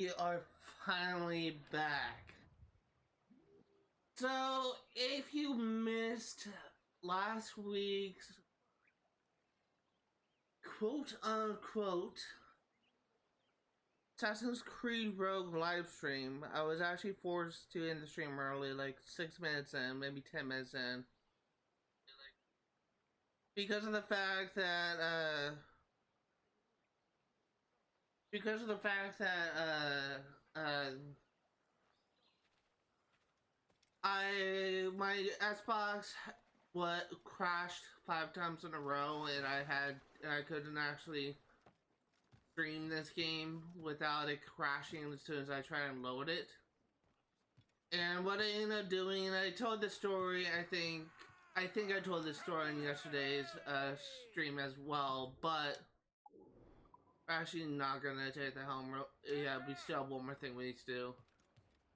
We are finally back. So, if you missed last week's quote-unquote Assassin's Creed Rogue live stream, I was actually forced to end the stream early, like 6 minutes in, maybe 10 minutes in. Because of the fact that, my Xbox crashed 5 times in a row, and I couldn't actually stream this game without it crashing as soon as I try and load it. And what I ended up doing, and I told the story, I think I told this story in yesterday's stream as well, but actually not gonna take the home road. Yeah, we still have one more thing we need to do.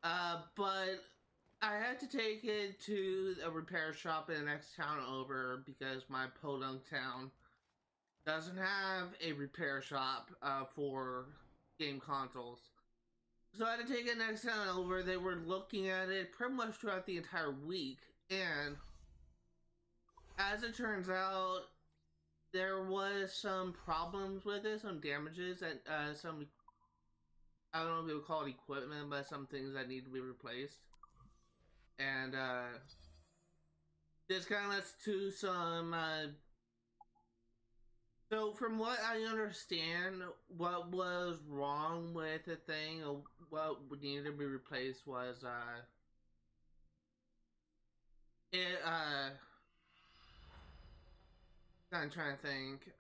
But I had to take it to a repair shop in the next town over because my podunk town doesn't have a repair shop for game consoles. So I had to take it next town over. They were looking at it pretty much throughout the entire week, and as it turns out, there was some problems with it, some damages, and some, I don't know if you would call it equipment, but some things that need to be replaced. And this kind of led to some so from what I understand, what was wrong with the thing, or what needed to be replaced was I'm trying to think,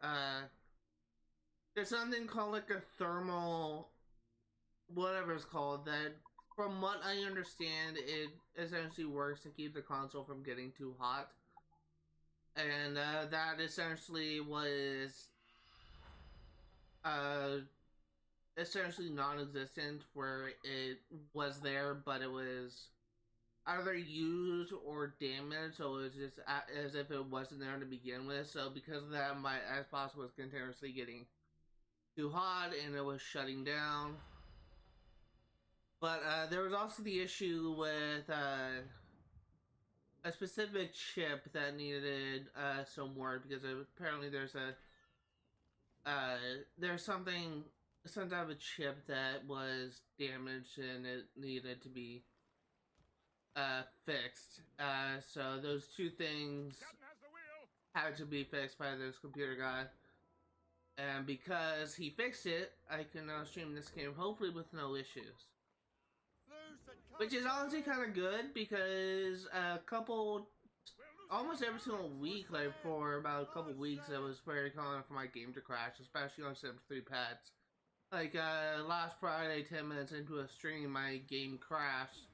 there's something called like a thermal, whatever it's called, that from what I understand, it essentially works to keep the console from getting too hot. And that essentially was essentially non-existent, where it was there, but it was either used or damaged, so it was just as if it wasn't there to begin with. So because of that, my Xbox was continuously getting too hot and it was shutting down. But there was also the issue with a specific chip that needed some work, because apparently there's some type of chip that was damaged and it needed to be fixed. So those two things had to be fixed by this computer guy, and because he fixed it, I can now stream this game hopefully with no issues. Which is honestly kind of good, because almost every single week, like for about a couple weeks, it was very common for my game to crash, especially on Sims 3 pads. Like last Friday, 10 minutes into a stream, my game crashed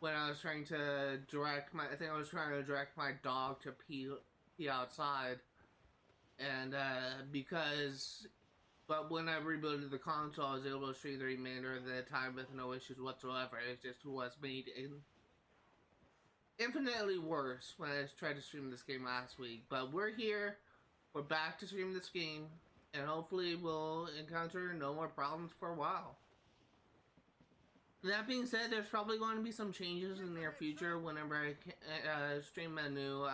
when I was trying to direct my dog to pee outside, and but when I rebooted the console, I was able to stream the remainder of the time with no issues whatsoever. It just was made infinitely worse when I tried to stream this game last week. But we're here, we're back to stream this game, and hopefully we'll encounter no more problems for a while. That being said, there's probably going to be some changes in the near future whenever I stream a new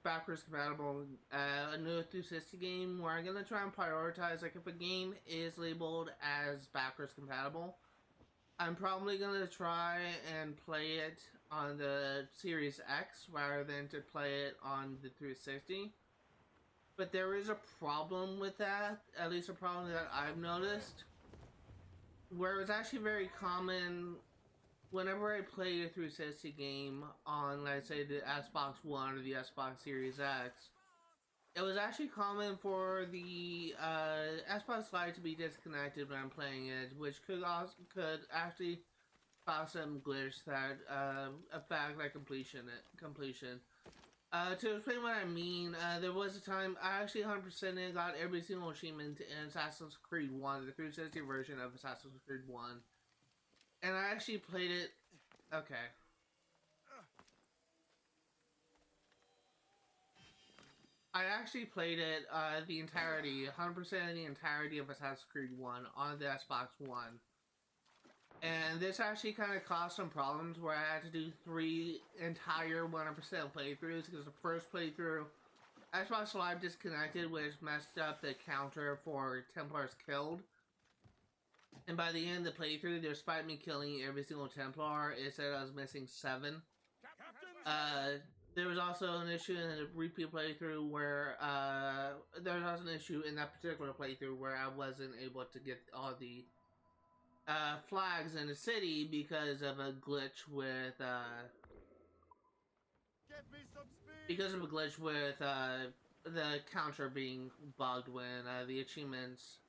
backwards compatible a new 360 game, where I'm gonna try and prioritize, like, if a game is labeled as backwards compatible, I'm probably gonna try and play it on the Series X rather than to play it on the 360. But there is a problem with that, at least a problem that I've noticed, where it's actually very common whenever I play a 360 game on, let's say, the Xbox One or the Xbox Series X, it was actually common for the Xbox Live to be disconnected when I'm playing it, which could actually cause some glitch that affect like completion. To explain what I mean, there was a time I actually 100% got every single achievement in Assassin's Creed 1, the 360 version of Assassin's Creed 1. And I actually played it. Okay. I actually played it the entirety, 100% of the entirety of Assassin's Creed 1 on the Xbox One. And this actually kind of caused some problems where I had to do 3 entire 100% playthroughs, because the first playthrough, Xbox Live disconnected, which messed up the counter for Templars killed. And by the end of the playthrough, despite me killing every single Templar, it said I was missing 7. There was also an issue in the repeat playthrough where, there was also an issue in that particular playthrough where I wasn't able to get all the flags in the city because of a glitch with, the counter being bugged when, the achievements,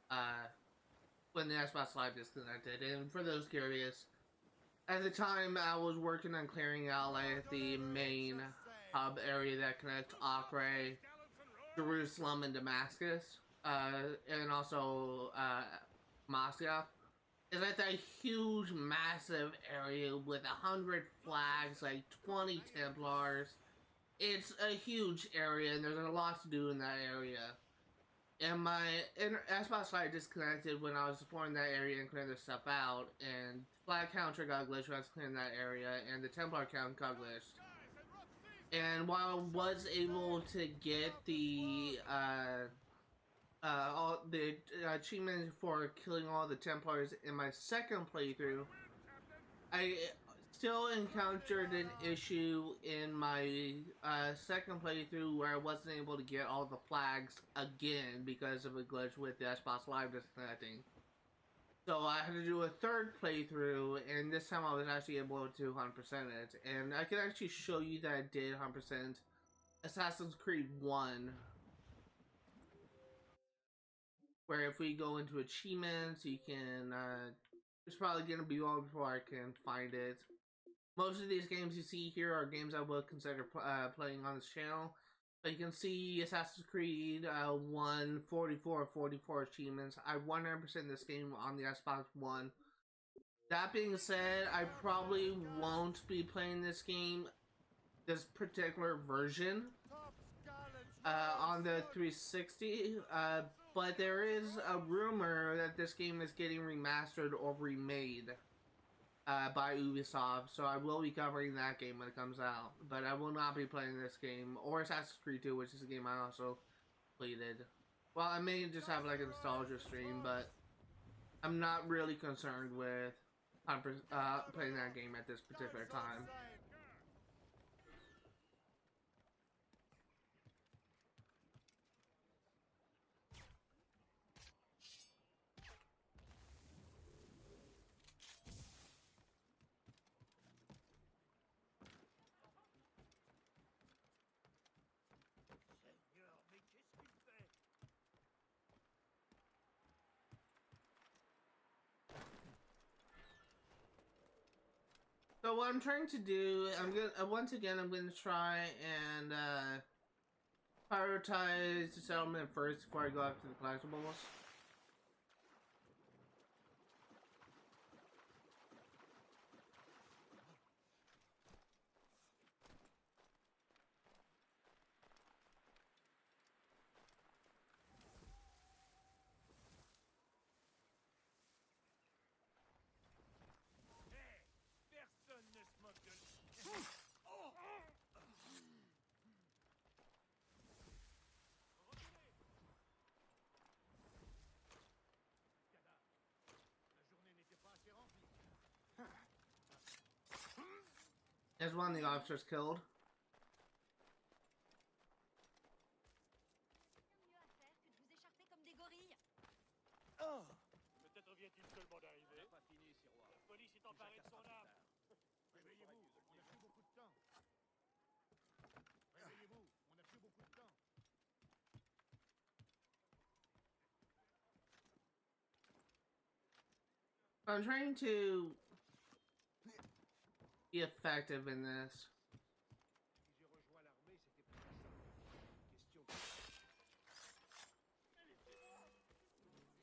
when the Xbox Live disconnected. And for those curious, at the time I was working on clearing out like the main hub area that connects Acre, Jerusalem, and Damascus, and also Moscow. It's like that huge, massive area with 100 flags, like 20 Templars. It's a huge area, and there's a lot to do in that area. And my Xbox Live disconnected when I was exploring that area and clearing this stuff out, and flag counter got glitched when I was clearing that area, and the Templar count got glitched. And while I was able to get the all the achievements for killing all the Templars in my second playthrough, I still encountered an issue in my second playthrough where I wasn't able to get all the flags again because of a glitch with the Xbox Live disconnecting. So I had to do a third playthrough, and this time I was actually able to 100% it. And I can actually show you that I did 100% Assassin's Creed 1. Where if we go into achievements, you can, it's probably going to be long before I can find it. Most of these games you see here are games I would consider playing on this channel. But you can see Assassin's Creed 1, 44 achievements. I 100% this game on the Xbox One. That being said, I probably won't be playing this game, this particular version, on the 360. But there is a rumor that this game is getting remastered or remade by Ubisoft, so I will be covering that game when it comes out. But I will not be playing this game, or Assassin's Creed 2, which is a game I also completed. Well, I may just have like a nostalgia stream, but I'm not really concerned with playing that game at this particular time. So what I'm trying to do, I'm gonna try and prioritize the settlement first before I go after the collectibles. There's one of the officers killed. Peut-être vient-il seulement d'arriver. Pas fini, Sirois. La police est emparée de son âme. Réveillez-vous, on n'a plus beaucoup de temps. Réveillez-vous, on n'a plus beaucoup de temps. I'm trying to be effective in this. Si j'ai rejoint l'armée, c'était pour ça. Question.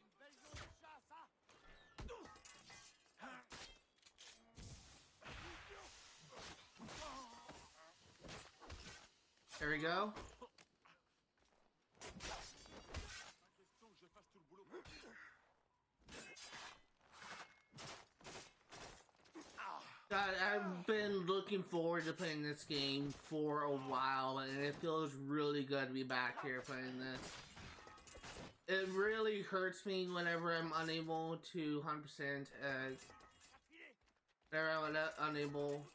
Une belle zone de chasse, hein? There we go. I've been looking forward to playing this game for a while, and it feels really good to be back here playing this. It really hurts me whenever I'm unable to 100%, whenever I'm unable,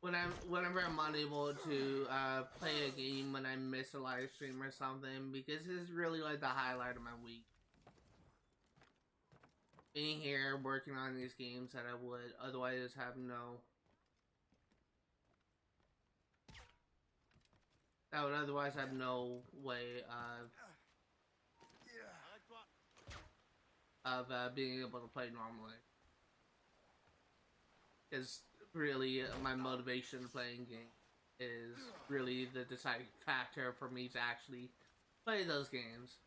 whenever I'm unable to play a game when I miss a live stream or something, because it's really like the highlight of my week. Being here, working on these games that I would otherwise have no... I would otherwise have no way of being able to play normally. Because really, my motivation to playing game is really the deciding factor for me to actually play those games.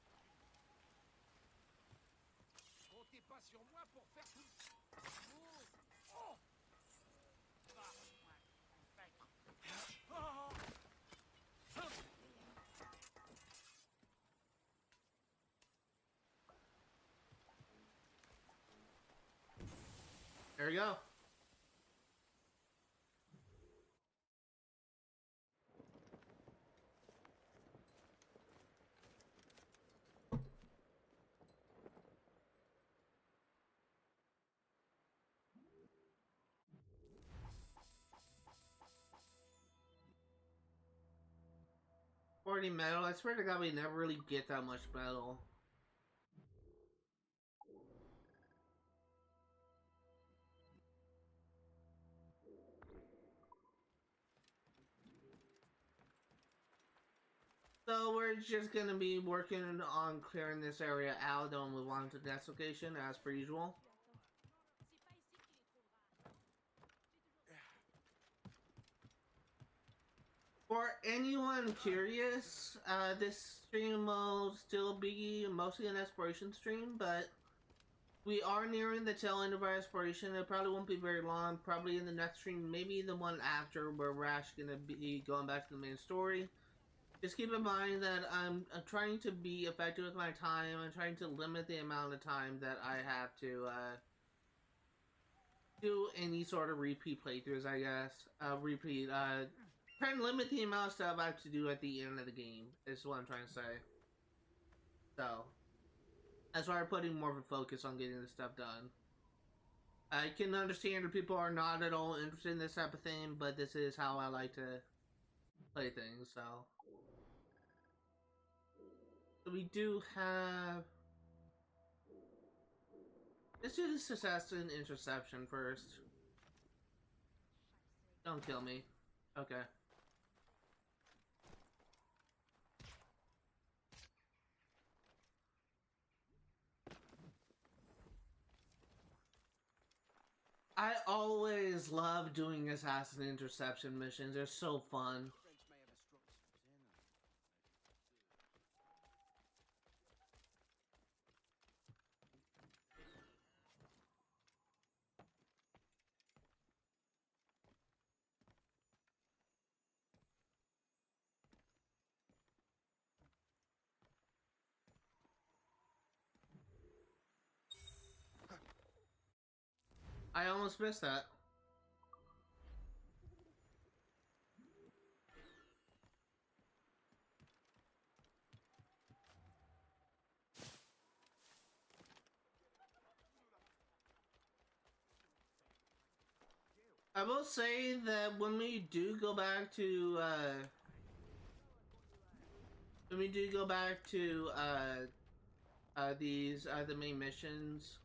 There we go. Metal. I swear to God, we never really get that much metal. So we're just gonna be working on clearing this area out, then we'll move on to the next location as per usual. For anyone curious, this stream will still be mostly an exploration stream, but we are nearing the tail end of our exploration. It probably won't be very long, probably in the next stream, maybe the one after, where we're actually going to be going back to the main story. Just keep in mind that I'm trying to be effective with my time. I'm trying to limit the amount of time that I have to do any sort of repeat playthroughs, I guess. Trying to limit the amount of stuff I have to do at the end of the game, is what I'm trying to say. So, that's why we're putting more of a focus on getting this stuff done. I can understand that people are not at all interested in this type of thing, but this is how I like to play things, so. So we do have... Let's do this assassin interception first. Don't kill me. Okay. I always love doing assassin interception missions. They're so fun. I almost missed that. I will say that when we do go back to the main missions,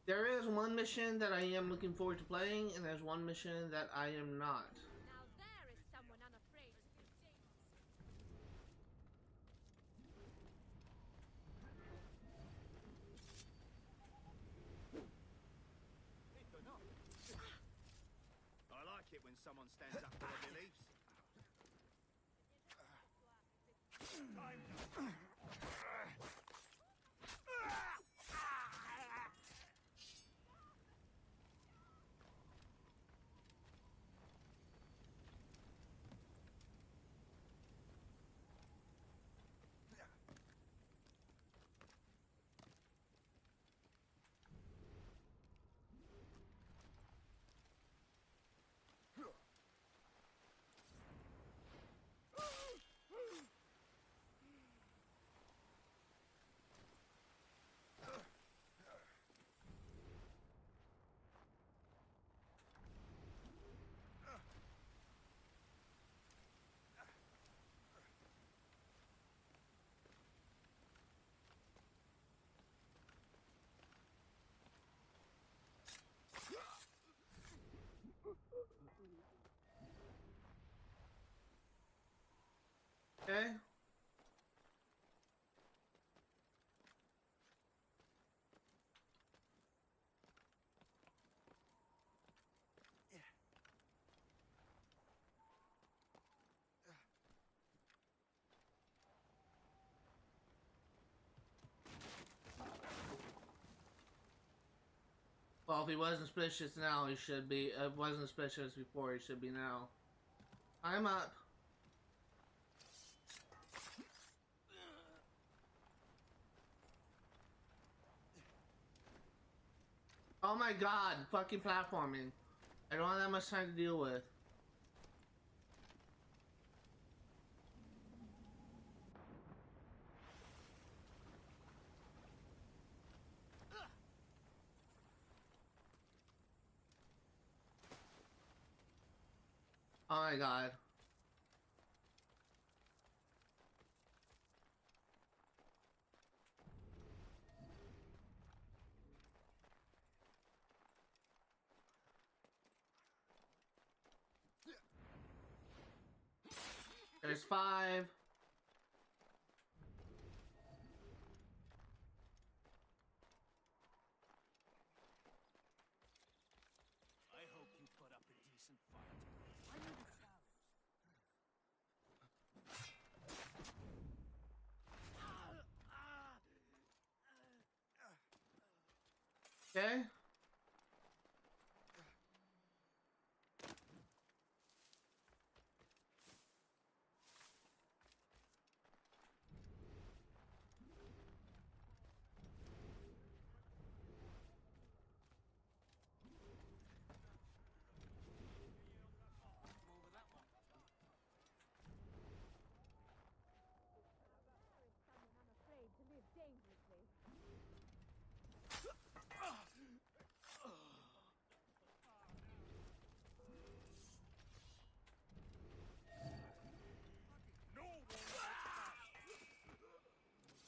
there is one mission that I am looking forward to playing, and there's one mission that I am not. Now there is someone unafraid to do things. I like it when someone stands up for their beliefs. Okay. Well, if he wasn't suspicious now, he should be. Wasn't suspicious before, he should be now. I'm up. Oh my god, fucking platforming. I don't have that much time to deal with. Oh my god. There's 5. I hope you put up a decent fight. I need a challenge. Okay. Someone unafraid to live dangerously.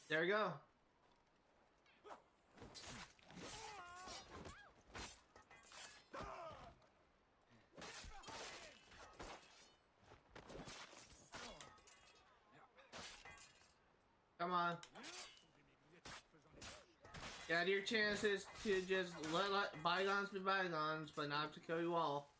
There we go. Come on. You had your chances to just let bygones be bygones, but not to kill you all.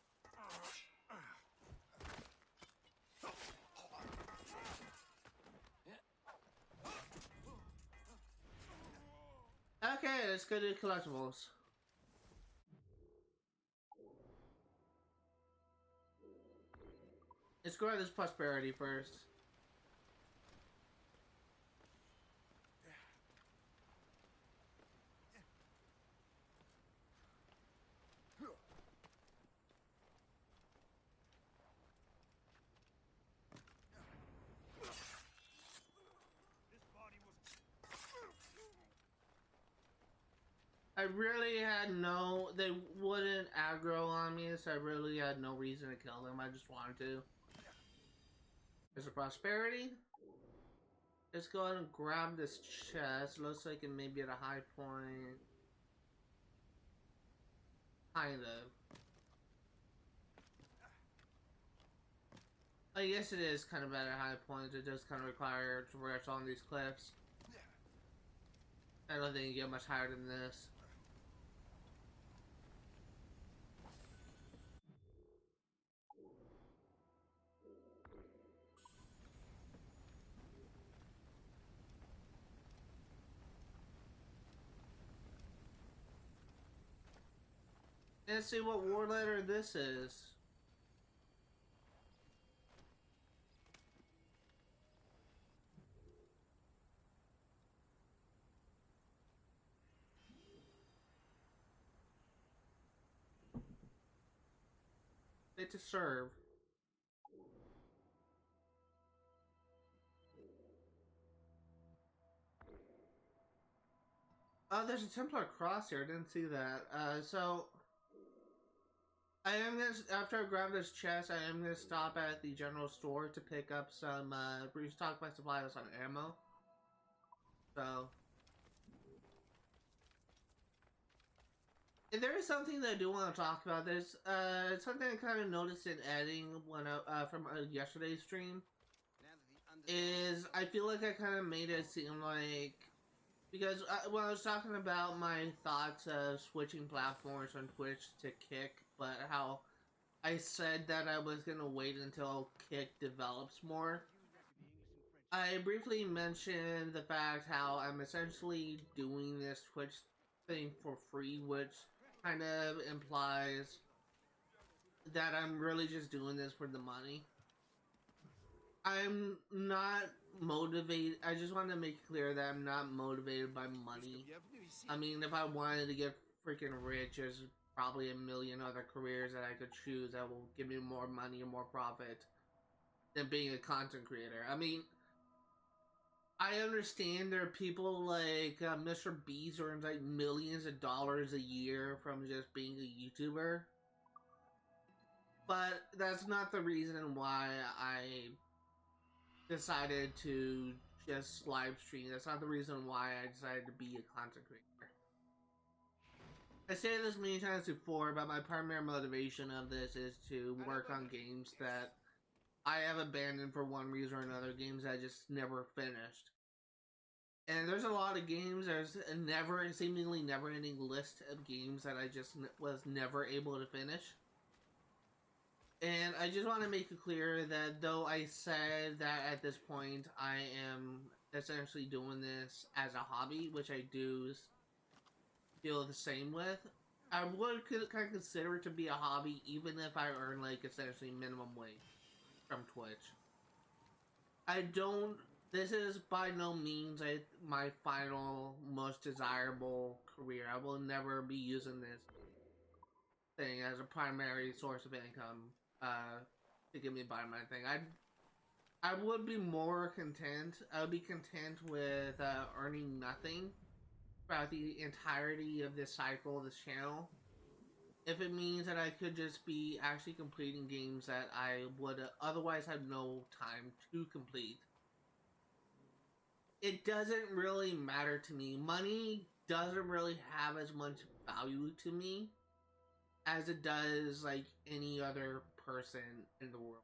Okay, let's go to collectibles. Let's go to this prosperity first. I really had no, they wouldn't aggro on me, so I really had no reason to kill them. I just wanted to. There's a prosperity. Let's go ahead and grab this chest. Looks like it may be at a high point. Kind of. I guess it is kind of at a high point. It does kind of require traverse on these cliffs. I don't think you get much higher than this. Let's see what war letter this is. Fit to serve. Oh, there's a Templar cross here. I didn't see that. So I am gonna, after I grab this chest, I am gonna stop at the general store to pick up some, restock my supplies on ammo. So, and there is something that I do want to talk about. There's, something I kind of noticed in editing when from yesterday's stream. is I feel like I kind of made it seem like, because when I was talking about my thoughts of switching platforms from Twitch to Kick, but how I said that I was gonna wait until Kick develops more. I briefly mentioned the fact how I'm essentially doing this Twitch thing for free, which kind of implies that I'm really just doing this for the money. I'm not motivated. I just want to make it clear that I'm not motivated by money. I mean, if I wanted to get freaking rich, there's probably a million other careers that I could choose that will give me more money and more profit than being a content creator. I mean, I understand there are people like Mr. Beast earns like millions of dollars a year from just being a YouTuber. But that's not the reason why I decided to just live stream. That's not the reason why I decided to be a content creator. I say this many times before, but my primary motivation of this is to work on games that I have abandoned for one reason or another, games I just never finished. And there's a lot of games, there's a seemingly never-ending list of games that I just was never able to finish. And I just want to make it clear that though I said that at this point I am essentially doing this as a hobby, which I do feel the same with, I would kind of consider it to be a hobby even if I earn like essentially minimum wage from Twitch. This is by no means my final, most desirable career. I will never be using this thing as a primary source of income to get me by my thing. I would be more content. I would be content with earning nothing throughout the entirety of this cycle, this channel. If it means that I could just be actually completing games that I would otherwise have no time to complete. It doesn't really matter to me. Money doesn't really have as much value to me as it does like any other person in the world.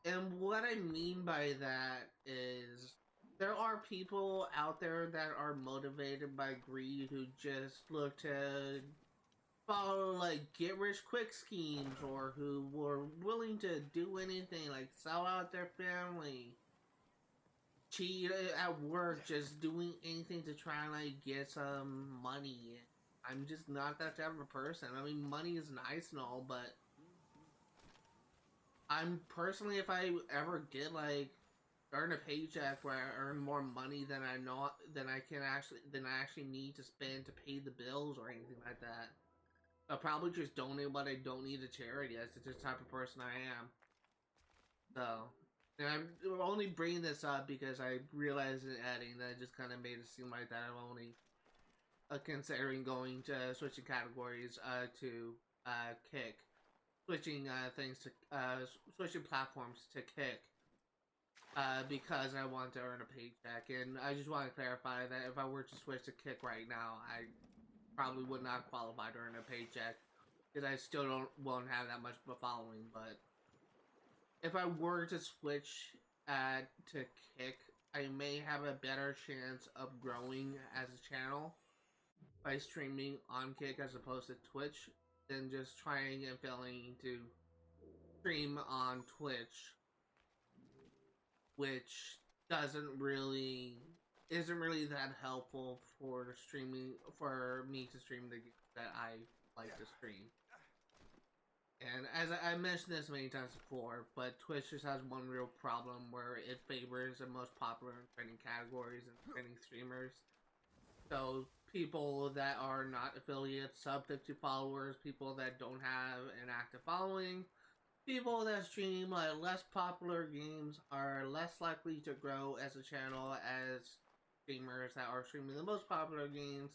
And what I mean by that is there are people out there that are motivated by greed who just look to follow like get rich quick schemes, or who were willing to do anything like sell out their family, cheat at work, just doing anything to try and like get some money. I'm just not that type of a person. I mean, money is nice and all, but I'm personally, if I ever get like earn a paycheck where I earn more money than I actually need to spend to pay the bills or anything like that, I'll probably just donate what I don't need to charity. That's just the type of person I am. So, and I'm only bringing this up because I realized in editing that it just kind of made it seem like that I'm only considering going to switching categories to Kick, switching things to switching platforms to Kick because I want to earn a paycheck. And I just want to clarify that if I were to switch to Kick right now, I probably would not qualify to earn a paycheck because I still won't have that much of a following. But if I were to switch to Kick, I may have a better chance of growing as a channel by streaming on Kick as opposed to Twitch than just trying and failing to stream on Twitch, which isn't really that helpful for me to stream the games that I like to stream. And as I mentioned this many times before, but Twitch just has one real problem where it favors the most popular and trending categories and trending streamers. So people that are not affiliates, sub 50 followers, people that don't have an active following, people that stream like less popular games are less likely to grow as a channel as streamers that are streaming the most popular games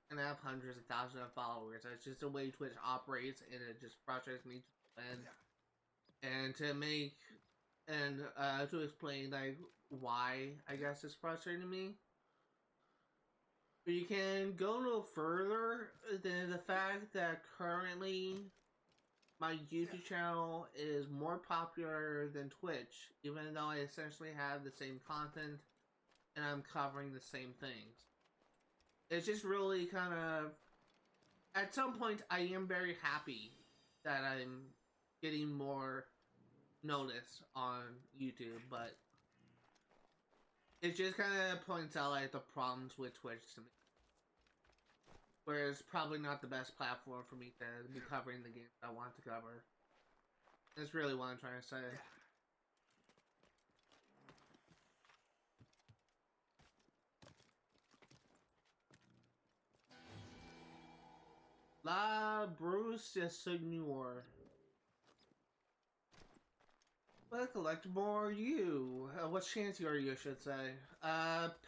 and have hundreds of thousands of followers. That's just the way Twitch operates, and it just frustrates me to end. And to explain like why I guess it's frustrating me. But you can go no further than the fact that currently my YouTube channel is more popular than Twitch, even though I essentially have the same content and I'm covering the same things. It's just really kind of, at some point, I am very happy that I'm getting more notice on YouTube, but it just kind of points out like the problems with Twitch to me. Where it's probably not the best platform for me to be covering the games I want to cover. That's really what I'm trying to say. Bras-du-Seigneur. What collectible are you? What Shanty are you, I should say?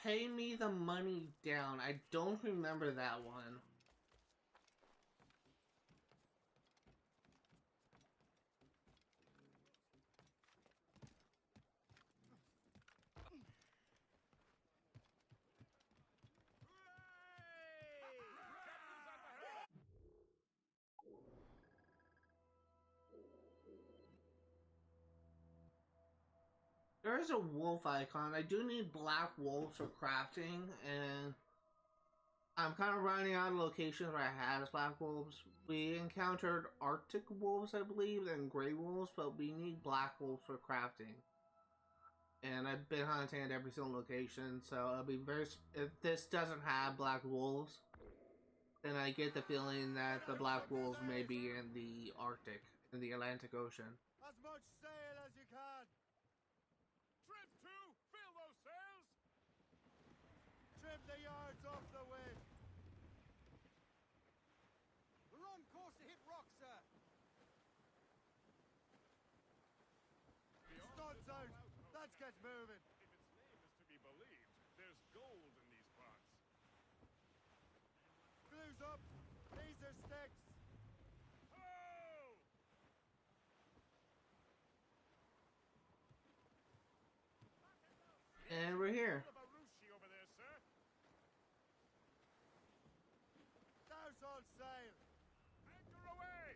Pay me the money down. I don't remember that one. There is a wolf icon. I do need black wolves for crafting, and I'm kind of running out of locations where I had black wolves. We encountered Arctic wolves, I believe, and gray wolves, but we need black wolves for crafting. And I've been hunting at every single location, so I'll be very. If this doesn't have black wolves, then I get the feeling that the black wolves may be in the Arctic, in the Atlantic Ocean. As much sail as you can. Trim to, fill those sails. Trim the yards off the wind. We're on course to hit rock, sir. Studs out. Let's get moving. If its name is to be believed, there's gold in these parts. Blues up. These are sticks. Oh! And we're here. Full of Aarushi over there, sir. Douse all sail. Anchor away!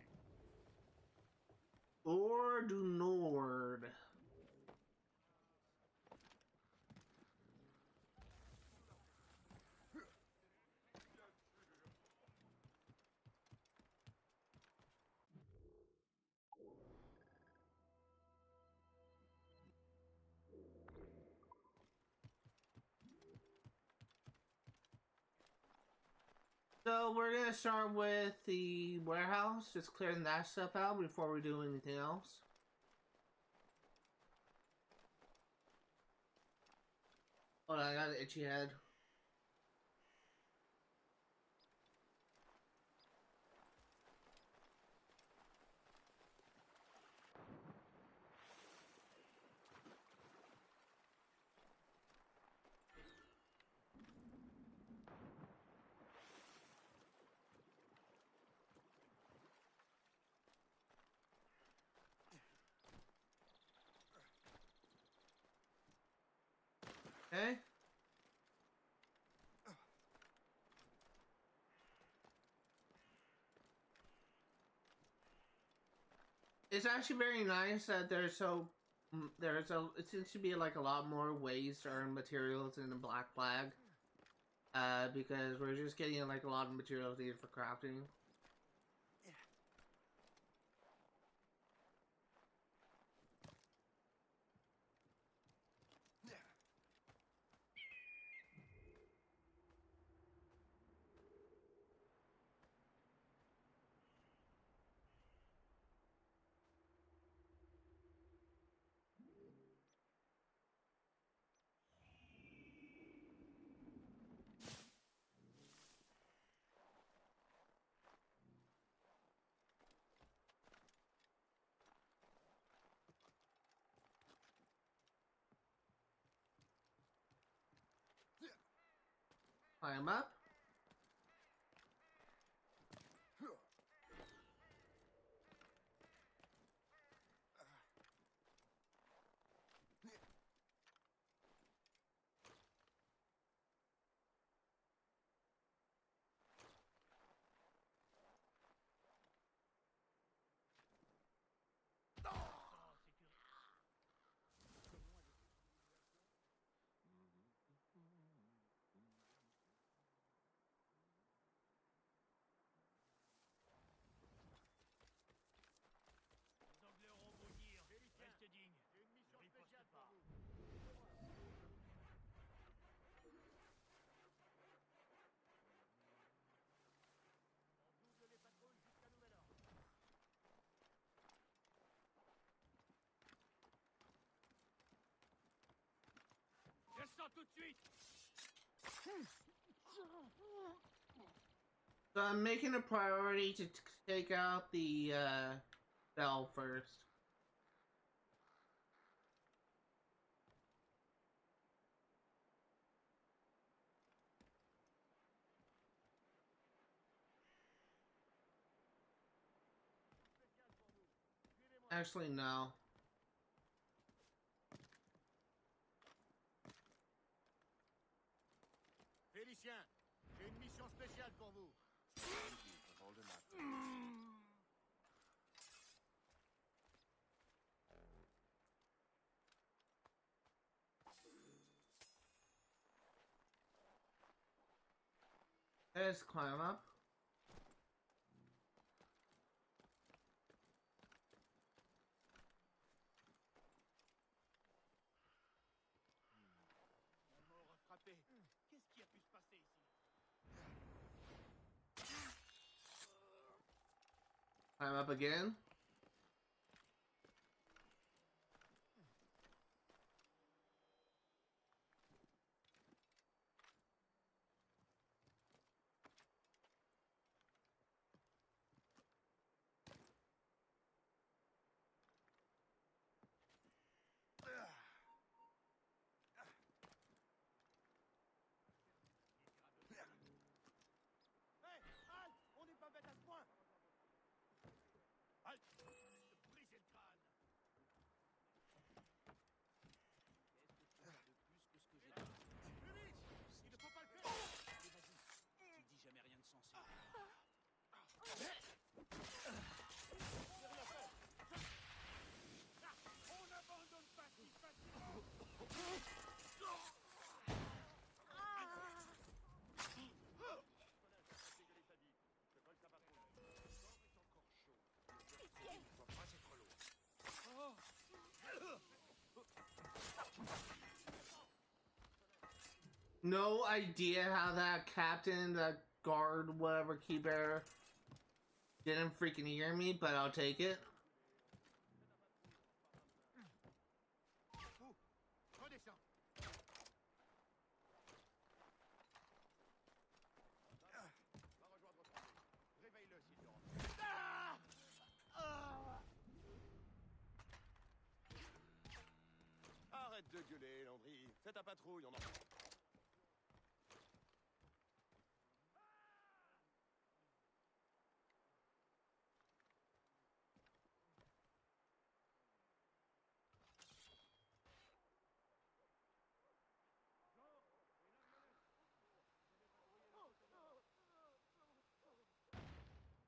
Or do Nord. So we're gonna start with the warehouse, just clearing that stuff out before we do anything else. Hold on, I got an itchy head. Okay. It's actually very nice that there's it seems to be like a lot more ways to earn materials in the Black Flag. Because we're just getting like a lot of materials needed for crafting. Climb up. tout de suite. So I'm making a priority to take out the bell first. Actually, no. Félicien, j'ai une mission spéciale pour vous. Let's climb up. Un mort a frappé. Qu'est-ce qui a pu se passer ici? Climb up again. Hey, halte! On n'est pas bête à ce point! Halte! Je vais te briser le crâne! Qu'est-ce que je peux faire de plus que ce que j'ai dit? Plus vite! Il ne faut pas le faire! Allez, vas-y! Tu dis jamais rien de sensé. On n'abandonne pas si facilement! No idea how that captain, that guard, whatever, key bearer didn't freaking hear me, but I'll take it. Redescends! Va rejoindre ton ami. Réveille-le s'il dort. Arrête de gueuler, Landry. Fais ta patrouille, on en...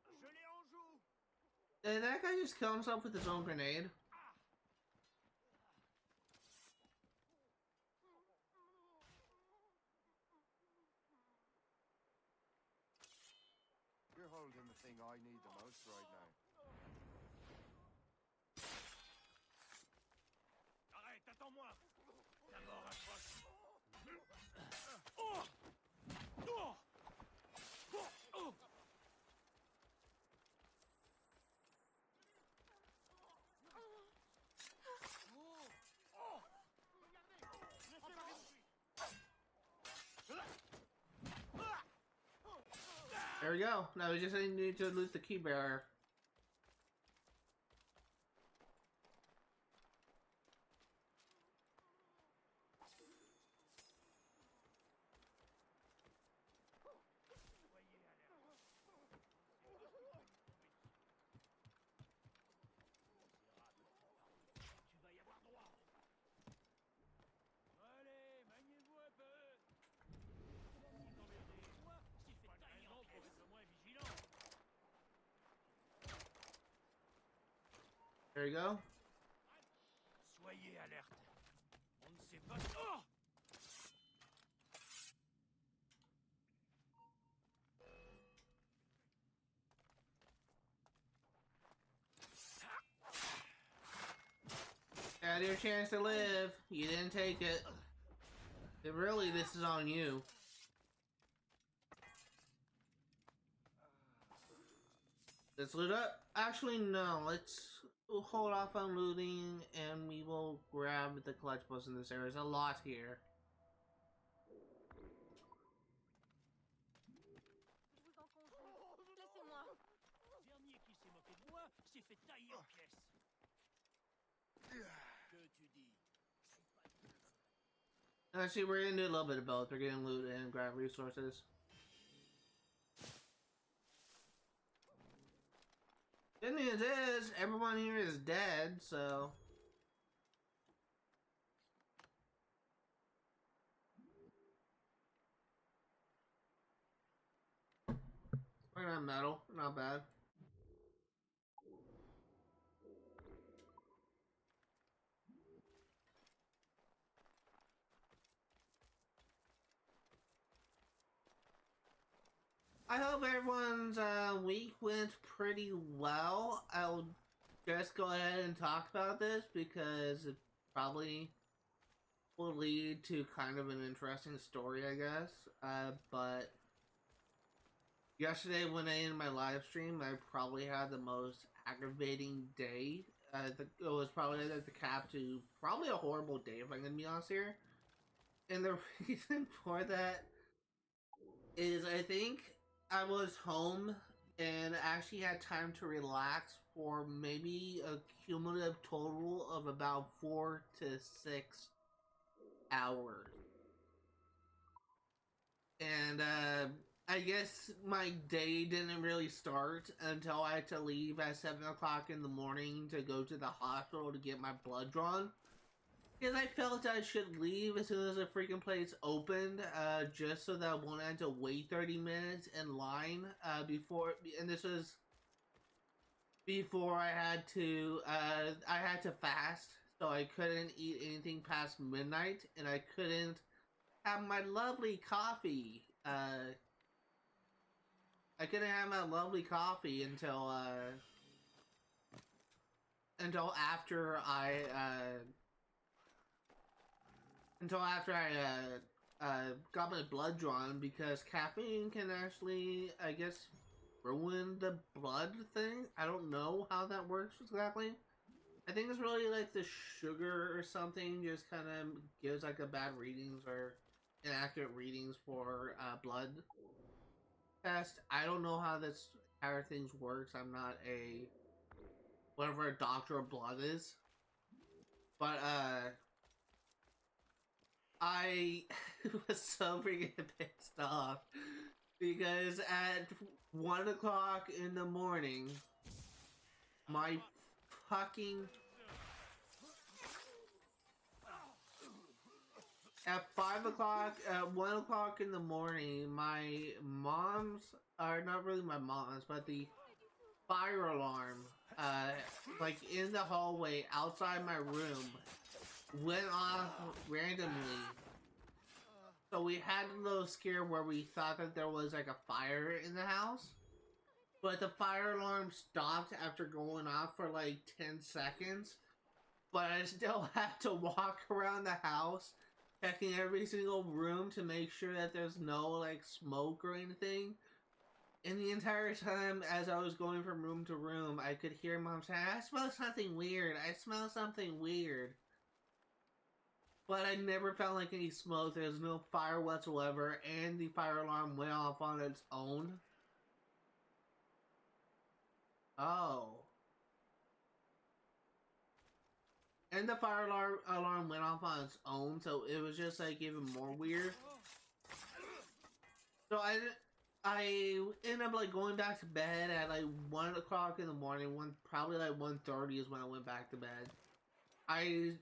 Je l'ai en joue! Did that guy just kill himself with his own grenade? You're holding the thing I need the most right now. Arrête, attends-moi! Ta mort approche! Oh! Oh! Oh! There we go. Now we just need to lose the key bearer. Tu vas y avoir droit! Allez, maniez-vous un peu! Vous emmerdez! Moi, s'il fait tailler en pièces! Pour être moins vigilant! There you go. Soyez alerte! On ne sait pas... Oh! Had your chance to live. You didn't take it. Really, this is on you. Let's loot up. Actually, no. We'll hold off on looting, and we will grab the collectibles in this area. There's a lot here. s'est fait tailler en pièces. Que tu dis? Actually, we're gonna do a little bit of both. We're gonna loot and grab resources. Good news is, everyone here is dead, so... We're not metal, not bad. I hope everyone's week went pretty well. I'll just go ahead and talk about this because it probably will lead to kind of an interesting story, I guess. But yesterday when I ended my live stream, I probably had the most aggravating day. It was probably like the cap to probably a horrible day, if I'm going to be honest here. And the reason for that is I think I was home and actually had time to relax for maybe a cumulative total of about 4 to 6 hours. And I guess my day didn't really start until I had to leave at 7 o'clock in the morning to go to the hospital to get my blood drawn. Because I felt I should leave as soon as the freaking place opened, just so that I won't have to wait 30 minutes in line before, and this was before I had to fast, so I couldn't eat anything past midnight, and I couldn't have my lovely coffee. I couldn't have my lovely coffee until after I got my blood drawn, because caffeine can actually, I guess, ruin the blood thing. I don't know how that works exactly. I think it's really like the sugar or something just kind of gives like a bad readings or inaccurate readings for blood test. I don't know how things works. I'm not a whatever a doctor of blood is, but I was so freaking pissed off because at 1 o'clock in the morning, my fucking... At 5 o'clock, at 1 o'clock in the morning, my mom's, or not really my mom's, but the fire alarm, like in the hallway outside my room, went off randomly. So we had a little scare where we thought that there was like a fire in the house, but the fire alarm stopped after going off for like 10 seconds. But I still had to walk around the house, checking every single room to make sure that there's no like smoke or anything. And the entire time as I was going from room to room, I could hear Mom say, "I smell something weird. I smell something weird." But I never felt like any smoke. There was no fire whatsoever, and the fire alarm went off on its own. Oh. And the fire alarm went off on its own, so it was just like even more weird. So I ended up like going back to bed at like 1 o'clock in the morning. Probably like 1:30 is when I went back to bed. I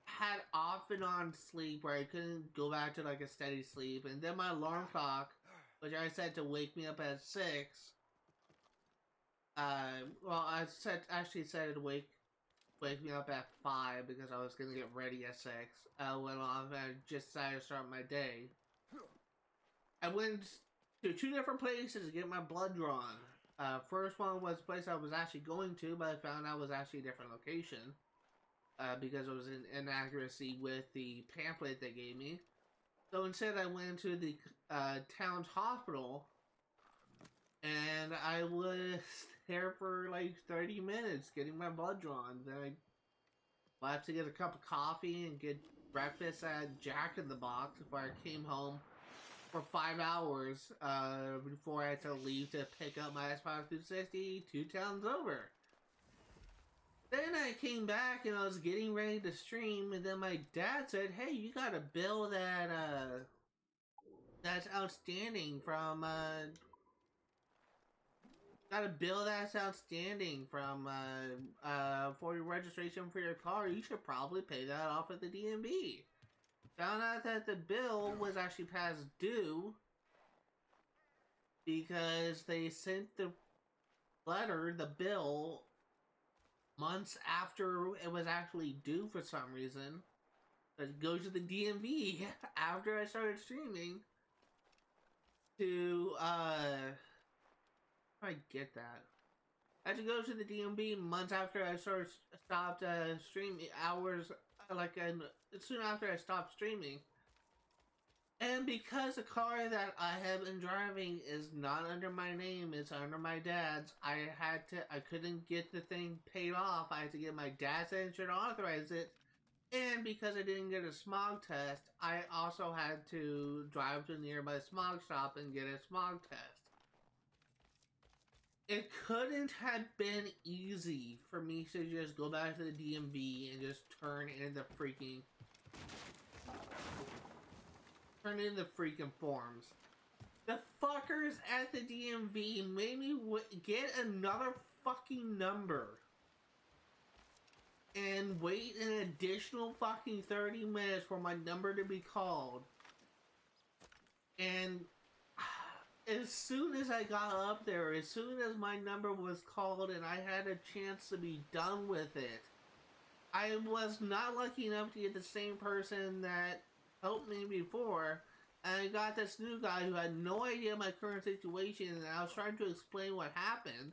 had off and on sleep where I couldn't go back to like a steady sleep, and then my alarm clock, which I set to wake me up at 6. Well, I actually set it to wake me up at 5 because I was gonna get ready at 6. Went off and I just decided to start my day. I went to 2 different places to get my blood drawn. First one was a place I was actually going to, but I found out it was actually a different location. Because it was an inaccuracy with the pamphlet they gave me. So instead I went to the town's hospital, and I was there for like 30 minutes getting my blood drawn. Then I left to get a cup of coffee and get breakfast at Jack in the Box before I came home for 5 hours before I had to leave to pick up my Xbox 360 2 towns over. Then I came back and I was getting ready to stream, and then my dad said, "Hey, you got a bill that's outstanding from got a bill that's outstanding from for your registration for your car. You should probably pay that off at the DMV." Found out that the bill was actually past due because they sent the bill months after it was actually due for some reason. It goes to the DMV after I started streaming to I get that. I had to go to the DMV months after I stopped streaming, hours soon after I stopped streaming. And because the car that I have been driving is not under my name, it's under my dad's, I couldn't get the thing paid off. I had to get my dad's signature to authorize it. And because I didn't get a smog test, I also had to drive to a nearby smog shop and get a smog test. It couldn't have been easy for me to just go back to the DMV and just turn in the freaking forms. The fuckers at the DMV made me get another fucking number and wait an additional fucking 30 minutes for my number to be called. And as soon as I got up there, as soon as my number was called and I had a chance to be done with it, I was not lucky enough to get the same person that helped me before. And I got this new guy who had no idea my current situation, and I was trying to explain what happened.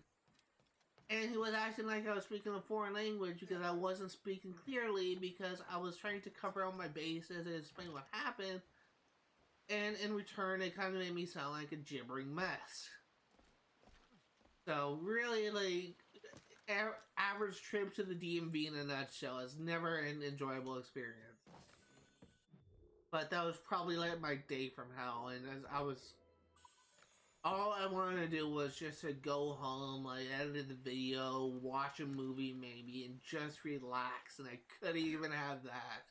And he was acting like I was speaking a foreign language because I wasn't speaking clearly, because I was trying to cover all my bases and explain what happened. And in return, it kind of made me sound like a gibbering mess. So really, like, average trip to the DMV in a nutshell is never an enjoyable experience. But that was probably like my day from hell, and all I wanted to do was just to go home, like edit the video, watch a movie maybe, and just relax, and I couldn't even have that.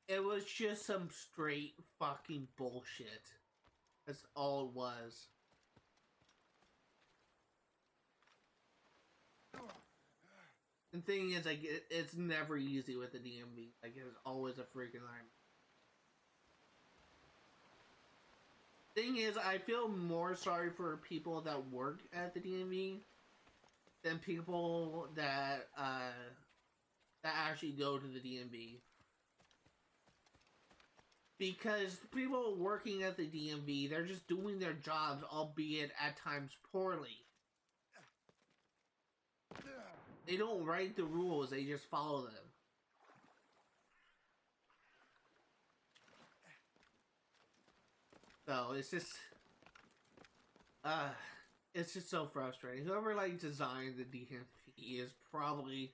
It was just some straight fucking bullshit. That's all it was. The thing is, like, it's never easy with the DMV. Like, it's always a freaking nightmare. Thing is, I feel more sorry for people that work at the DMV than people that actually go to the DMV. Because people working at the DMV, they're just doing their jobs, albeit at times poorly. They don't write the rules, they just follow them. So it's just so frustrating. Whoever like designed the DMV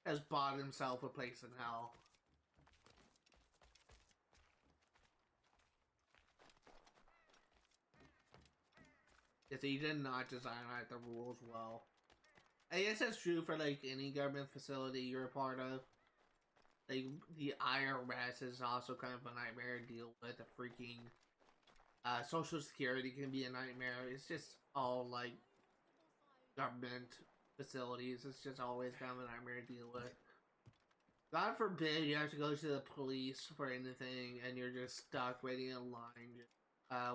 has bought himself a place in hell. Yes, he did not design the rules well. I guess that's true for like any government facility you're a part of. Like the IRS is also kind of a nightmare to deal with. The freaking Social Security can be a nightmare. It's just all like government facilities. It's just always kind of a nightmare to deal with. God forbid you have to go to the police for anything and you're just stuck waiting in line,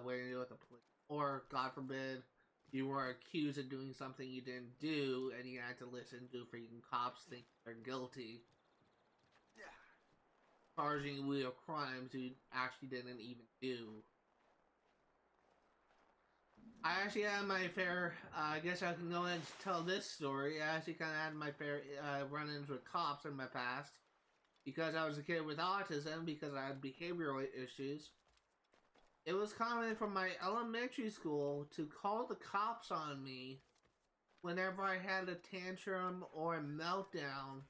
waiting to deal with the police. Or, God forbid, you were accused of doing something you didn't do, and you had to listen to freaking cops think they're guilty. Charging you of crimes you actually didn't even do. I actually had my fair, I guess I can go ahead and tell this story. I actually kind of had my fair run-ins with cops in my past. Because I was a kid with autism, because I had behavioral issues. It was common for my elementary school to call the cops on me whenever I had a tantrum or a meltdown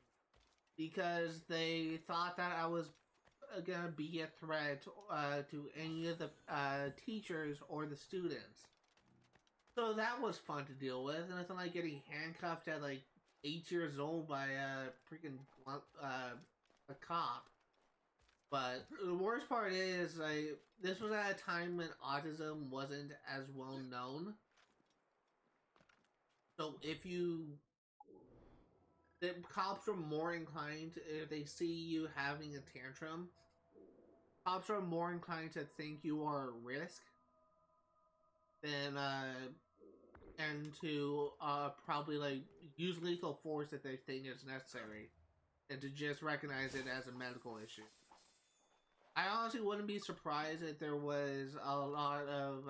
because they thought that I was gonna be a threat to any of the teachers or the students. So that was fun to deal with. Nothing like getting handcuffed at like 8 years old by a freaking a cop. But the worst part is, like, this was at a time when autism wasn't as well known. So if you, the cops are more inclined, if they see you having a tantrum, cops are more inclined to think you are a risk than and to probably like use lethal force if they think it's necessary, and to just recognize it as a medical issue. I honestly wouldn't be surprised if there was a lot of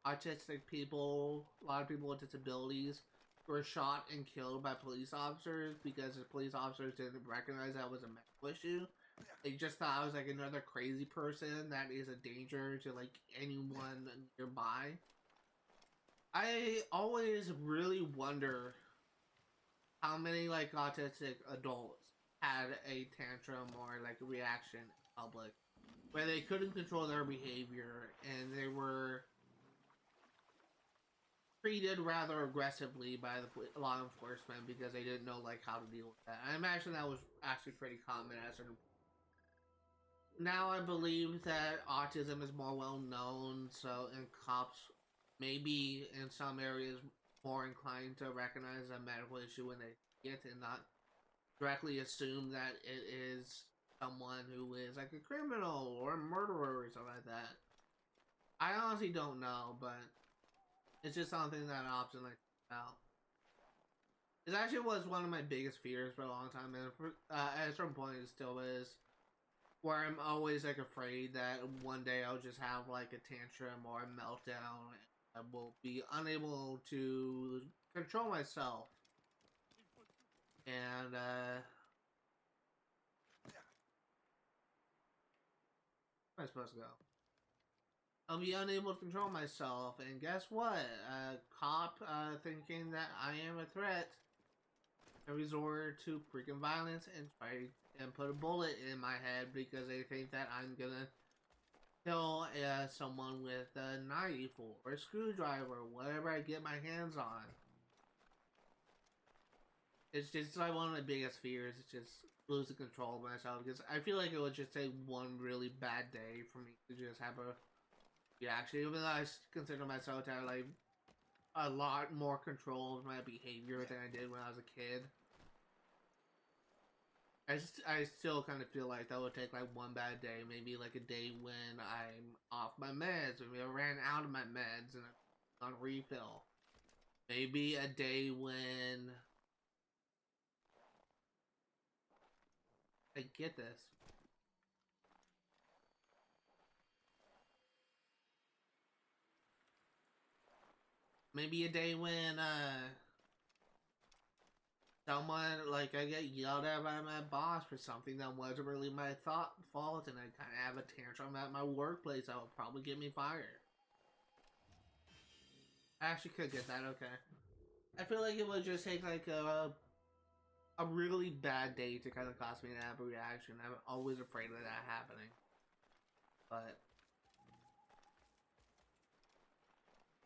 autistic people, a lot of people with disabilities who were shot and killed by police officers because the police officers didn't recognize that was a medical issue. They just thought I was like another crazy person that is a danger to like anyone nearby. I always really wonder how many like autistic adults had a tantrum or like a reaction in public where they couldn't control their behavior and they were treated rather aggressively by the law enforcement because they didn't know like how to deal with that. I imagine that was actually pretty common as an. Now I believe that autism is more well known, so and cops maybe in some areas more inclined to recognize a medical issue when they get and not directly assume that it is someone who is like a criminal or a murderer or something like that. I honestly don't know, but it's just something that I often like about. It actually was one of my biggest fears for a long time, and at a certain point it still is, where I'm always like afraid that one day I'll just have like a tantrum or a meltdown and I will be unable to control myself. And where am I supposed to go? I'll be unable to control myself, and guess what? A cop thinking that I am a threat and resort to freaking violence and try and put a bullet in my head because they think that I'm gonna kill someone with a knife or a screwdriver or whatever I get my hands on. It's just like one of my biggest fears. It's just losing control of myself because I feel like it would just take one really bad day for me to just have a reaction. Even though I consider myself to have like a lot more control of my behavior than I did when I was a kid. I still kind of feel like that would take like one bad day, maybe like a day when I'm off my meds, maybe I ran out of my meds and I'm on refill. Maybe a day when I get this. Maybe a day when someone, like, I get yelled at by my boss for something that wasn't really my fault, and I kind of have a tantrum at my workplace that would probably get me fired. I actually could get that, okay. I feel like it would just take, like, a really bad day to kind of cause me to have a reaction. I'm always afraid of that happening. But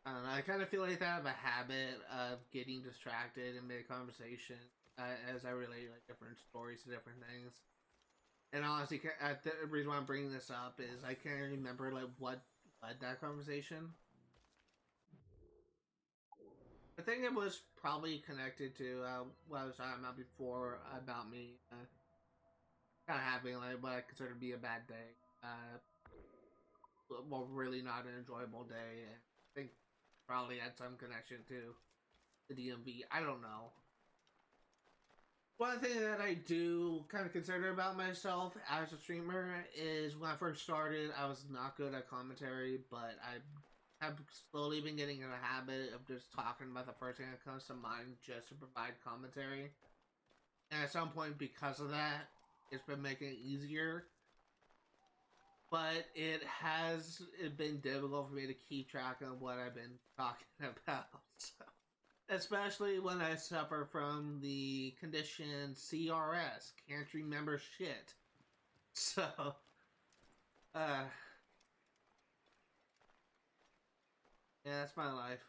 I don't know, I kind of feel like I have a habit of getting distracted in mid-conversation as I relate like different stories to different things. And honestly, the reason why I'm bringing this up is I can't remember like what led that conversation. I think it was probably connected to what I was talking about before about me kind of having like what I consider to be a bad day. Well, really not an enjoyable day. I think probably had some connection to the DMV. I don't know. One thing that I do kind of consider about myself as a streamer is when I first started, I was not good at commentary, but I have slowly been getting in a habit of just talking about the first thing that comes to mind just to provide commentary. And at some point, because of that, it's been making it easier. But it has been difficult for me to keep track of what I've been talking about. So, especially when I suffer from the condition CRS, can't remember shit. So, yeah, that's my life.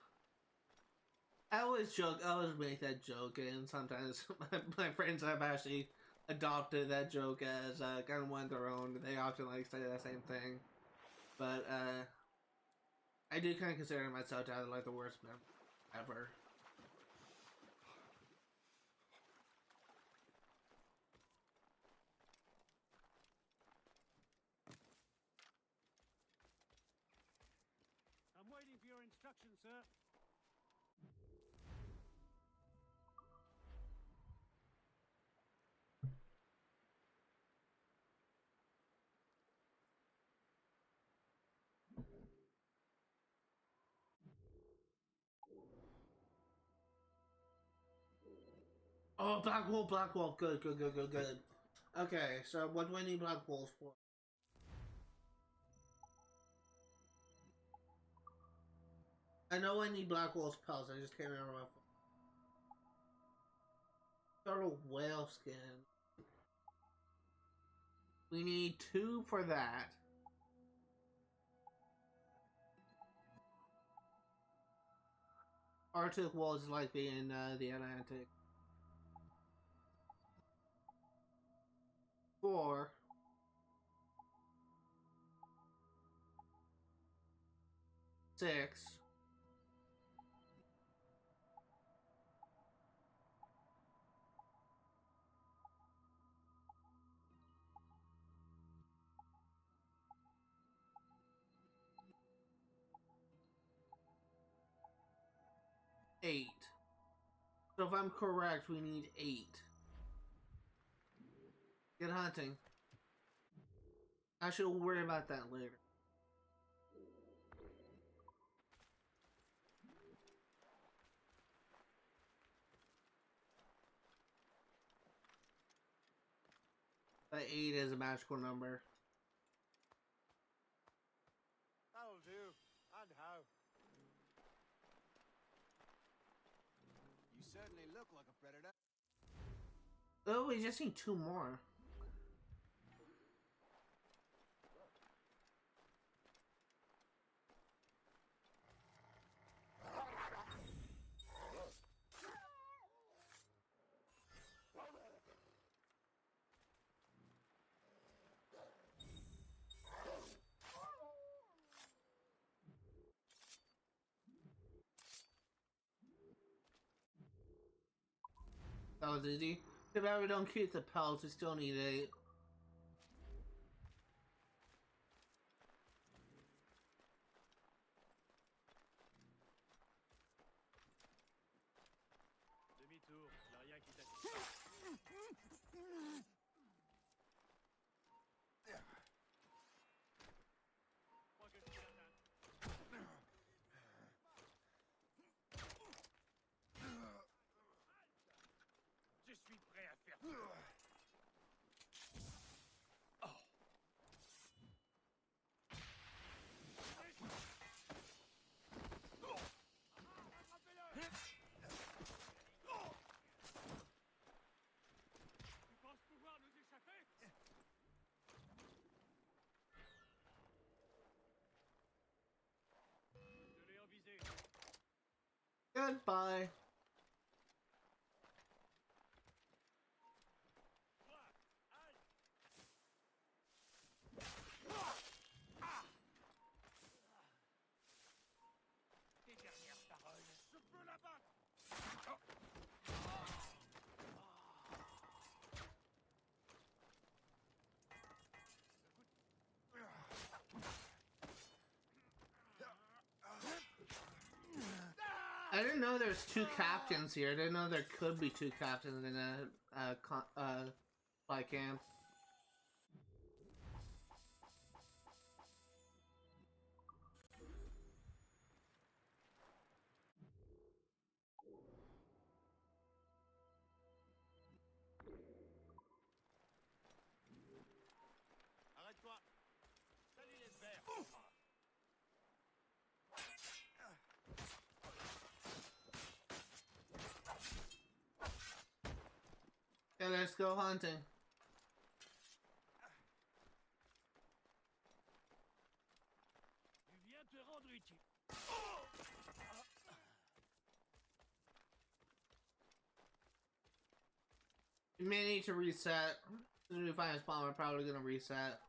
I always joke, I always make that joke, and sometimes my friends have actually adopted that joke as kind of one of their own. They often like say the same thing, but I do kind of consider myself to have like the worst memory ever. I'm waiting for your instructions, sir. Oh, black wool, black wool. Good, good, good, good, good. Okay, so what do I need black wolves for? I know I need black wolves pelts, I just can't remember what. Sort of whale skin. We need 2 for that. Arctic wool is likely in the Atlantic. 4. 6. 8. So if I'm correct, we need 8. Get hunting. Actually, we'll worry about that later. But 8 is a magical number. That'll do. And how? You certainly look like a predator. Oh, we just need 2 more. That was easy. Too bad we don't keep the pelts, we still need 8. Demi-tour, y'a rien qui t'attend. Crois que je t'ai atteint. Je suis prêt à faire tout. Tu penses pouvoir nous échapper? Je l'ai en visée. Goodbye. Tes dernières paroles. Je peux la battre. I didn't know there's 2 captains here. I didn't know there could be 2 captains in a fly camp. Arrête-toi. Salut les verts. Okay, let's go hunting. Tu viens te rendre utile. We may need to reset. As soon as we find a spawn, we're probably gonna reset.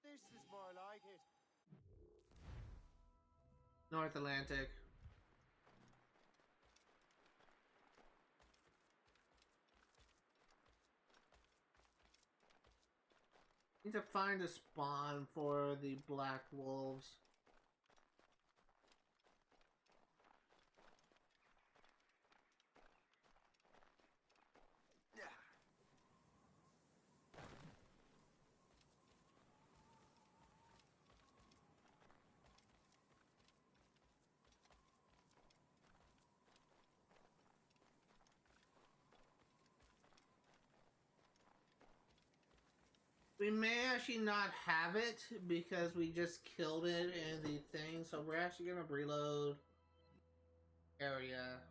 This is more like it. North Atlantic. Need to find a spawn for the black wolves. We may actually not have it because we just killed it in the thing, so we're actually gonna reload area.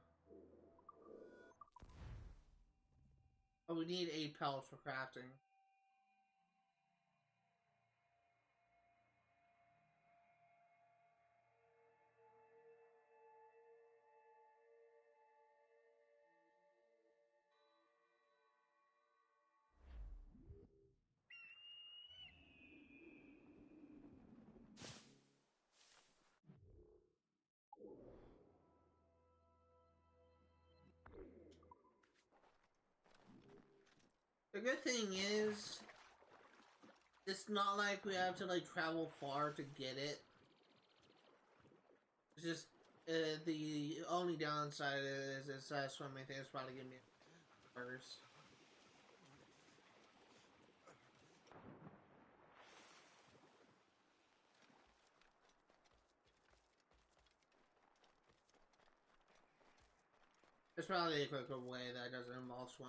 But we need 8 pellets for crafting. The good thing is, it's not like we have to like travel far to get it. It's just the only downside is it's swimming thing is probably gonna be first. There's probably a quicker way that doesn't involve swim.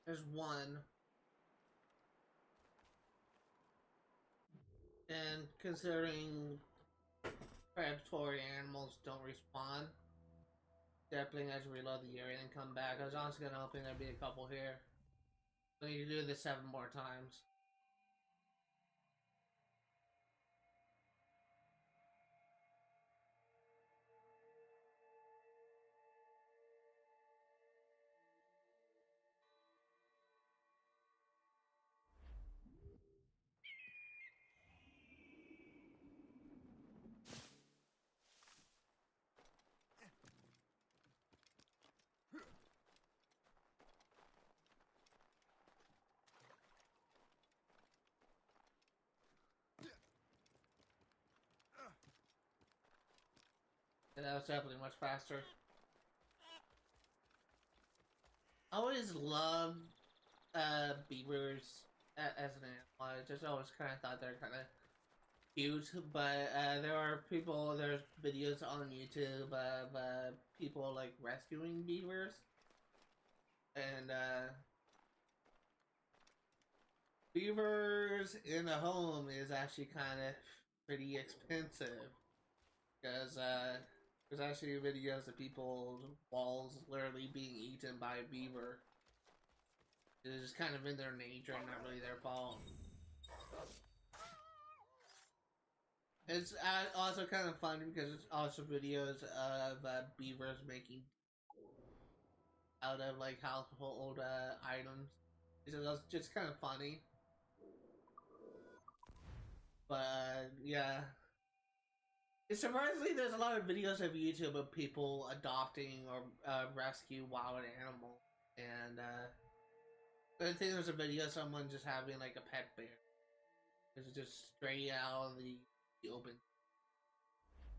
There's one. And considering predatory animals don't respawn, definitely has to reload the area and come back. I was honestly gonna hoping there'd be a couple here. We need to do this 7 more times. And that was definitely much faster. I always loved beavers as an animal. I just always kind of thought they're kind of cute, but there are people, there's videos on YouTube of people like rescuing beavers, and beavers in a home is actually kind of pretty expensive because there's actually videos of people's walls literally being eaten by a beaver. It's just kind of in their nature and not really their fault. It's also kind of fun because it's also videos of beavers making out of like household items. It's just kind of funny. But yeah, Surprisingly, there's a lot of videos of YouTube of people adopting or rescue wild animals, and I think there's a video of someone just having like a pet bear. It's just straight out of the open.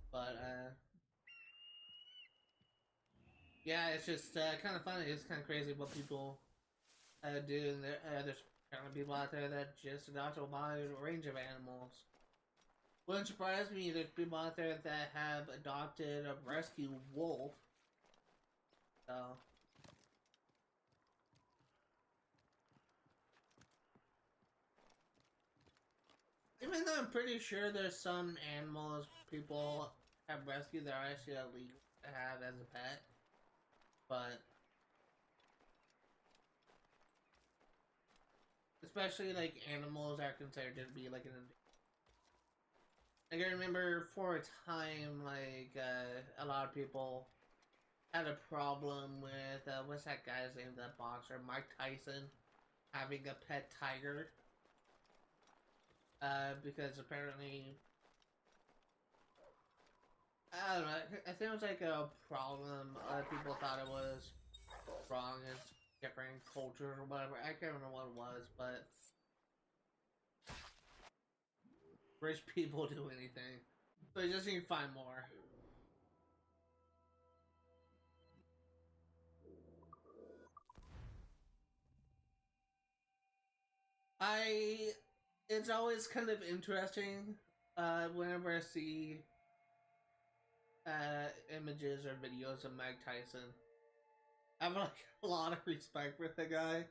But yeah, it's just kind of funny. It's kind of crazy what people do. And there's kind of people out there that just adopt a wide range of animals. Wouldn't surprise me. There's people out there that have adopted a rescue wolf. So. Even though I'm pretty sure there's some animals people have rescued that are actually illegal to have as a pet. But especially like animals are considered to be like an. Like I remember for a time, like a lot of people had a problem with what's that guy's name? That boxer, Mike Tyson, having a pet tiger. Because apparently, I don't know. I think it was like a problem. People thought it was wrong as different cultures or whatever. I can't remember what it was, but rich people do anything, so you just need to find more. It's always kind of interesting whenever I see images or videos of Mike Tyson. I have like a lot of respect for the guy.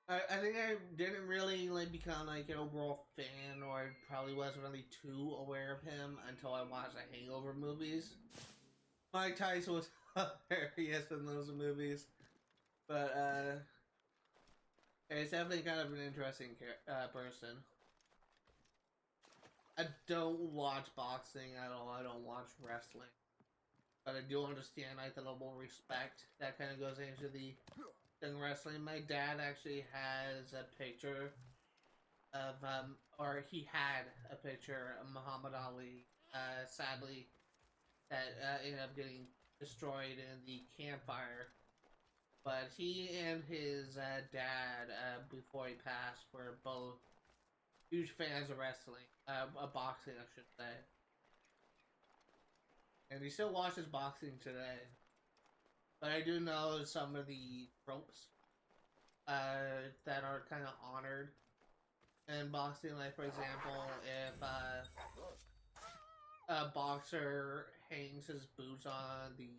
I think I didn't really like become like an overall fan, or probably wasn't really too aware of him until I watched the Hangover movies. Mike Tyson was hilarious in those movies, but he's definitely kind of an interesting person. I don't watch boxing at all. I don't watch wrestling, but I do understand like the level of respect that kind of goes into the thing wrestling. My dad actually has a picture of or he had a picture of Muhammad Ali. Sadly, that ended up getting destroyed in the campfire. But he and his dad, before he passed, were both huge fans of wrestling, boxing, I should say. And he still watches boxing today. But I do know some of the tropes that are kind of honored in boxing. Like, for example, if a boxer hangs his boots on the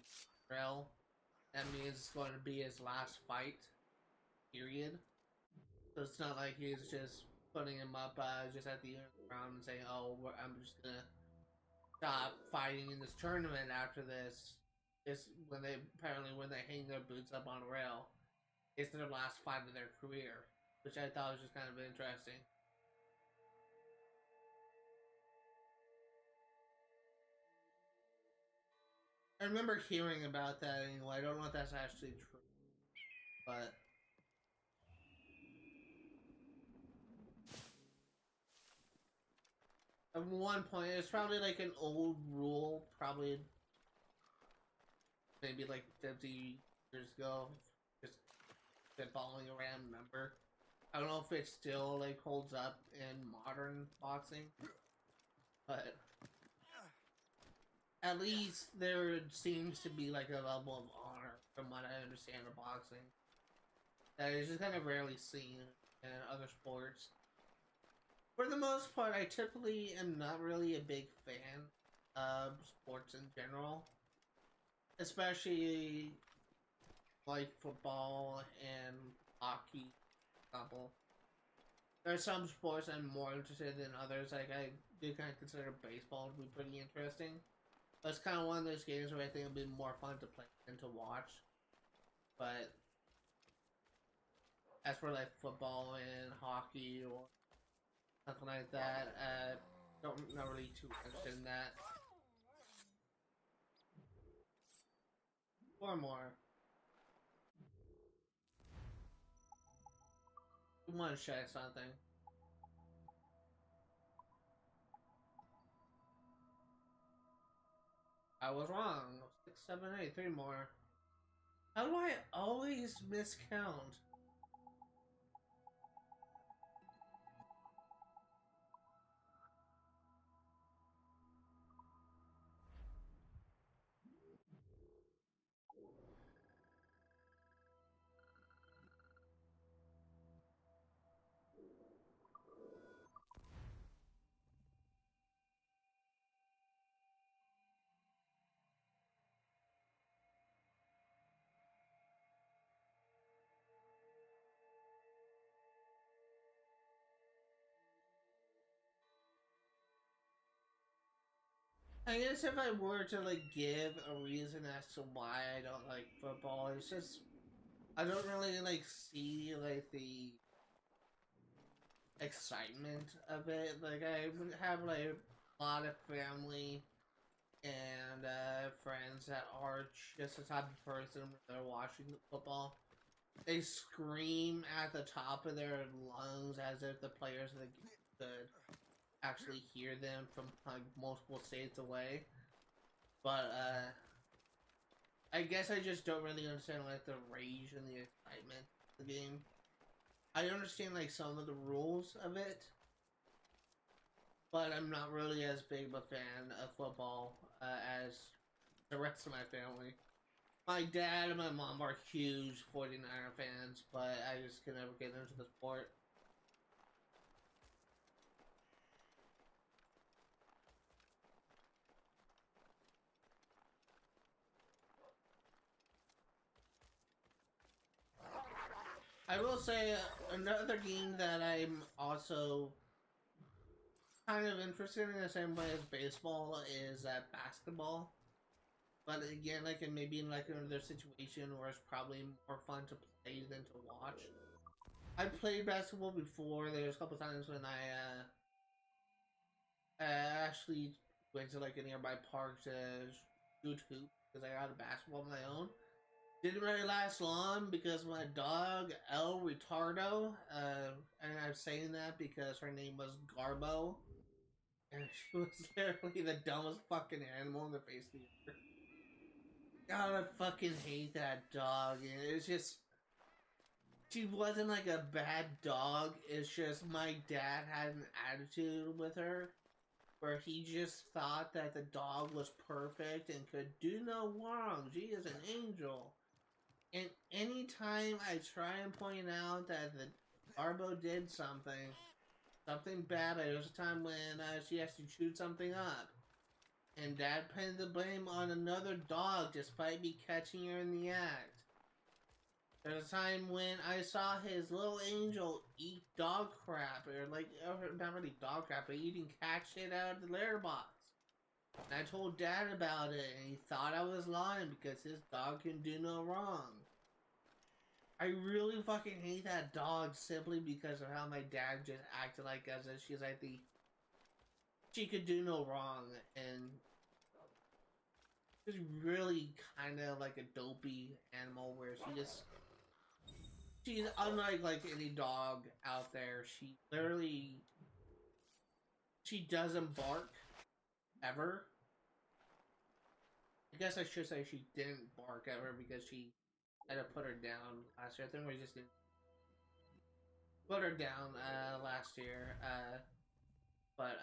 rail, that means it's going to be his last fight, period. So it's not like he's just putting him up just at the end of the round and saying, oh, I'm just going to stop fighting in this tournament after this. It's when they hang their boots up on a rail, it's their last fight of their career, which I thought was just kind of interesting. I remember hearing about that anyway. I don't know if that's actually true, but at one point, it's probably like an old rule, probably maybe like 50 years ago, just been following a random number. I don't know if it still like holds up in modern boxing, but at least there seems to be like a level of honor, from what I understand of boxing, that is just kind of rarely seen in other sports. For the most part, I typically am not really a big fan of sports in general, especially like football and hockey, for example. There are some sports I'm more interested in others. Like, I do kind of consider baseball to be pretty interesting. But it's kind of one of those games where I think it'll be more fun to play than to watch. But as for like football and hockey or something like that, not really too interested in that. Or more. I want to check something. I was wrong. 6, 7, 8, 3 more. How do I always miscount? I guess if I were to like give a reason as to why I don't like football, it's just I don't really like see like the excitement of it. Like I would have like a lot of family and friends that are just the type of person when they're watching football. They scream at the top of their lungs as if the players could actually hear them from like multiple states away. But I guess I just don't really understand like the rage and the excitement of the game. I understand like some of the rules of it, but I'm not really as big of a fan of football as the rest of my family. My dad and my mom are huge 49er fans, but I just can never get into the sport. I will say another game that I'm also kind of interested in the same way as baseball is basketball. But again, like maybe in like another situation where it's probably more fun to play than to watch. I played basketball before. There's a couple times when I actually went to like a nearby park to shoot hoop because I got a basketball of my own. Didn't really last long because my dog El Retardo, and I'm saying that because her name was Garbo, and she was literally the dumbest fucking animal in the face of the earth. God, I fucking hate that dog. And it's just, she wasn't like a bad dog. It's just my dad had an attitude with her where he just thought that the dog was perfect and could do no wrong. She is an angel. And anytime I try and point out that the Arbo did something bad, there was a time when she has to shoot something up. And Dad pinned the blame on another dog despite me catching her in the act. There's a time when I saw his little angel eat dog crap, or like, not really dog crap, but eating cat shit out of the litter box. And I told Dad about it, and he thought I was lying because his dog can do no wrong. I really fucking hate that dog simply because of how my dad just acted like as if she's like she could do no wrong, and she's really kind of like a dopey animal where she's unlike like any dog out there. She doesn't bark ever. I guess I should say she didn't bark ever because she had to put her down last year. I think we just didn't put her down last year. But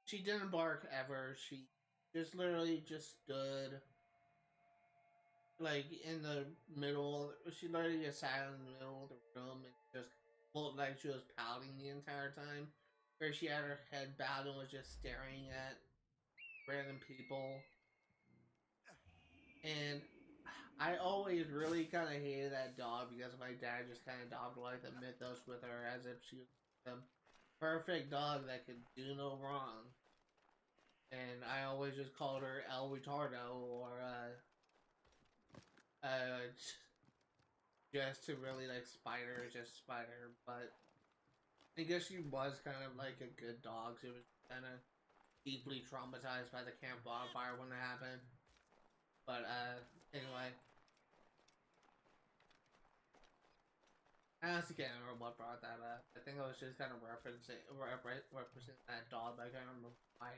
she didn't bark ever. She just literally just stood like in the middle. She literally just sat in the middle of the room and just looked like she was pouting the entire time. Where she had her head bowed and was just staring at random people. And I always really kind of hated that dog because my dad just kind of adopted like the mythos with her as if she was the perfect dog that could do no wrong. And I always just called her El Retardo or just to really like spite her, just spite her. But I guess she was kind of like a good dog. She was kind of deeply traumatized by the camp bonfire when it happened. But anyway. I honestly can't remember what brought that up. I think I was just kind of referencing that dog, but I can't remember why.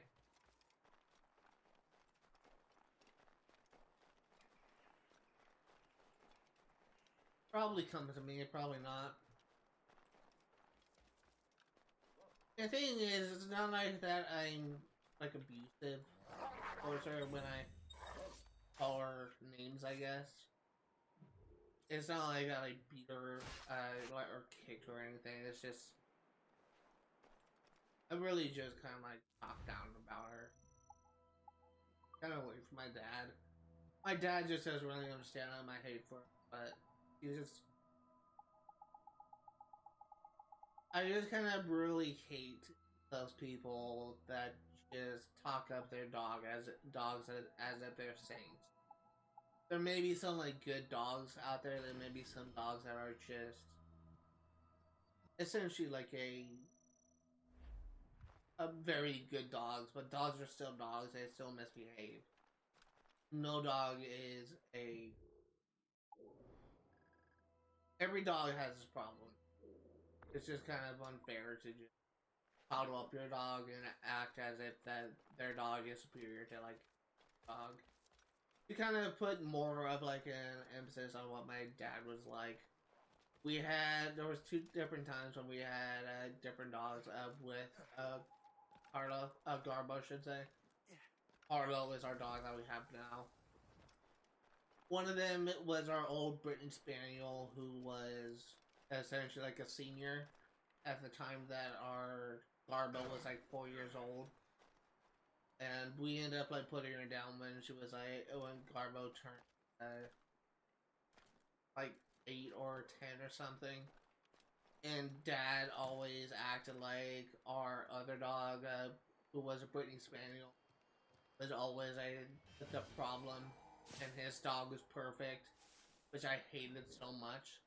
Probably come to me, probably not. The thing is, it's not like that I'm like abusive towards her when I call her names, I guess. It's not like I like beat her or kicked her or anything. It's just I really just kind of like talk down about her. Kind of away from my dad. My dad just doesn't really understand my hate for her, but he just. I just kind of really hate those people that just talk up their dogs as if they're saints. There may be some like good dogs out there. There may be some dogs that are just essentially like a very good dogs, but dogs are still dogs. They still misbehave. No dog is a. Every dog has its problem. It's just kind of unfair to just coddle up your dog and act as if that their dog is superior to like dog. You kind of put more of like an emphasis on what my dad was like. There was 2 different times when we had different dogs with Garbo, I should say. Harlow is our dog that we have now. One of them was our old Brittany Spaniel, who was essentially like a senior at the time that our Garbo was like 4 years old. And we ended up like putting her down when she was like, when Garbo turned like 8 or 10 or something. And Dad always acted like our other dog, who was a Brittany Spaniel, was always the problem, and his dog was perfect, which I hated so much.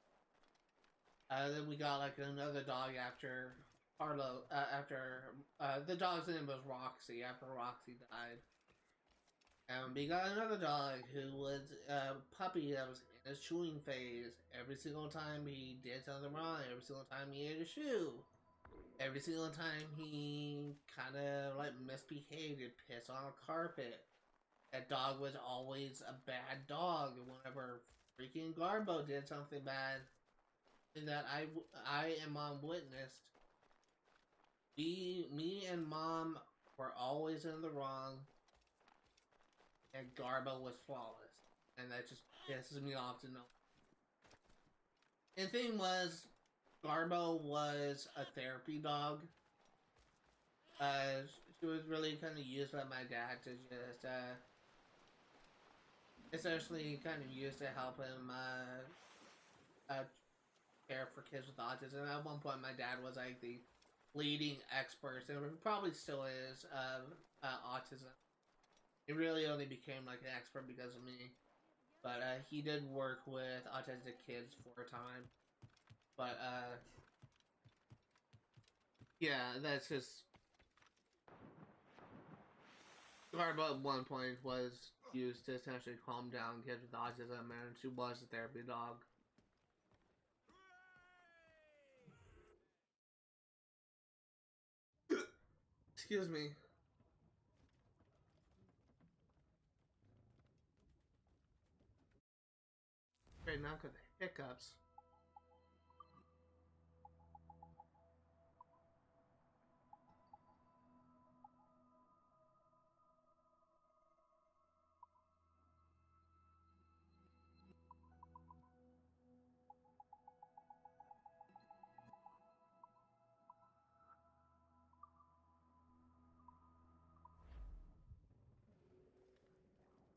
Then we got like another dog after Harlow, the dog's name was Roxy, after Roxy died. And we got another dog who was a puppy that was in his chewing phase. Every single time he did something wrong, every single time he ate a shoe, every single time he kind of like misbehaved, he'd piss on a carpet. That dog was always a bad dog. And whenever freaking Garbo did something bad, that I and Mom witnessed, me and Mom were always in the wrong, and Garbo was flawless, and that just pisses me off to know. And the thing was, Garbo was a therapy dog. She was really kind of used by my dad to just essentially kind of used to help him care for kids with autism. At one point, my dad was like the leading expert, and probably still is, autism. He really only became like an expert because of me, but he did work with autistic kids for a time. But yeah, that's just. Garbo at one point was used to essentially calm down kids with autism, and she was a therapy dog. Excuse me. Okay, now got the hiccups.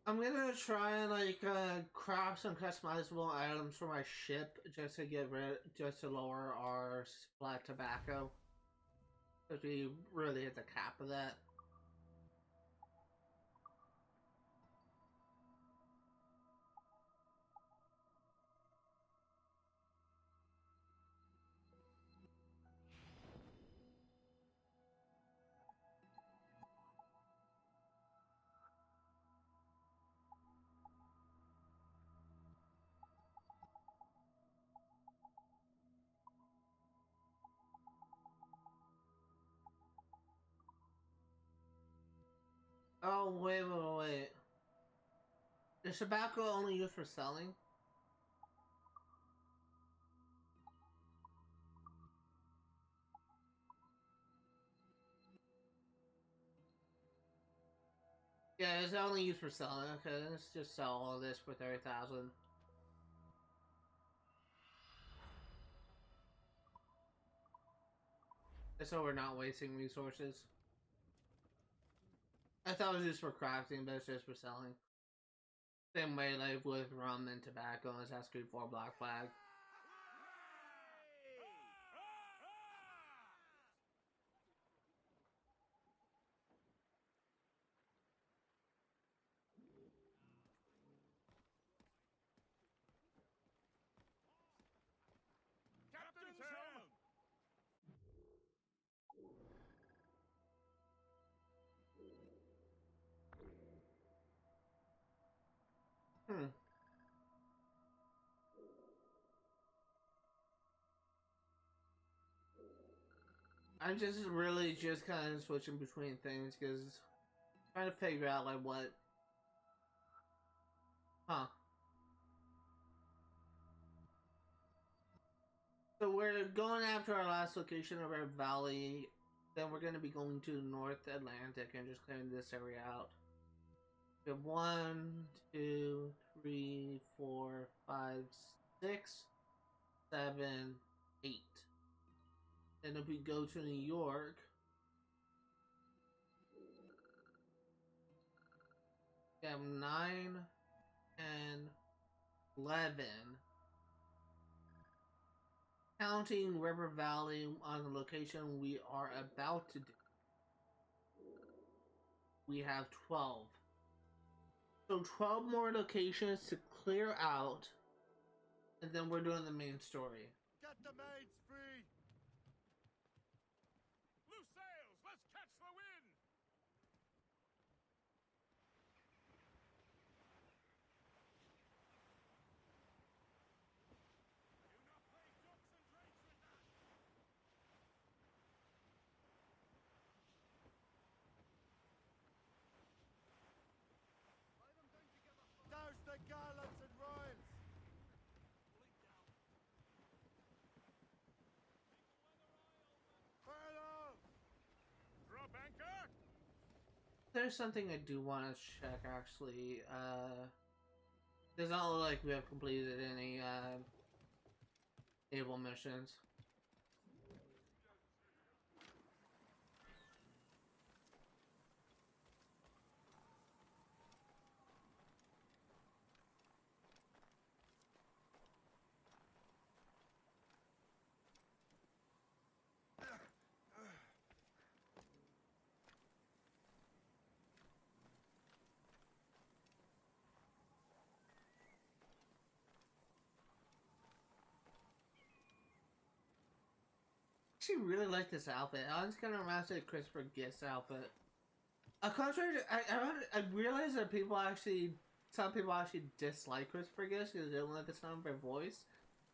I'm gonna try and like craft some customizable items for my ship just to lower our supply of tobacco. Because we really hit the cap of that. Oh, wait. Is tobacco only used for selling? Yeah, it's only used for selling. Okay, let's just sell all this for 30,000. So we're not wasting resources. I thought it was just for crafting, but it's just for selling. Same way like with rum and tobacco, it's has to be for Black Flag. Captain's helm! Hmm. I'm just really just kind of switching between things because trying to figure out like what. Huh. So we're going after our last location of our valley. Then we're going to be going to North Atlantic and just clearing this area out. We have 1, 2, 3, 4, 5, 6, 7, 8. And if we go to New York, we have 9 and 11. Counting River Valley on the location we are about to do, we have 12. So 12 more locations to clear out, and then we're doing the main story. Get the maids free! Loose sails! Let's catch the wind! Do not play ducks and drakes with that! Douse the gallants and royals! Furlough! Drop anchor! There's something I do want to check actually. Does not look like we have completed any naval missions. I actually really like this outfit. I just kind of reminds me of Christopher Guest's outfit. Contrary to, I realize that some people actually dislike Christopher Guest because they don't like the sound of her voice.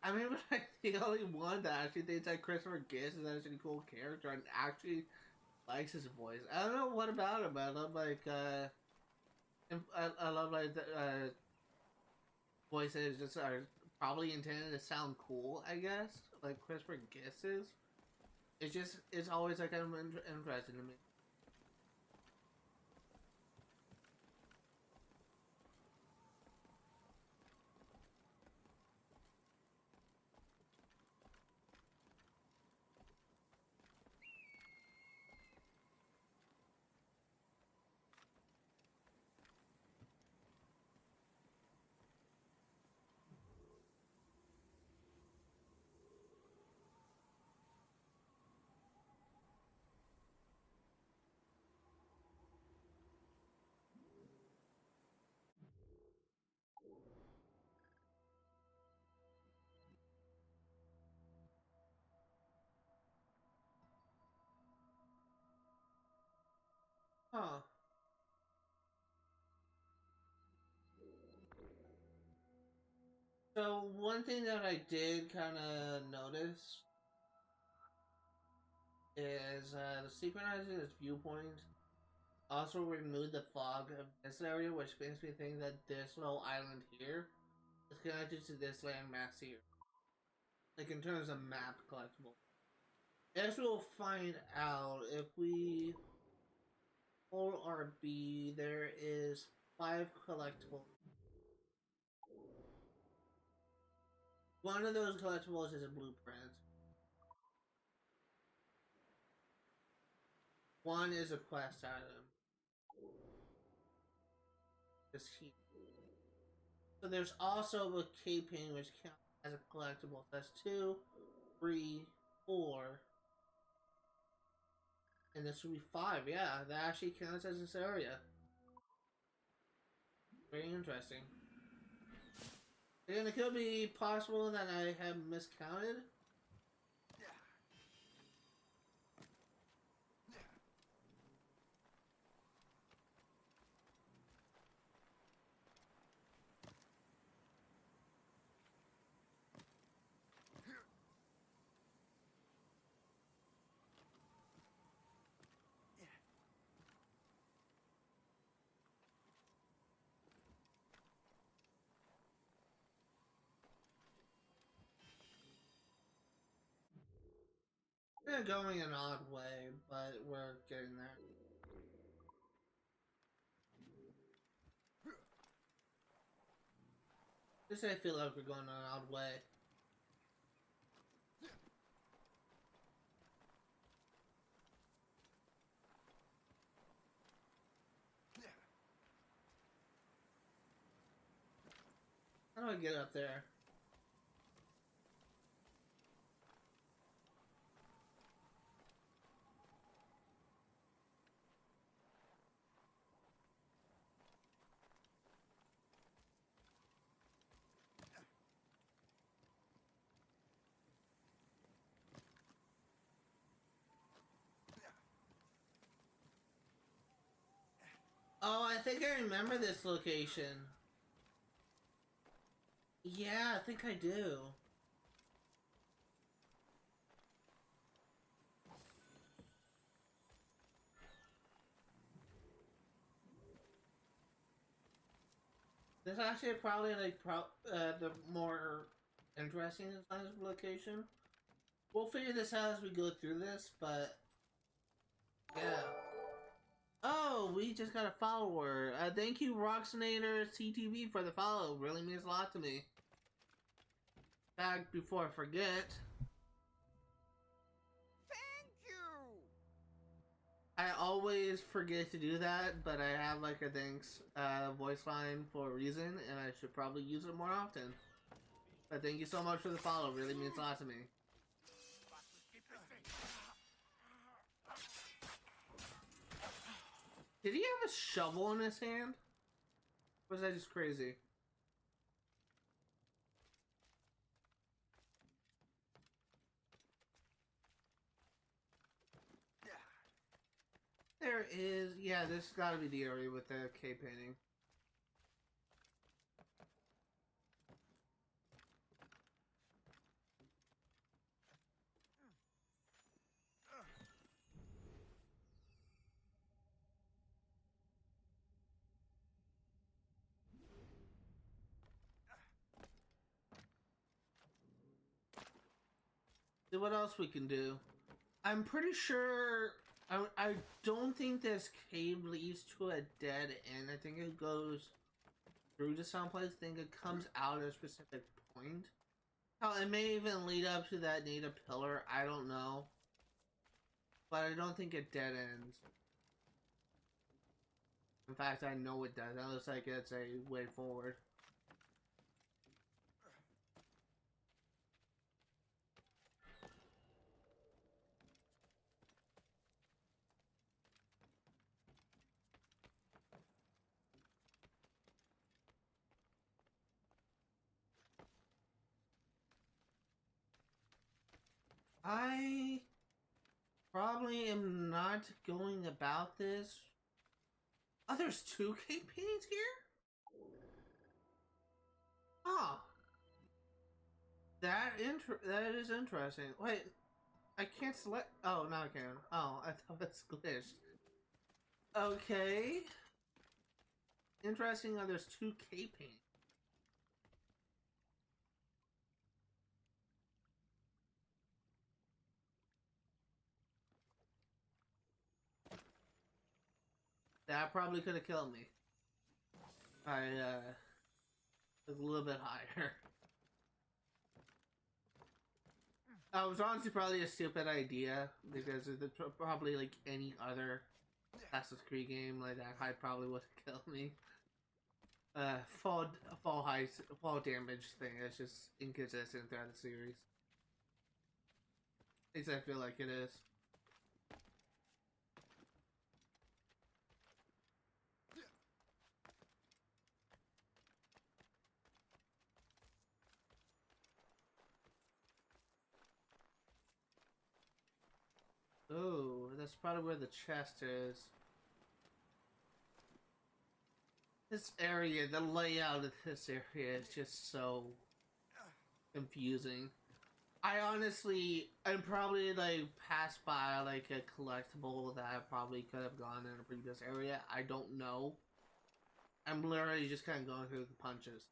I mean, like, the only one that actually thinks that Christopher Guest is actually a cool character and actually likes his voice. I don't know what about him, but I love like I love like the voices just are probably intended to sound cool, I guess. Like Christopher Guest is. It's always like kind of interesting to me. Huh. So one thing that I did kind of notice is the synchronizing this viewpoint also removed the fog of this area, which makes me think that this little island here is connected to this landmass here. Like in terms of map collectible. As we'll find out if we whole RB, there is 5 collectibles. One of those collectibles is a blueprint. One is a quest item. This heat. So there's also a cape painting which counts as a collectible. That's 2, 3, 4. And this would be 5, yeah. That actually counts as this area. Very interesting. Again, it could be possible that I have miscounted. We're going an odd way, but we're getting there. Just I feel like we're going an odd way. How do I get up there? Oh, I think I remember this location. Yeah, I think I do. This is actually probably like the more interesting kind of location. We'll figure this out as we go through this, but yeah. Oh, we just got a follower. Thank you, Roxanator CTV, for the follow. Really means a lot to me. Back before I forget. Thank you! I always forget to do that, but I have like a thanks voice line for a reason, and I should probably use it more often. But thank you so much for the follow. Really means a lot to me. Did he have a shovel in his hand? Or was that just crazy? There is, yeah, this has got to be the area with the cave painting. See what else we can do. I'm pretty sure. I don't think this cave leads to a dead end. I think it goes through to someplace. I think it comes out at a specific point. Hell, it may even lead up to that native pillar. I don't know. But I don't think it dead ends. In fact, I know it does. That looks like it's a way forward. I probably am not going about this. Oh, there's 2 cave paintings here? Oh. That is interesting. Wait, I can't select. Oh, now I can. Oh, I thought that's glitched. Okay. Interesting how there's 2 cave paintings. That probably could have killed me. I was a little bit higher. It was honestly probably a stupid idea because it's probably like any other Assassin's Creed game like that high probably would have killed me. Fall damage thing is just inconsistent throughout the series. At least I feel like it is. Oh, that's probably where the chest is. This area, the layout of this area is just so confusing. I probably like passed by like a collectible that I probably could have gone in a previous area. I don't know. I'm literally just kind of going through the punches.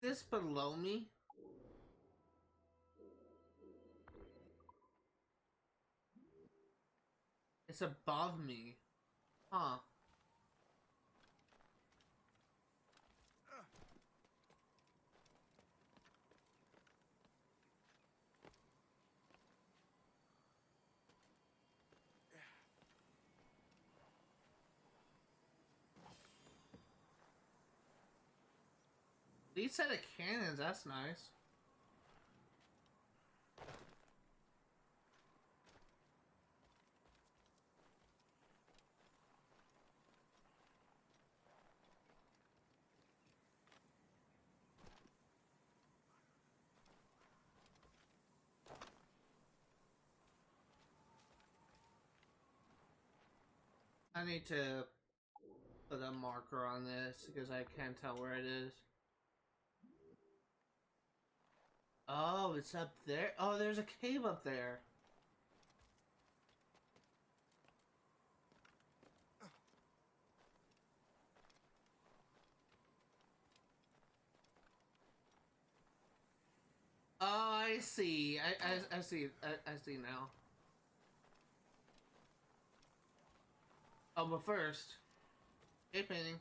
This below me? It's above me. Huh. These set of cannons, that's nice. I need to put a marker on this because I can't tell where it is. Oh, it's up there. Oh, there's a cave up there. Oh, I see. I see. I see now. Oh, but first, cave painting.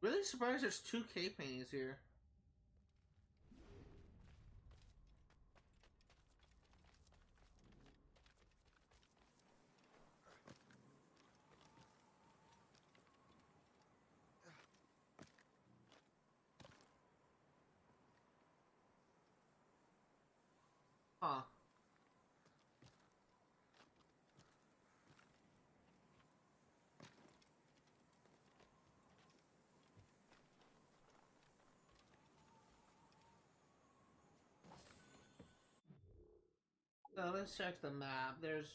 Really surprised there's 2 cave paintings here. Huh. So let's check the map. There's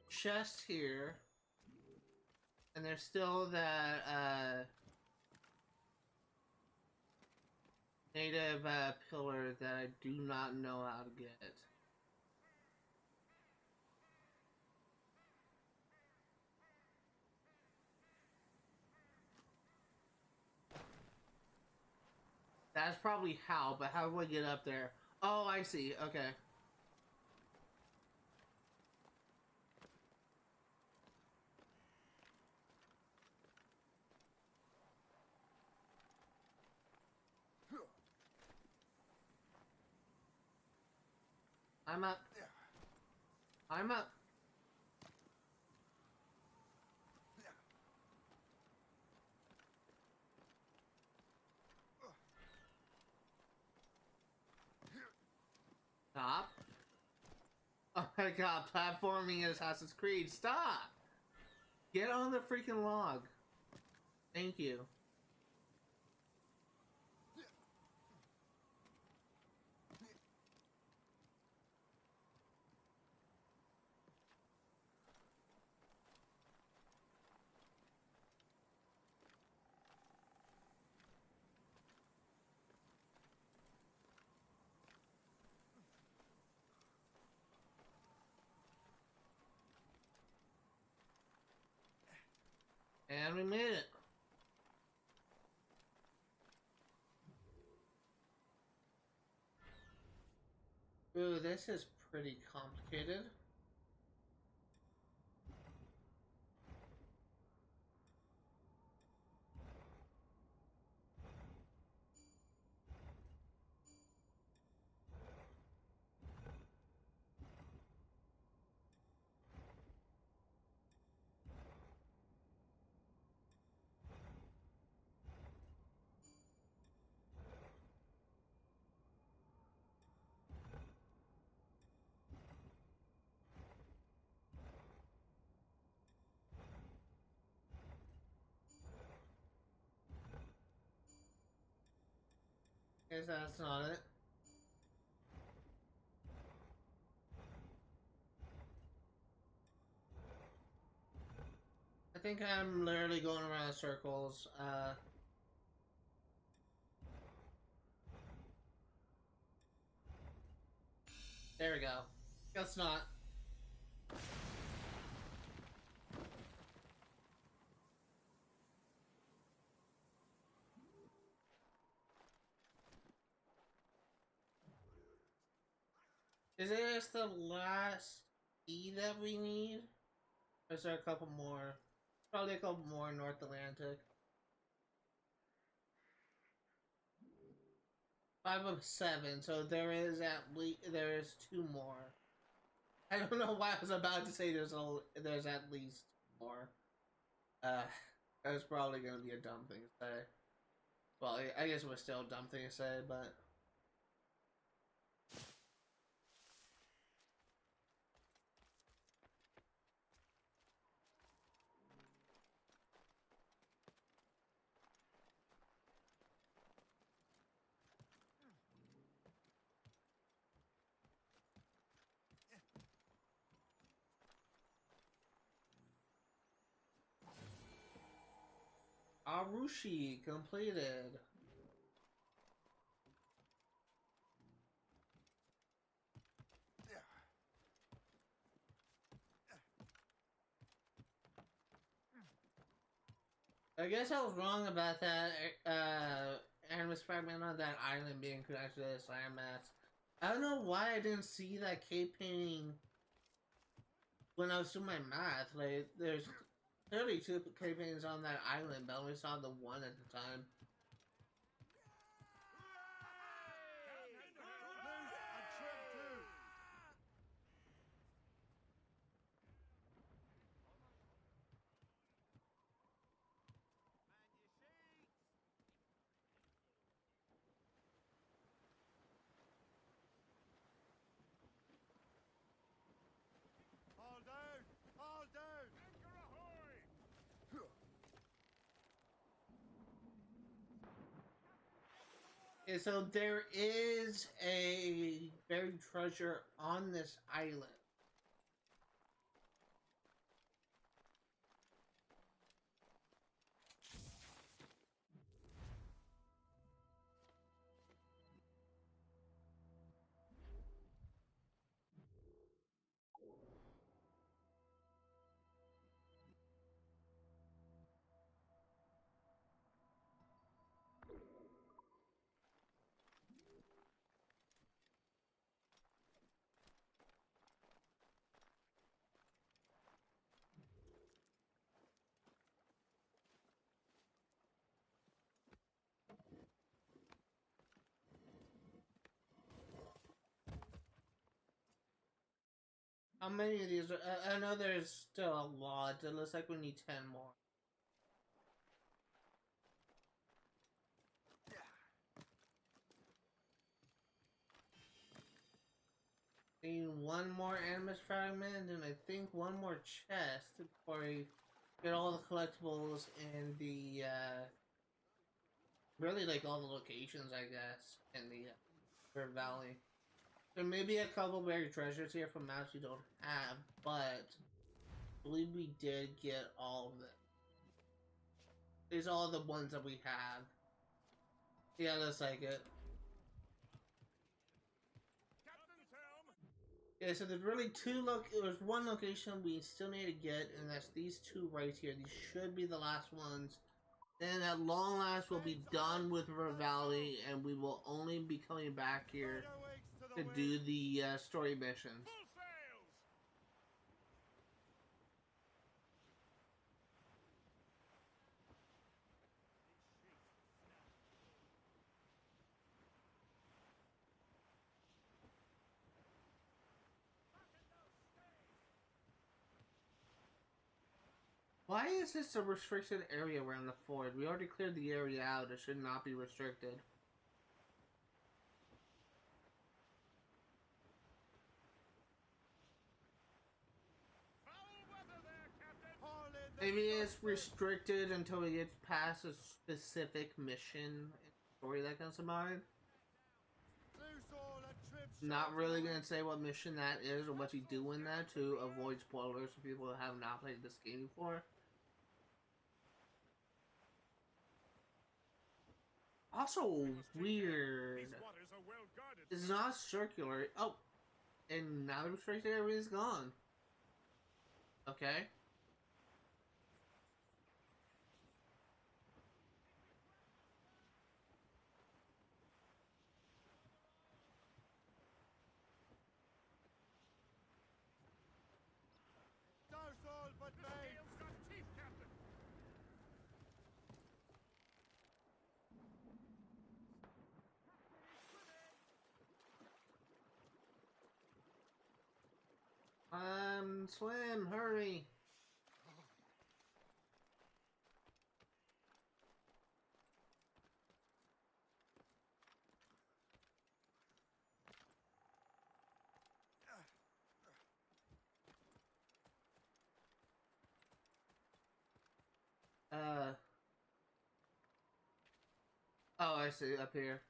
chest here. And there's still that native pillar that I do not know how to get. That's probably how, but how do I get up there? Oh, I see. Okay. I'm up. I'm up. Stop. Oh my god, platforming in Assassin's Creed. Stop! Get on the freaking log. Thank you. And we made it. Ooh, this is pretty complicated. Guess that's not it. I think I'm literally going around in circles. There we go. Guess not. Is this the last E that we need? Or is there a couple more? Probably a couple more in North Atlantic. 5 of 7, so there is there is 2 more. I don't know why I was about to say there's at least more. That's probably gonna be a dumb thing to say. Well, I guess it was still a dumb thing to say, but. Aarushi completed. I guess I was wrong about that Animus fragment on that island being connected to this landmass. I don't know why I didn't see that cave painting when I was doing my math. Like, there's clearly 2 cave paintings on that island, but I only saw the one at the time. All down! All down! Anchor ahoy! Okay, so there is a buried treasure on this island. How many of these? I know there's still a lot. It looks like we need 10 more. Need 1 more Animus fragment, and I think 1 more chest before we get all the collectibles in the, really like all the locations, I guess, in the River Valley. There may be a couple buried treasures here from maps we don't have, but I believe we did get all of them. These are all the ones that we have. Yeah, looks like it. Captain's helm! Yeah, so there's really there's one location we still need to get, and that's these two right here. These should be the last ones. Then at long last, we'll be done with River Valley, and we will only be coming back here to do the story missions. Full sails! Why is this a restricted area around the fort? We already cleared the area out. It should not be restricted. Foul weather there, Captain! Haul in the Maybe it's substance. restricted until we get past a specific mission and story that comes to mind. Loose all and trim Not sharp really away. gonna say what mission that is or what you do in that to avoid spoilers for people who have not played this game before. Also weird. These waters are well guarded. It's not circular. Oh, and now the restricted area is gone. Okay. Douse all but This main. gale's got teeth, Captain! Swim, hurry. Oh, I see, up here.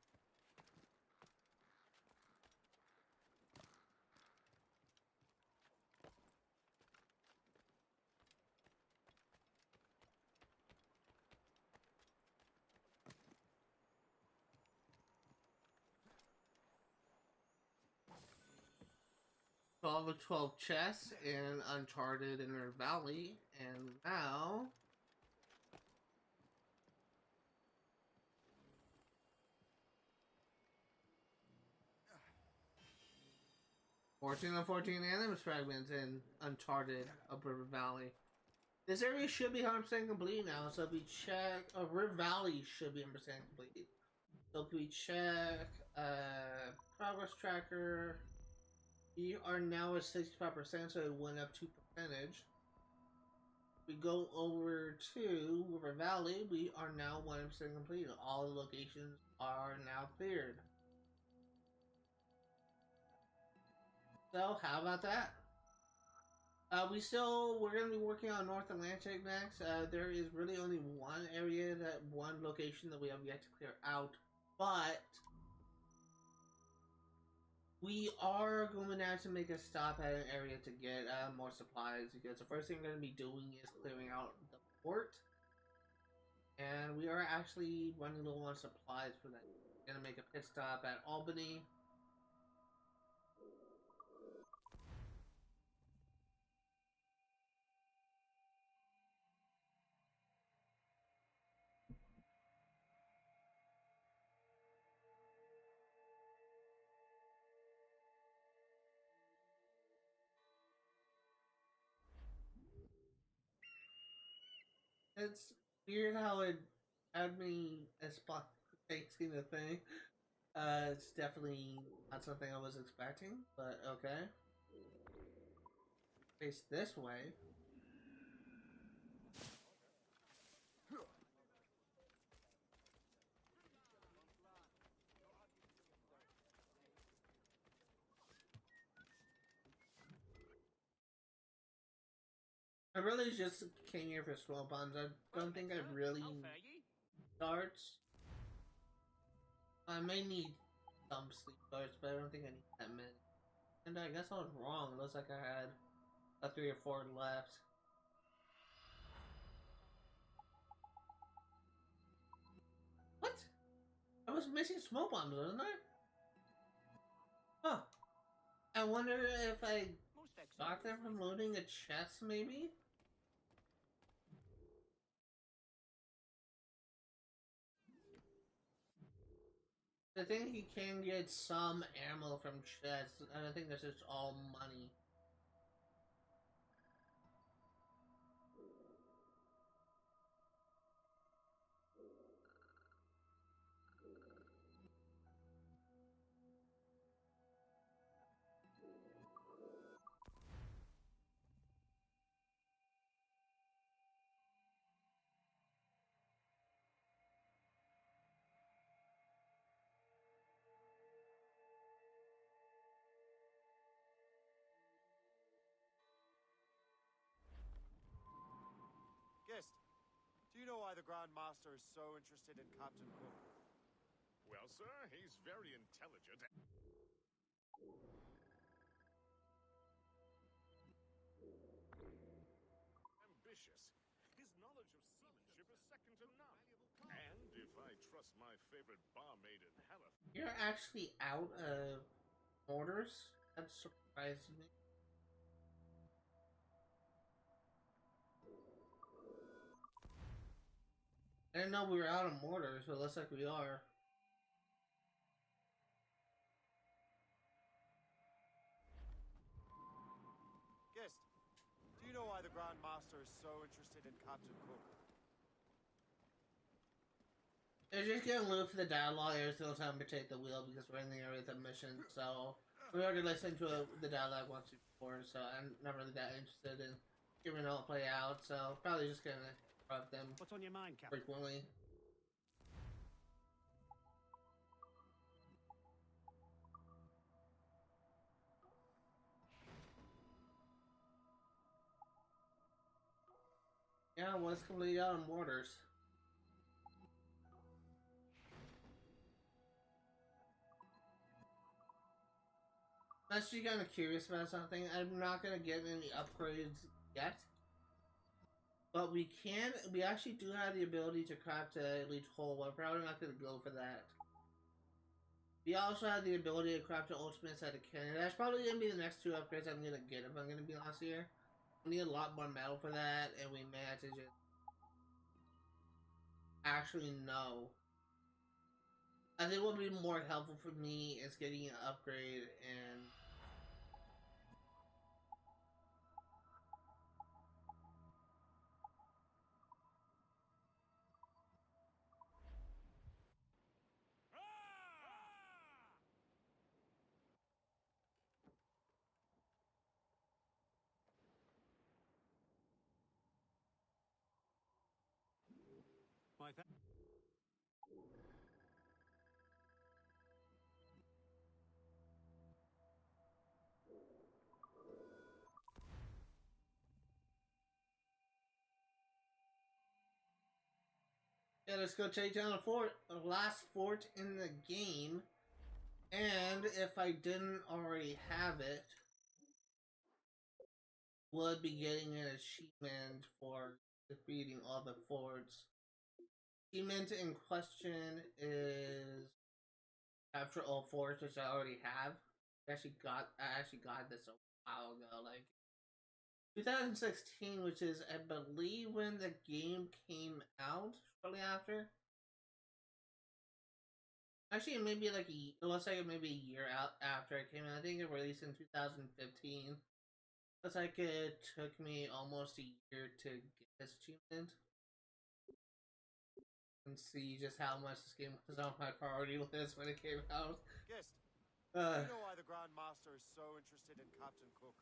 All the 12 chests in Uncharted NA Valley, and now 14 and 14 Animus fragments in Uncharted River Valley. This area should be 100% complete now, so if we check, River Valley should be 100% complete. So if we check, progress tracker, we are now at 65%, so it went up 2 percentage. We go over to River Valley, we are now 100% complete. All the locations are now cleared. So, how about that? We're going to be working on North Atlantic next. There is really only one location that we have yet to clear out, but we are going to have to make a stop at an area to get more supplies, because the first thing we're going to be doing is clearing out the port, and we are actually running low on supplies for that. We're going to make a pit stop at Albany. It's weird how it had me as spot facing the thing. It's definitely not something I was expecting, but okay. Face this way. I really just came here for small bonds. I don't think I really start. I may need some sleep starts, but I don't think I need that many. And I guess I was wrong. It looks like I had a 3 or 4 left. What? I was missing smoke bombs, wasn't I? Huh. I wonder if I Most excellent. got them from loading a chest, maybe? I think you can get some ammo from chests, and I think that's just all money. Guest, do you know why the Grand Master is so interested in Captain Cook? Well, sir, he's very intelligent. Ambitious. His knowledge of seamanship is second to none. And if I trust my favorite barmaid in Halifax, You're actually out of orders? That surprised me. I didn't know we were out of mortars, but it looks like we are. Guest, do you know why the Grand Master is so interested in Captain Cook? They're just gonna loop the dialogue every single time we take the wheel because we're in the area with the mission, so we already listened to the dialogue once before, so I'm not really that interested in hearing it all play out, so probably just gonna interrupt them What's on your mind, Captain? frequently. Yeah, what's completely out of mortars? I'm actually kind of curious about something. I'm not gonna get any upgrades yet, but we actually do have the ability to craft a elite hull. We're probably not gonna go for that. We also have the ability to craft an ultimate set of cannon. That's probably gonna be the next two upgrades I'm gonna get if I'm gonna be honest here. We need a lot more metal for that, and we may have to just actually know. I think what would be more helpful for me is getting an upgrade and My th yeah, let's go take down a fort, the last fort in the game. And if I didn't already have it, would be getting an achievement for defeating all the forts. Achievement in question is capture all forts, which I already have. I actually got this a while ago, like 2016, which is I believe when the game came out. Shortly after. Actually, maybe like it looks like maybe a year out after it came out. I think it released in 2015. Looks like it took me almost a year to get this achievement. And see just how much this game was on my priority list when it came out. Guest, do you know why the Grand Master is so interested in Captain Cook?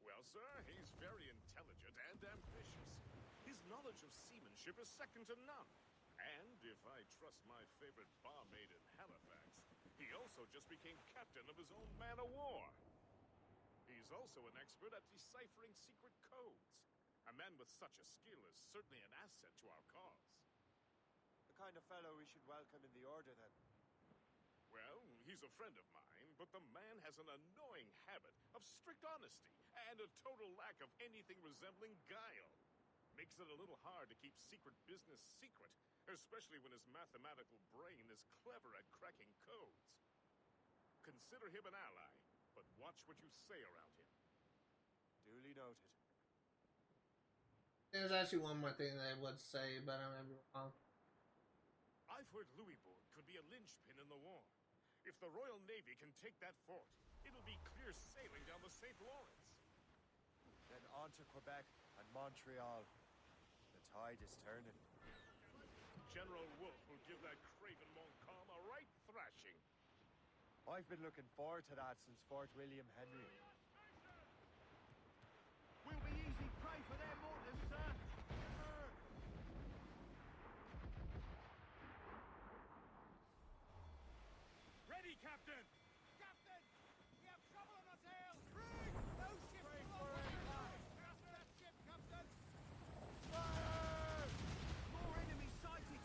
well, sir, he's very intelligent and ambitious. His knowledge of seamanship is second to none. And if I trust my favorite barmaid in Halifax, he also just became captain of his own man-of-war. He's also an expert at deciphering secret codes. A man with such a skill is certainly an asset to our cause. The kind of fellow we should welcome in the Order, then. Well, he's a friend of mine, but the man has an annoying habit of strict honesty and a total lack of anything resembling guile. Makes it a little hard to keep secret business secret, especially when his mathematical brain is clever at cracking codes. Consider him an ally, but watch what you say around him. Duly noted. There's actually one more thing that I would say, but I might be wrong. I've heard Louisbourg could be a linchpin in the war. If the Royal Navy can take that fort, it'll be clear sailing down the St. Lawrence. Then on to Quebec and Montreal. The tide is turning. General Wolfe will give that craven Montcalm a right thrashing. I've been looking forward to that since Fort William Henry. We'll be easy prey for their mortars, sir. Ready, Captain! Captain, we have trouble on our tails. Brig! No ship below us. That ship, Captain. Fire! More enemy sighted.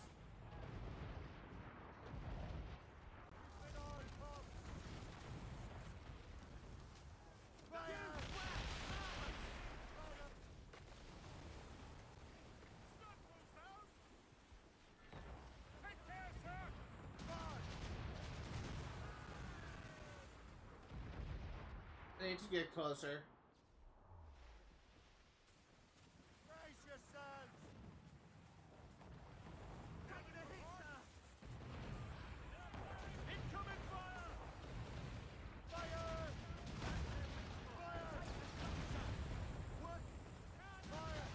Keep it on, Pop. Fire! Take care, sir! I need to get closer. Brace yourselves! Taking a hit, sir! Incoming fire! Fire! Fire! What? Fire! Fire!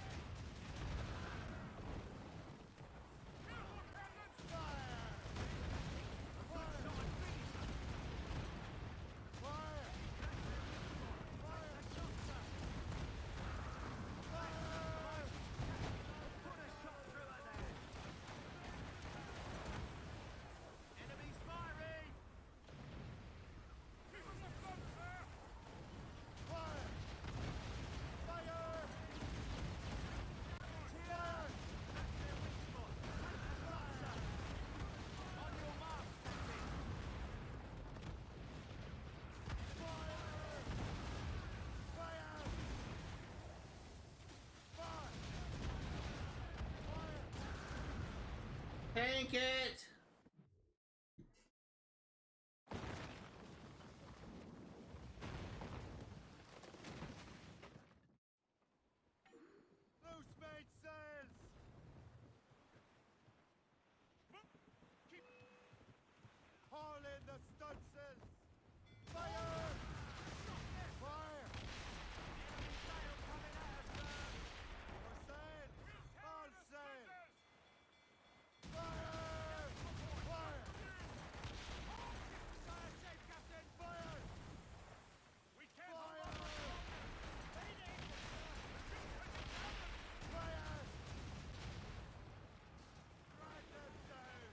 Enemies firing! Keep us afloat, sir! Fire! Fire! Fire! On your mark, Captain! Fire! Fire! Fire! Tank it! Loose made sails! Keep... Haul in the stunsails! Fire! Fire! Enemy sail coming at us, sir! More sail! All sail! Fire! Fire! Fire safe, Captain! Fire! We can't Fire! hold on! Fire! Drag them down!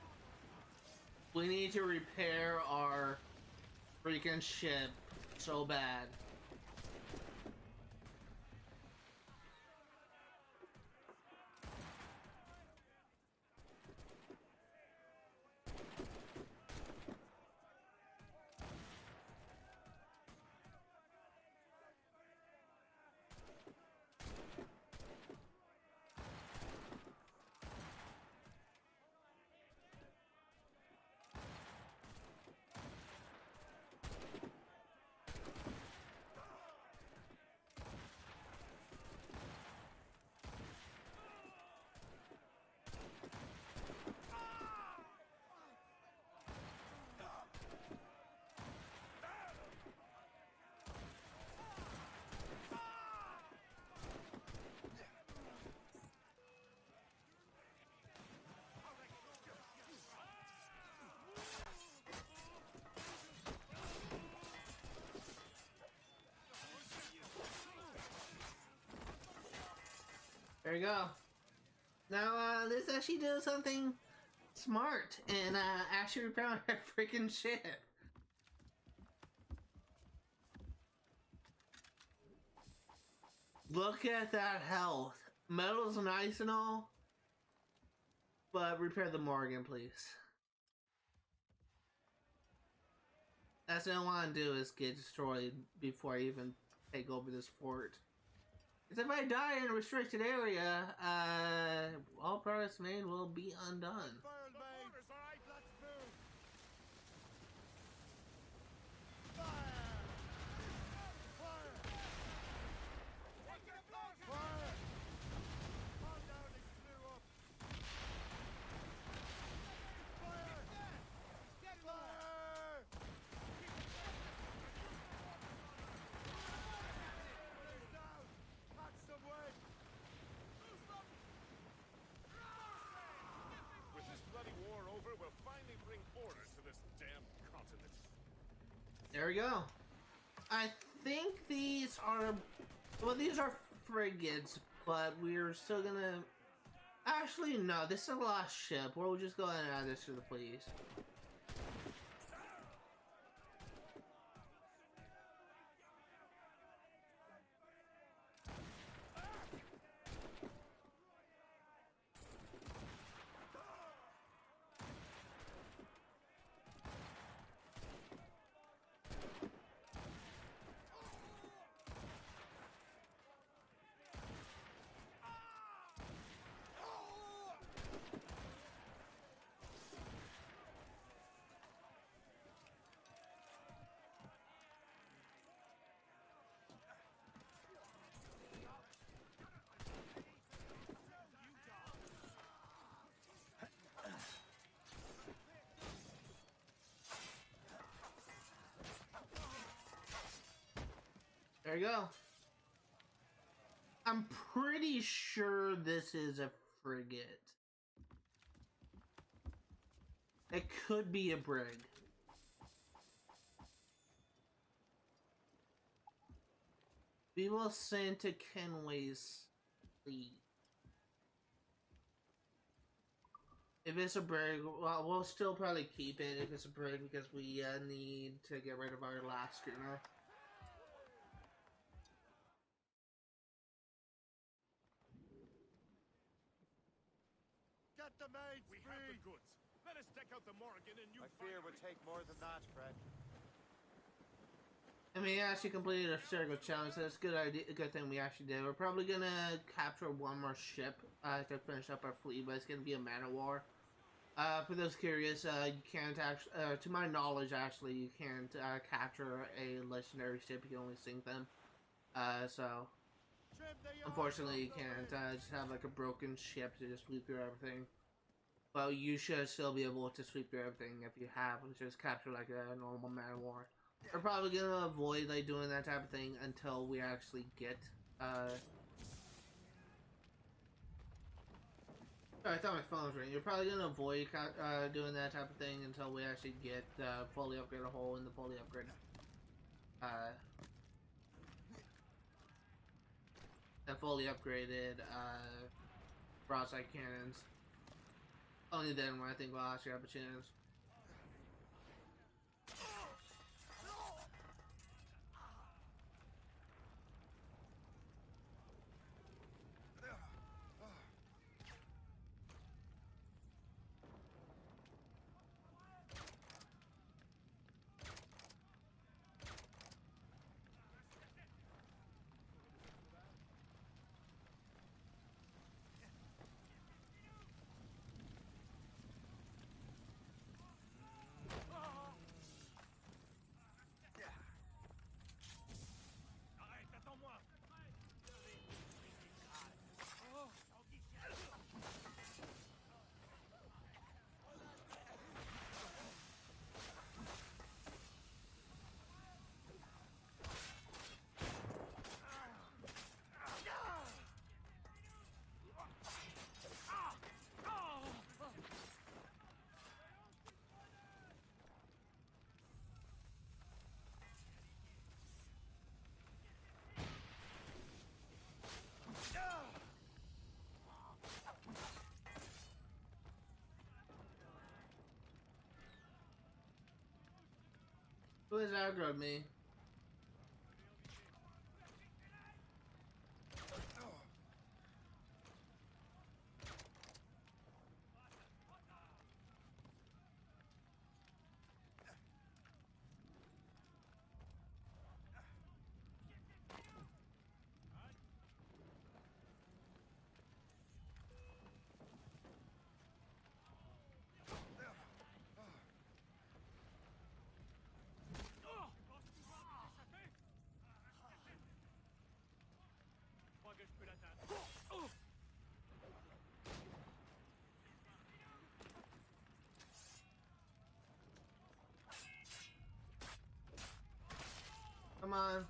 We need to repair our freaking ship so bad. There you go. Now, let's actually do something smart and actually repair our freaking ship. Look at that health. Metal's nice and all, but repair the Morrigan, please. That's what I want to do, is get destroyed before I even take over this fort. Because if I die in a restricted area, all progress made will be undone. Fire, The mate! mortars, all right? Let's move! Fire! There we go. I think these are, well, these are frigates, but we're still gonna, actually no, this is the last ship. We'll just go ahead and add this to the fleet. There you go. I'm pretty sure this is a frigate. It could be a brig. We will send to Kenway's fleet. If it's a brig, well, we'll still probably keep it if it's a brig because we need to get rid of our last schooner. Get the maids We free! have the goods. Let us deck out the Morrigan and you I fear would take more than that, Fred. I mean, we actually completed a Abstergo challenge, so that's a good idea. A good thing we actually did. We're probably gonna capture one more ship to finish up our fleet, but it's gonna be a man of war. For those curious, you can't actually, to my knowledge, actually, you can't capture a legendary ship. You can only sink them. So unfortunately, you can't just have like a broken ship to just sweep through everything. Well, you should still be able to sweep through everything if you have, just capture like a normal man of war. We're probably gonna avoid like doing that type of thing until we actually get. Sorry, I thought my phone was ringing. You're probably gonna avoid doing that type of thing until we actually get fully upgraded hull in the fully upgraded. And fully upgraded broadside cannons. Only then when I think we'll actually have a chance. Who has aggroed me? Come on.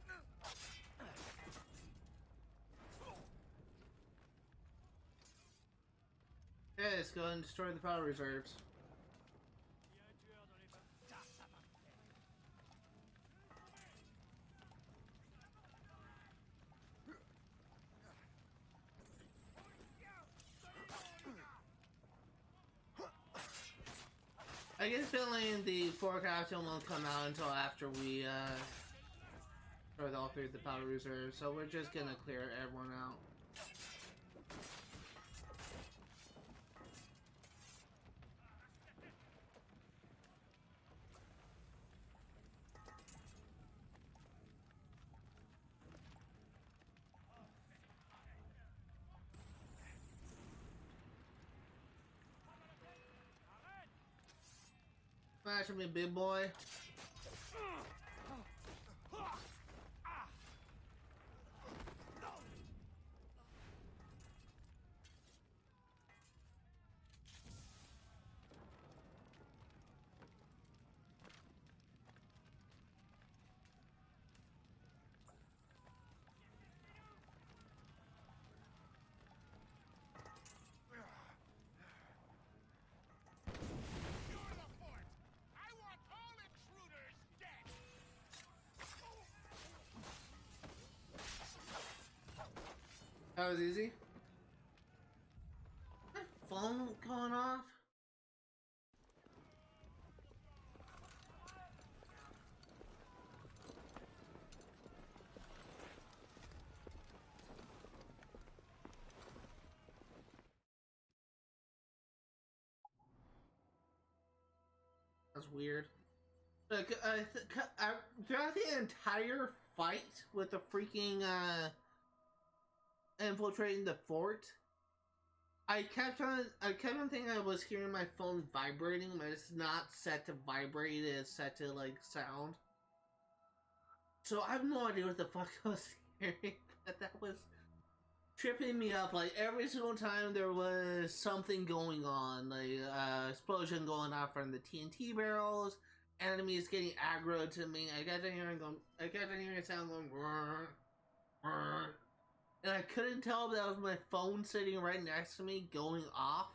Okay, let's go and destroy the power reserves. I get a feeling the forecasting won't come out until after we start all through the battle reserve, so we're just gonna clear everyone out. Smash me, big boy. That was easy. My phone going off? That's weird. Like, throughout the entire fight with the freaking, infiltrating the fort, I kept on thinking I was hearing my phone vibrating, but it's not set to vibrate, it's set to, like, sound. So I have no idea what the fuck I was hearing, but that was tripping me up. Like, every single time there was something going on, like, explosion going off from the TNT barrels, enemies getting aggro to me, I kept on hearing a sound going, "Rrr, rrr." And I couldn't tell if that was my phone sitting right next to me going off,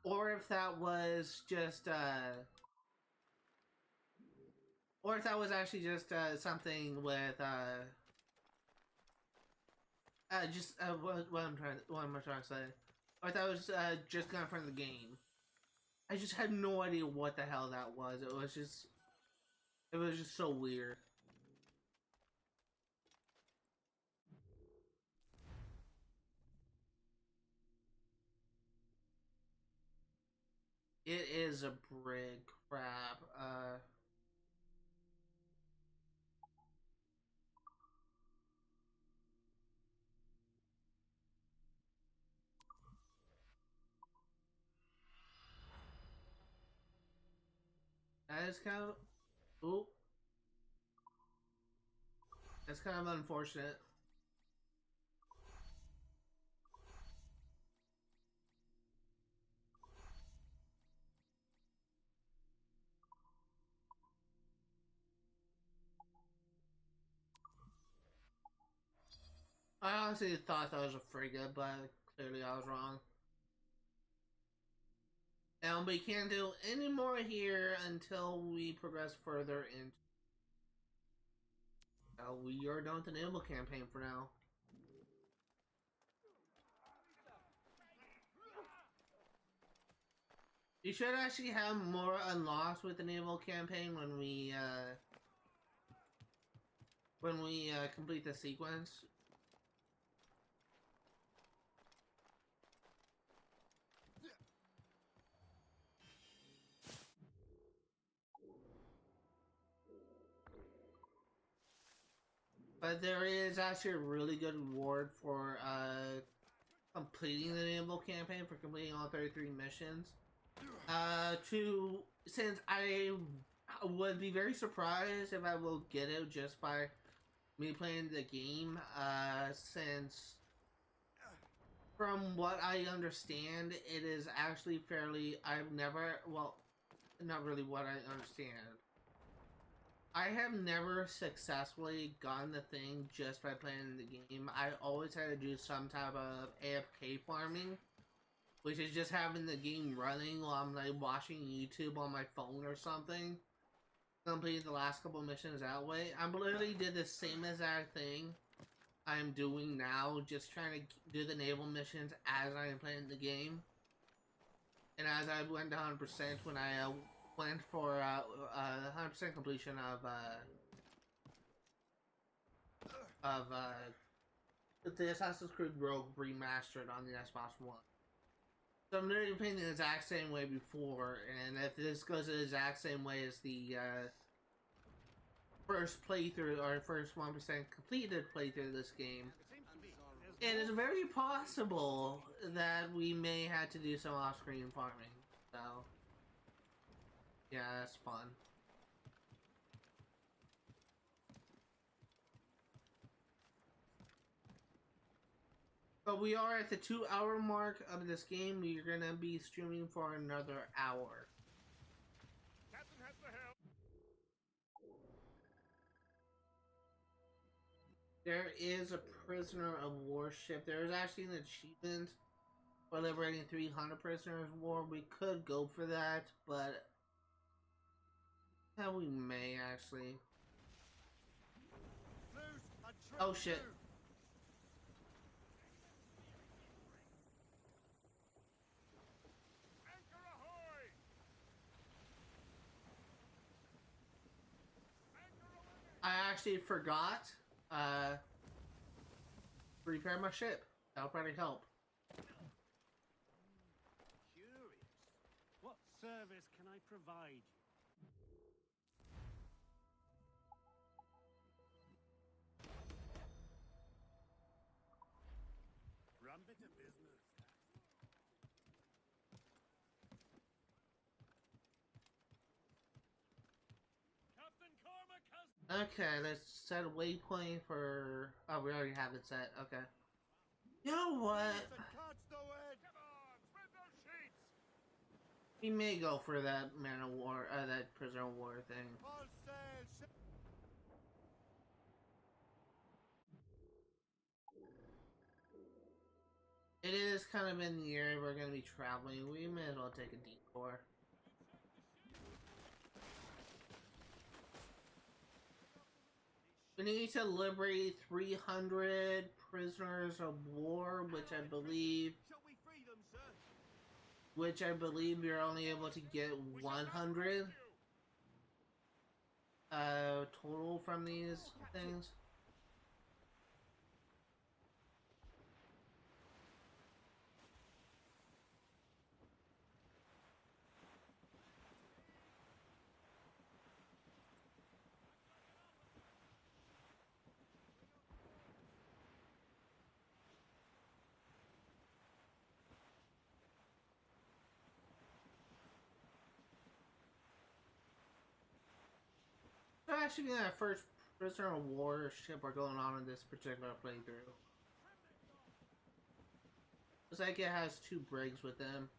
or if that was just, or if that was actually just, something with, what am I trying to say? Or if that was, just kind of from the game. I just had no idea what the hell that was. It was just so weird. It is a brig, crap. That is kind of, ooh. That's kind of unfortunate. I honestly thought that was a frigate, but clearly I was wrong. And we can't do any more here until we progress further into. We are done with the naval campaign for now. You should actually have more unlocks with the naval campaign when we complete the sequence. But there is actually a really good reward for completing the naval campaign, for completing all 33 missions. Since I would be very surprised if I will get it just by me playing the game, since from what I understand, it is actually fairly, not really what I understand. I have never successfully gotten the thing just by playing the game. I always had to do some type of AFK farming, which is just having the game running while I'm like watching YouTube on my phone or something. Completed the last couple missions that way. I literally did the same exact thing I'm doing now, just trying to do the naval missions as I am playing the game. And as I went to 100% when I went for 100% completion of the Assassin's Creed Rogue Remastered on the Xbox One. So I'm literally playing the exact same way before, and if this goes the exact same way as the first playthrough, or first 1% completed playthrough of this game, it is very possible that we may have to do some off-screen farming. So, yeah, that's fun. But we are at the 2-hour mark of this game. We're gonna be streaming for another hour. Captain has the helm. There is a prisoner of war ship. There is actually an achievement for liberating 300 prisoners of war. We could go for that, but yeah, we may actually. Oh shit. Anchor ahoy! Anchor away! I actually forgot to repair my ship. That'll probably help. Curious. What service can I provide you? Run bit of business. Captain Cormac has... Okay, let's set a waypoint for. Oh, we already have it set. Okay. You know what? Come on, spread those sheets! We may go for that man of war, that prisoner of war thing. It is kind of in the area we're going to be traveling. We may as well take a detour. We need to liberate 300 prisoners of war, which I believe we're only able to get 100 total from these things. So actually, the first prisoner of war ship are going on in this particular playthrough. Looks like it has 2 brigs with them.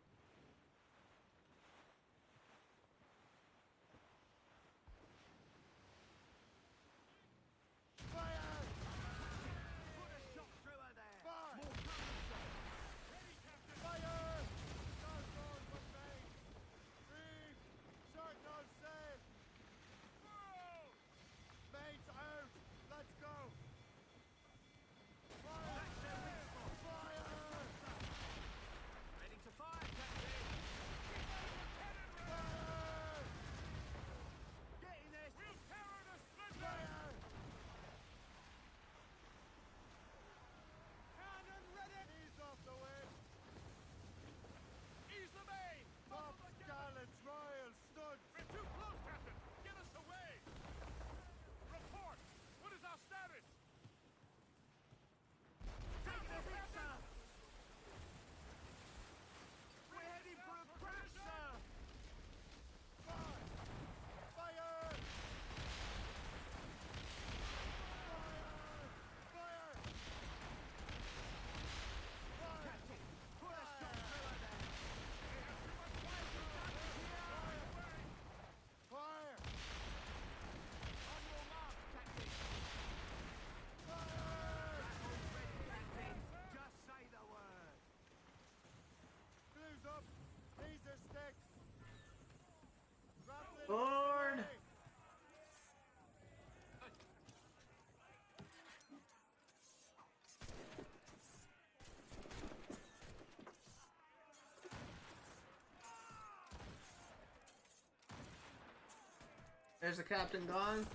There's the captain gone.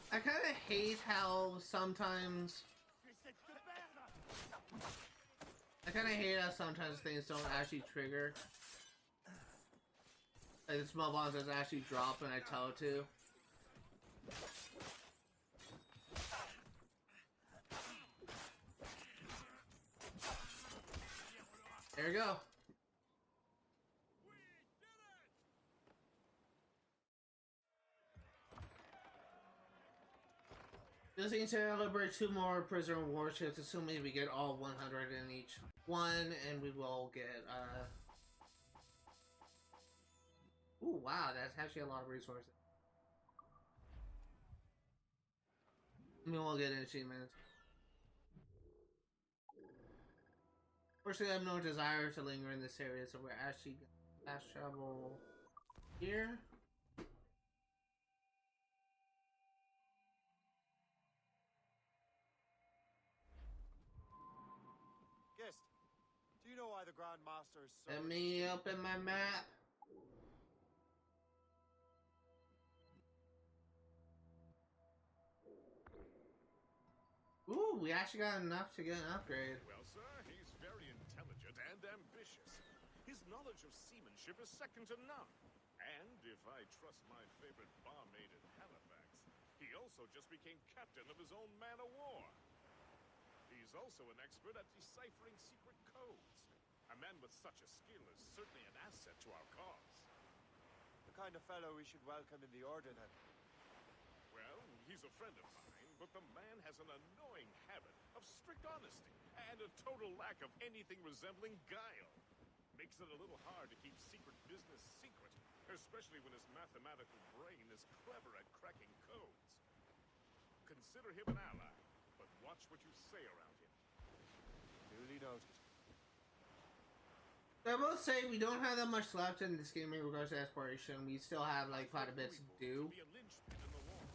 I kind of hate how sometimes things don't actually trigger. Like the small bombs doesn't actually drop when I tell it to. There we go. Just need to liberate 2 more prisoner warships, assuming we get all 100 in each one, and we will get, ooh, wow, that's actually a lot of resources. I mean, we'll get achievements. Fortunately, I have no desire to linger in this area, so we're actually gonna fast travel here. Guest, do you know why the Grand Master is so... Let me open my map. Ooh, we actually got enough to get an upgrade. Well, sir, he's very intelligent and ambitious. His knowledge of seamanship is second to none. And if I trust my favorite barmaid in Halifax, he also just became captain of his own man-of-war. He's also an expert at deciphering secret codes. A man with such a skill is certainly an asset to our cause. The kind of fellow we should welcome in the Order, then. Well, he's a friend of mine, but the man has an annoying habit of strict honesty and a total lack of anything resembling guile. Makes it a little hard to keep secret business secret, especially when his mathematical brain is clever at cracking codes. Consider him an ally, but watch what you say around him. Duly noted. I will say we don't have that much left in this game in regards to exploration. We still have like quite a bit to do. Be a linchpin in the wall.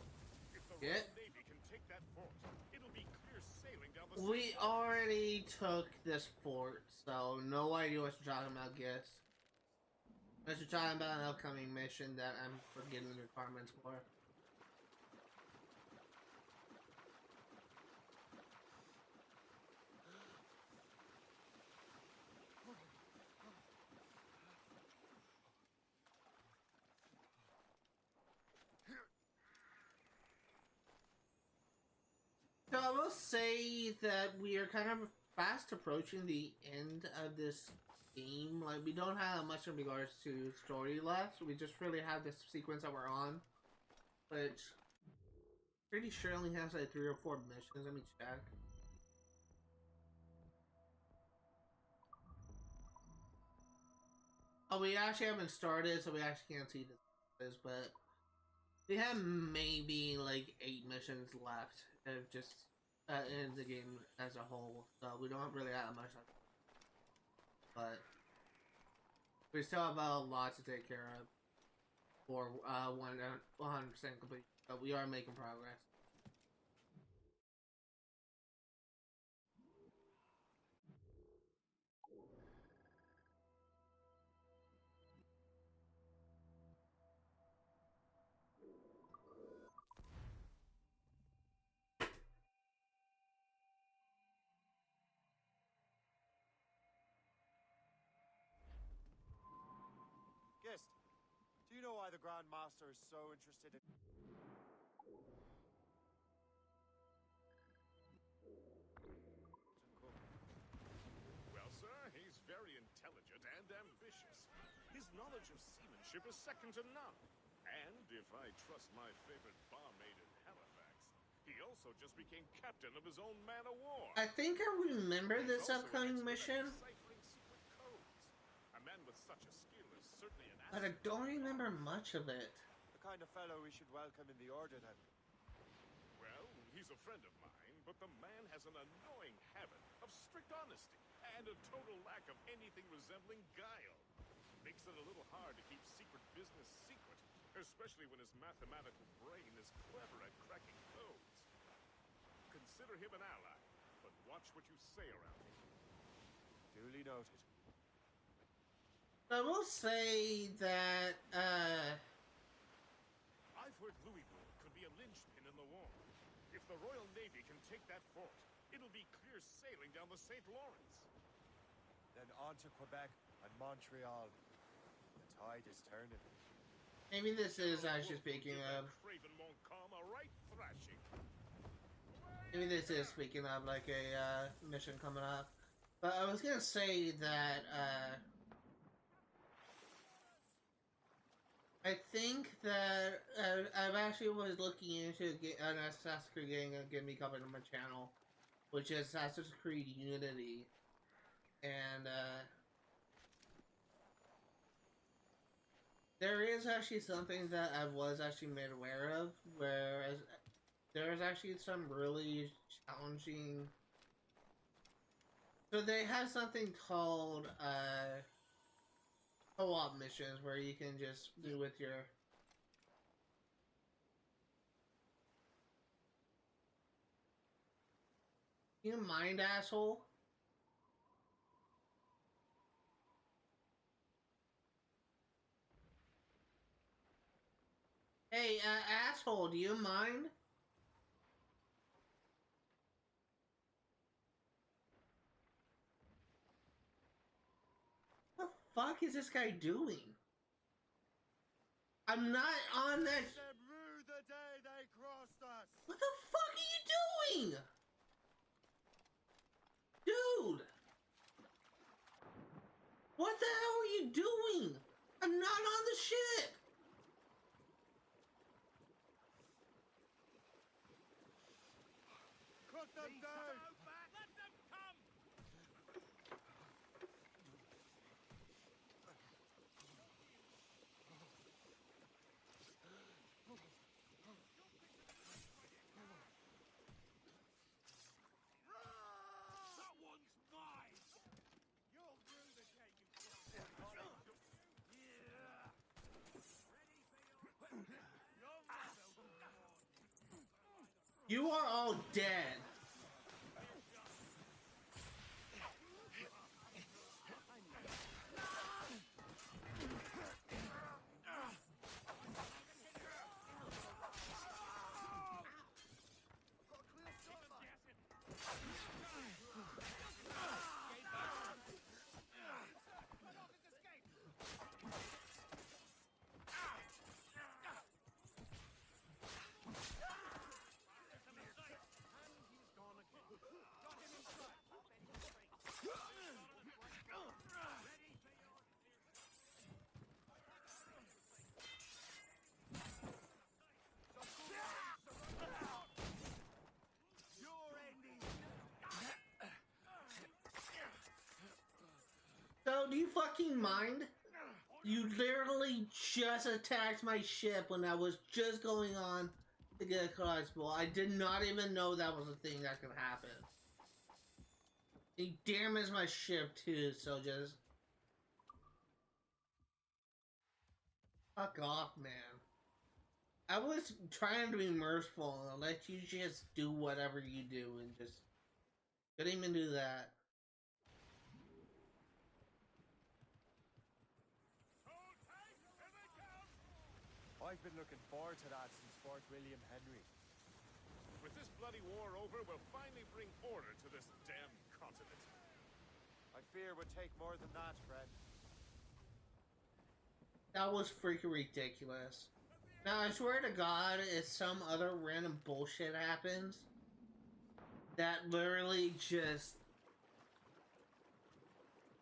If the Yeah. Royal Navy can take that fort, it'll be clear sailing down the We already took this fort, so no idea what you're talking about, guess. Unless you're talking about an upcoming mission that I'm forgetting the requirements for. So I will say that we are kind of fast approaching the end of this game. Like, we don't have much in regards to story left. We just really have this sequence that we're on, which pretty sure only has like 3 or 4 missions. Let me check. Oh, we actually haven't started, so we actually can't see this, but we have maybe like 8 missions left of just in the game as a whole, so we don't really have much, but we still have a lot to take care of for 100% complete, but we are making progress. Guest, do you know why the Grand Master is so interested in... Well, sir, he's very intelligent and ambitious. His knowledge of seamanship is second to none. And if I trust my favorite barmaid in Halifax, he also just became captain of his own man-of-war. I think I remember He's this also an upcoming expert at mission. deciphering secret codes. A man with such a skill is certainly an But I asset. don't remember much of it. The kind of fellow we should welcome in the order, then. Well, he's a friend of mine, but the man has an annoying habit of strict honesty and a total lack of anything resembling guile. Makes it a little hard to keep secret business secret, especially when his mathematical brain is clever at cracking codes. Consider him an ally, but watch what you say around him. Duly noted. I will say that, I've heard Louisville could be a linchpin in the war. If the Royal Navy can take that fort, it'll be clear sailing down the St. Lawrence. Then on to Quebec and Montreal. The tide is turning. maybe this is actually speaking of, Craven Montcalm a right thrashing. maybe this is speaking of like a, mission coming up. But I was gonna say that, I think that I've actually was looking into an Assassin's Creed game that's gonna be coming on my channel, which is Assassin's Creed Unity, and there is actually something that I was actually made aware of, whereas there's actually some really challenging. So they have something called co-op missions where you can just do with your you mind, asshole? Hey, asshole, do you mind? What the fuck is this guy doing? I'm not on that. Them rue the day they crossed us. What the fuck are you doing? Dude! What the hell are you doing? I'm not on the ship! Cut them down. Let them come! That one's mine! You'll rue the day you crossed. Yeah. Ready for your You are all dead. So, do you fucking mind? You literally just attacked my ship when I was just going on to get a collectible. I did not even know that was a thing that could happen. He damaged my ship too, so just... Fuck off, man. I was trying to be merciful and let you just do whatever you do and just... Couldn't even do that. I've been looking forward to that since Fort William Henry. With this bloody war over, we'll finally bring order to this damn continent. I fear it would take more than that, friend. That was freaking ridiculous. Now, I swear to God, if some other random bullshit happens, that literally just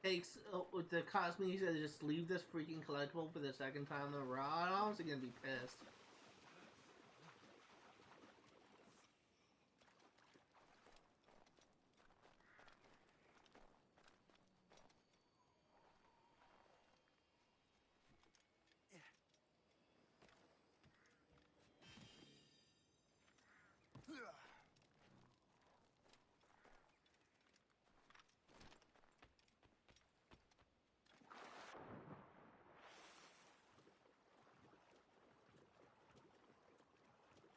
takes the cause me to just leave this freaking collectible for the second time in a row, I'm honestly gonna be pissed.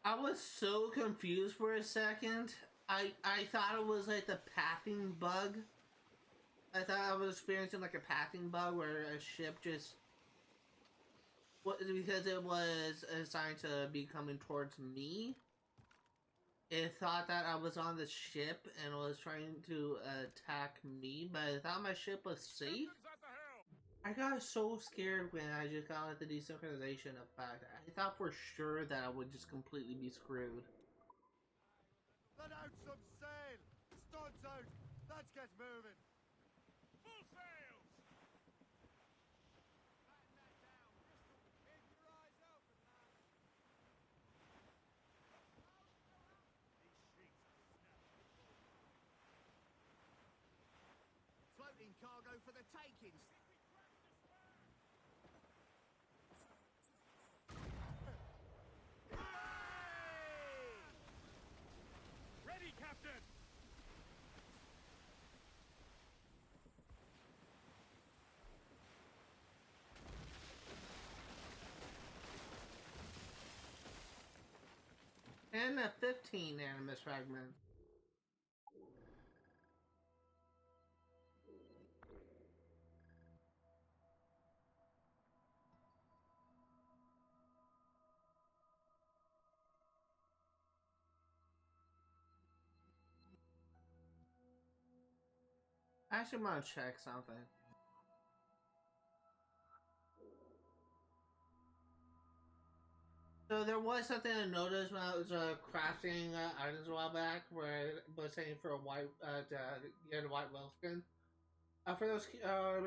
I was so confused for a second. I thought it was like the pathing bug. I thought I was experiencing like a pathing bug where a ship just, because it was assigned to be coming towards me, it thought that I was on the ship and was trying to attack me, but I thought my ship was safe. I got so scared when I just got like the desynchronization effect. I thought for sure that I would just completely be screwed. Let out some sail! Studs out! Let's get moving! Full sails! Batten that down. Bristol, keep your eyes open, lads. These sheets are snapping. Floating cargo for the takings. Ready, Captain! And a 15 Animus fragment. I actually want to check something. So there was something I noticed when I was crafting items a while back, where I was saying for a white to get a white whale skin. For those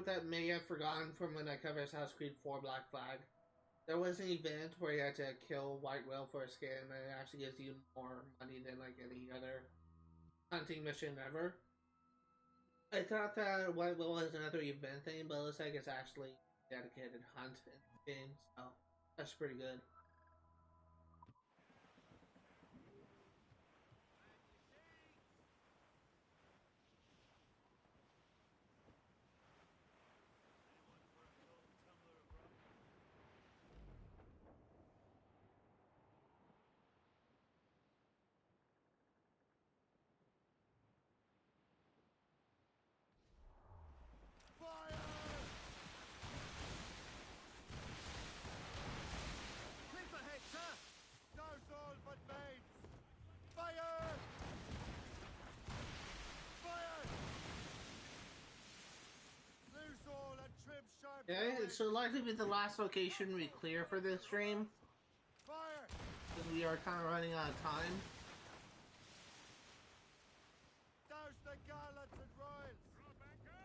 that may have forgotten from when I covered Assassin's Creed 4 Black Flag, there was an event where you had to kill white whale for a skin, and it actually gives you more money than like any other hunting mission ever. I thought that white whale was another event thing, but it looks like it's actually a dedicated hunt in the game, so that's pretty good. Fire! Cliff ahead, sir. Douse all but mates! Fire! Fire! Loose all and trim sharp. Okay, going. so likely be the last location we clear for this stream, Fire! because we are kind of running out of time. Douse the gallants and royals! Drop anchor!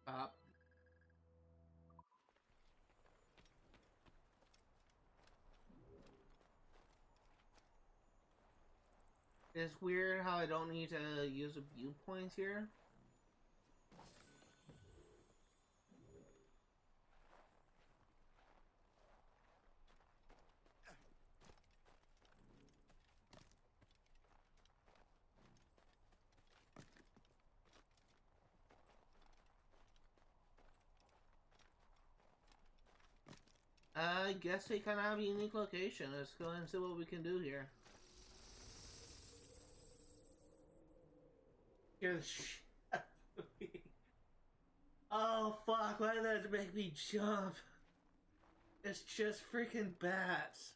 Up. It's weird how I don't need to use a viewpoint here. I guess they kind of have a unique location. Let's go and see what we can do here. Here's oh fuck, why did that make me jump? It's just freaking bats.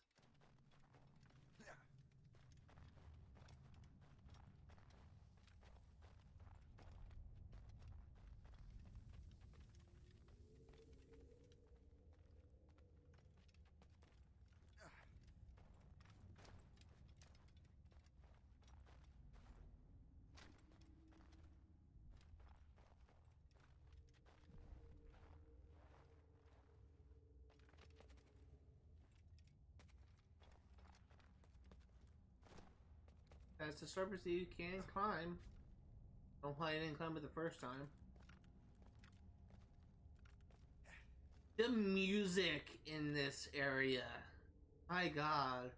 That's the surface that you can climb. Don't play it and climb it the first time. The music in this area. My god.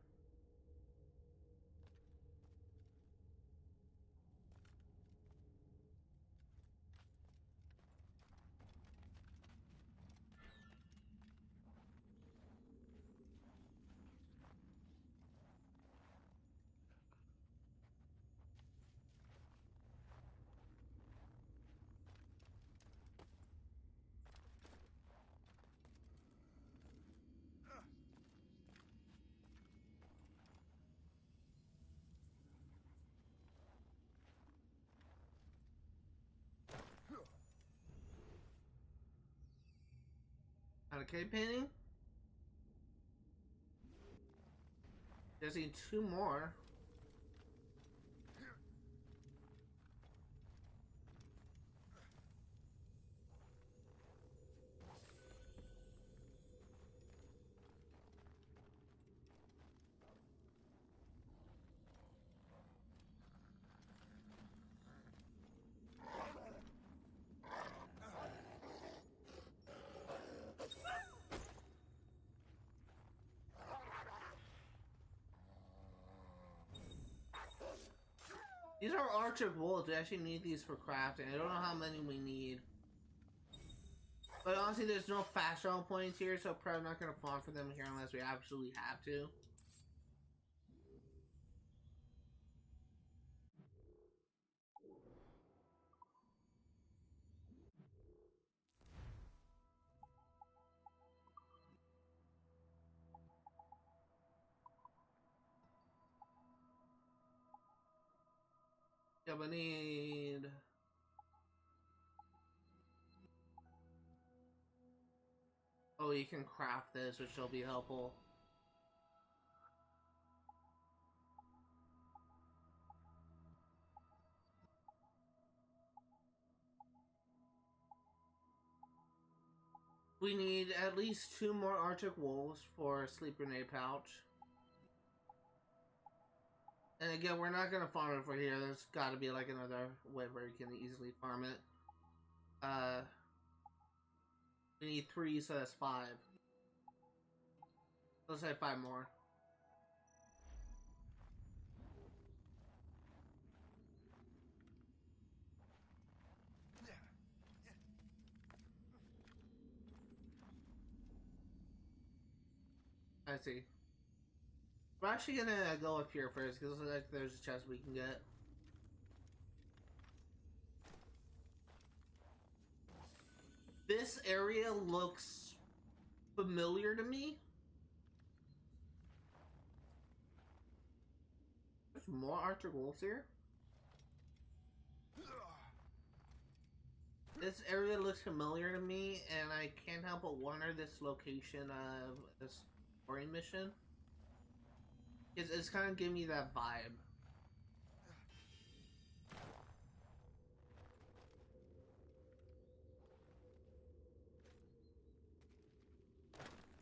Out of cave painting. Just need 2 more. These are Archer Wolves. We actually need these for crafting. I don't know how many we need. But honestly, there's no fast travel points here, so probably not going to farm for them here unless we absolutely have to. Yeah, but need... Oh, you can craft this, which will be helpful. We need at least 2 more Arctic Wolves for a sleep grenade pouch. And again, we're not gonna farm it for here. There's gotta be like another way where you can easily farm it. We need 3, so that's 5. Let's say 5 more. I see. We're actually gonna go up here first because like there's a chest we can get. This area looks familiar to me. There's more Archer Wolves here. This area looks familiar to me, and I can't help but wonder this location of this story mission. It's kind of giving me that vibe.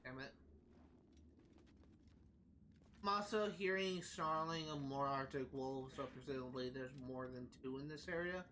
Damn it. I'm also hearing snarling of more Arctic wolves, so presumably there's more than 2 in this area.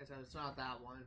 So it's not that one.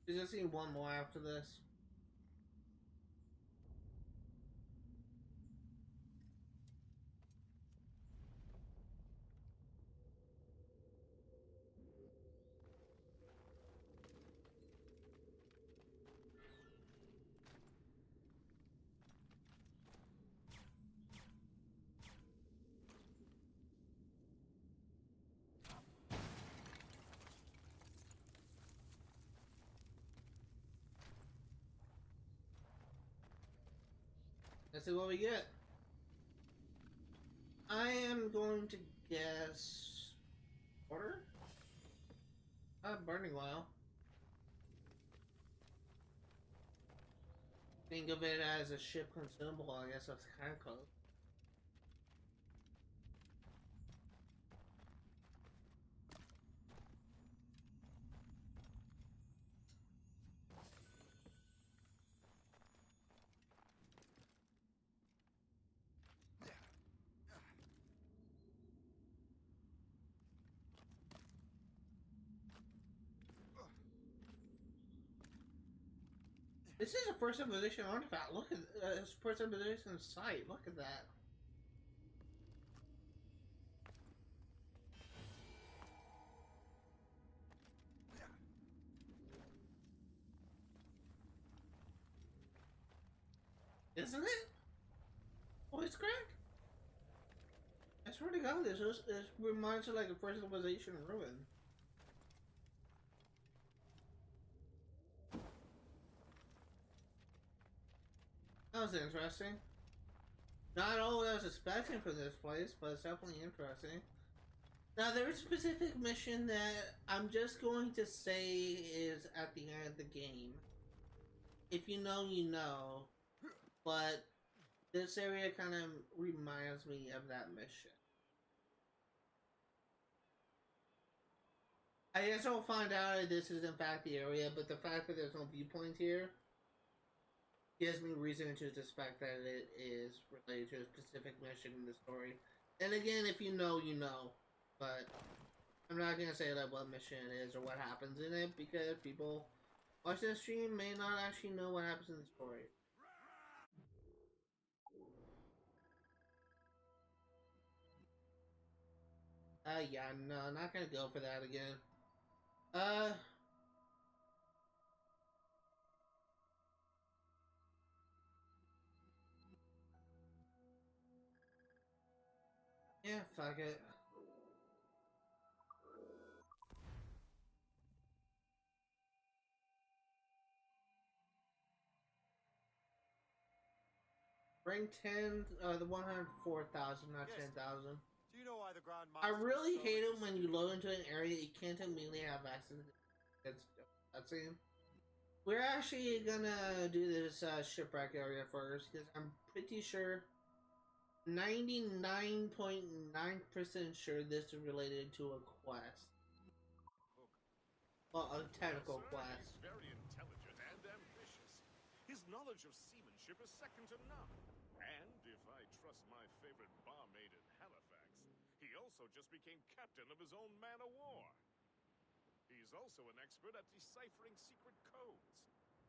You just need 1 more after this. Let's see what we get. I am going to guess order? Burning oil. think of it as a ship consumable. I guess that's kind of close. This is a first position artifact. Look at it's first position site. Look at that. Isn't it? Voice crack? I swear to God, this reminds me like a first civilization ruin. That was interesting. Not all I was expecting for this place, but it's definitely interesting. Now, there's a specific mission that I'm just going to say is at the end of the game. If you know, you know. But this area kind of reminds me of that mission. I guess I'll find out if this is in fact the area, but the fact that there's no viewpoint here gives me reason to suspect that it is related to a specific mission in the story. And again, if you know, you know. But I'm not gonna say like what mission it is or what happens in it, because people watching the stream may not actually know what happens in the story. Yeah, no, not gonna go for that again. Yeah, fuck it. Bring 10, the 104,000, not Yes. 10,000. Do you know why the Grand I Master really is so hate it when you interested? load into an area you can't immediately have access to that scene. We're actually gonna do this shipwreck area first, because I'm pretty sure 99.9% sure this is related to a quest. Well, a technical Well, sir, quest. he's very intelligent and ambitious. His knowledge of seamanship is second to none. And if I trust my favorite barmaid in Halifax, he also just became captain of his own man-of-war. He's also an expert at deciphering secret codes.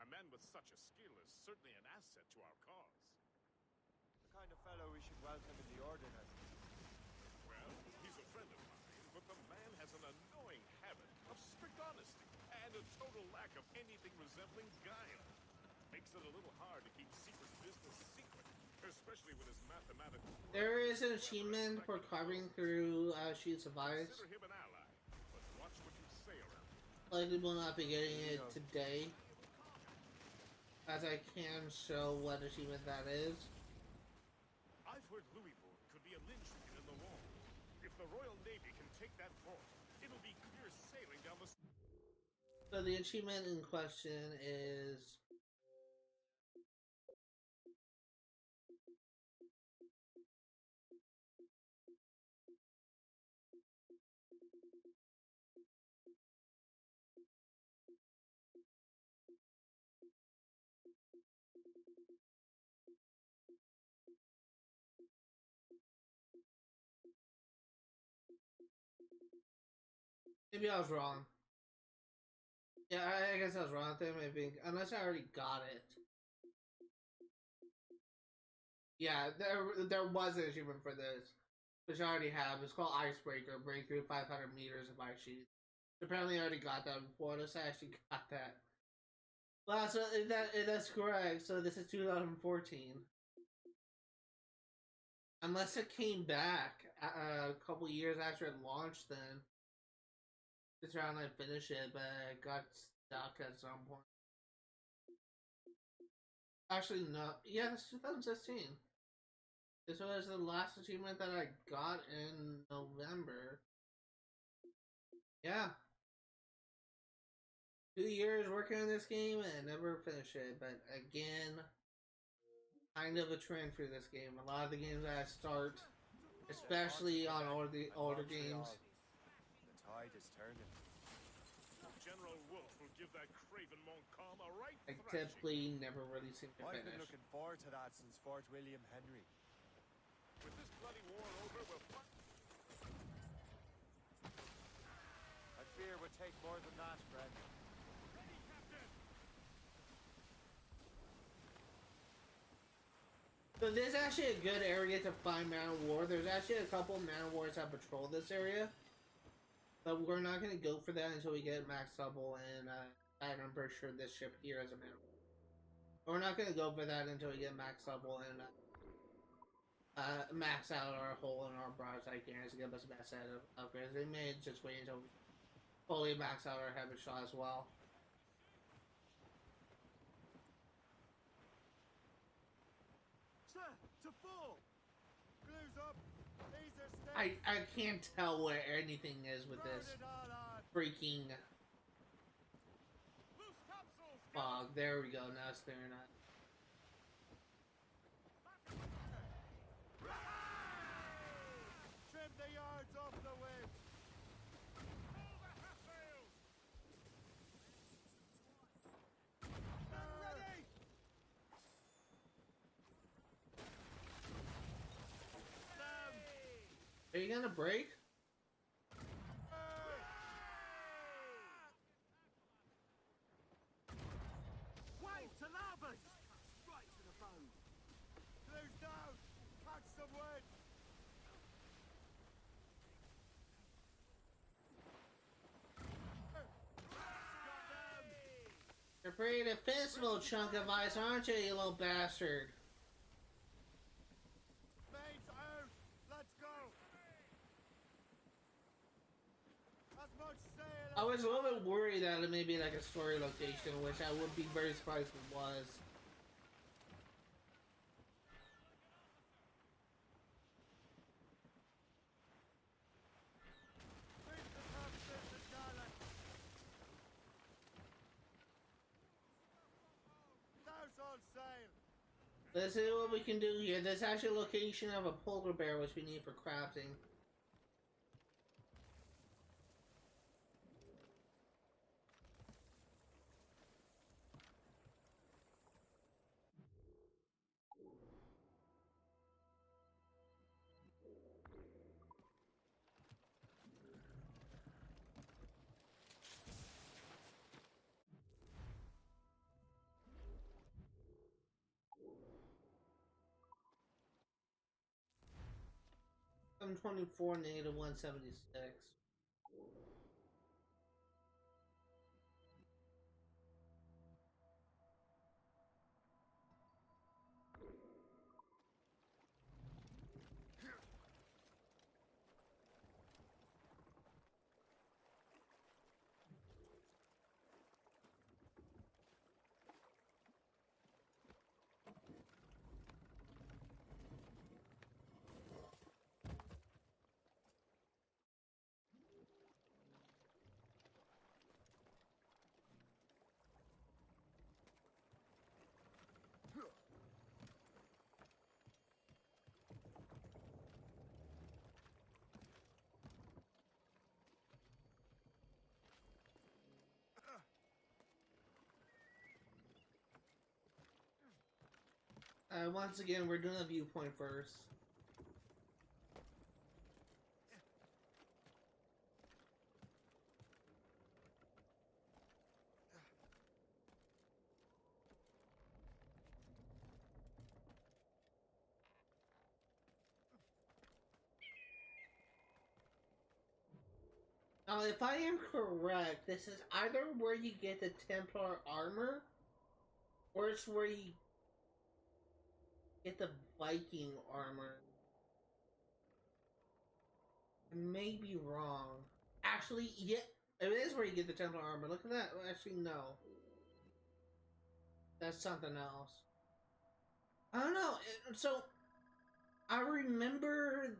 A man with such a skill is certainly an asset to our cause. The kind of fellow we should welcome in the Order, hasn't he? Well, he's a friend of mine, but the man has an annoying habit of strict honesty and a total lack of anything resembling guile. Makes it a little hard to keep secret business secret, especially when his mathematical... There is an achievement for carving through sheets of ice. Consider him an ally, but watch what you say around him. Likely will not be getting it today, as I can show what achievement that is. I've heard Louisbourg could be a linchpin in the wall. If the Royal Navy can take that fort, it'll be clear sailing down the... So the achievement in question is... Maybe I was wrong. Yeah, I guess I was wrong there, maybe. Unless I already got it. Yeah, there was an achievement for this, which I already have. It's called Icebreaker, break through 500 meters of ice sheet. Apparently I already got that before this. I actually got that. Well, so that's correct. So this is 2014. Unless it came back a couple years after it launched, then it's around I finished it, but I got stuck at some point. Actually, no. Yeah, it's 2016. This was the last achievement that I got in November. Yeah. 2 years working on this game and never finished it, but again, kind of a trend for this game. A lot of the games that I start, especially on all the older games, The tide is turning. General Wolf will give that craven Montcalm a right I thrashing. typically never really seem to I've been finish. looking forward to that since Fort William Henry. With this bloody war over, we'll fight. I fear it would take more than that, friend. Ready, Captain! So this is actually a good area to find Man of War. There's actually a couple of Man of Wars that patrol this area. But we're not going to go for that until we get max double, and I'm pretty sure this ship here is a Man of War. We're not going to go for that until we get max double and max out our hull and our Bras-du-Seigneur to give us the best set of upgrades. They may just wait until we fully max out our heavy shot as well. Sir, to full! Glue's up! These are steady! I can't tell where anything is with Burn this it all on! freaking Loose topsails! fog. There we go. Now it's clearing up. Trim the yards off the wind! Pull the half-sails! Ready! Are you gonna break? Wave to larboard! Right to the bone! Glue's down! Catch some wind! You're pretty defensible, chunk of ice, aren't you, you little bastard? Mains out! Let's go! As much sail I was a little bit worried that it may be like a story location, which I would be very surprised if it was. Reach the topsails and garland! Douse all sail! Let's see what we can do here. There's actually a location of a polar bear which we need for crafting. $724 negative 176. Once again, we're doing a viewpoint first. Now, if I am correct, this is either where you get the Templar armor, or it's where you get the Viking armor. I may be wrong. Actually, yeah, it is where you get the Templar armor. Look at that. Actually, no. That's something else. I don't know. So, I remember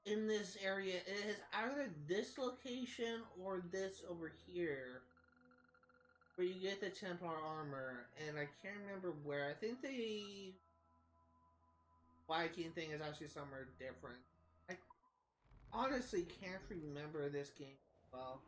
in this area, it is either this location or this over here where you get the Templar armor, and I can't remember where. I think they Viking thing is actually somewhere different. I honestly can't remember this game well.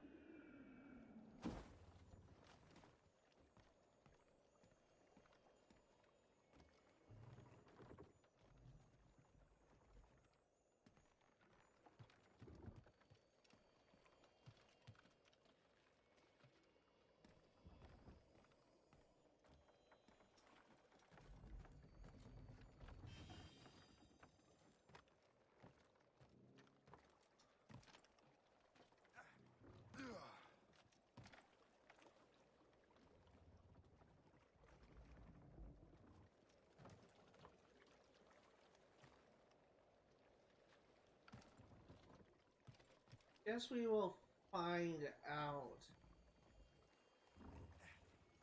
Guess we will find out.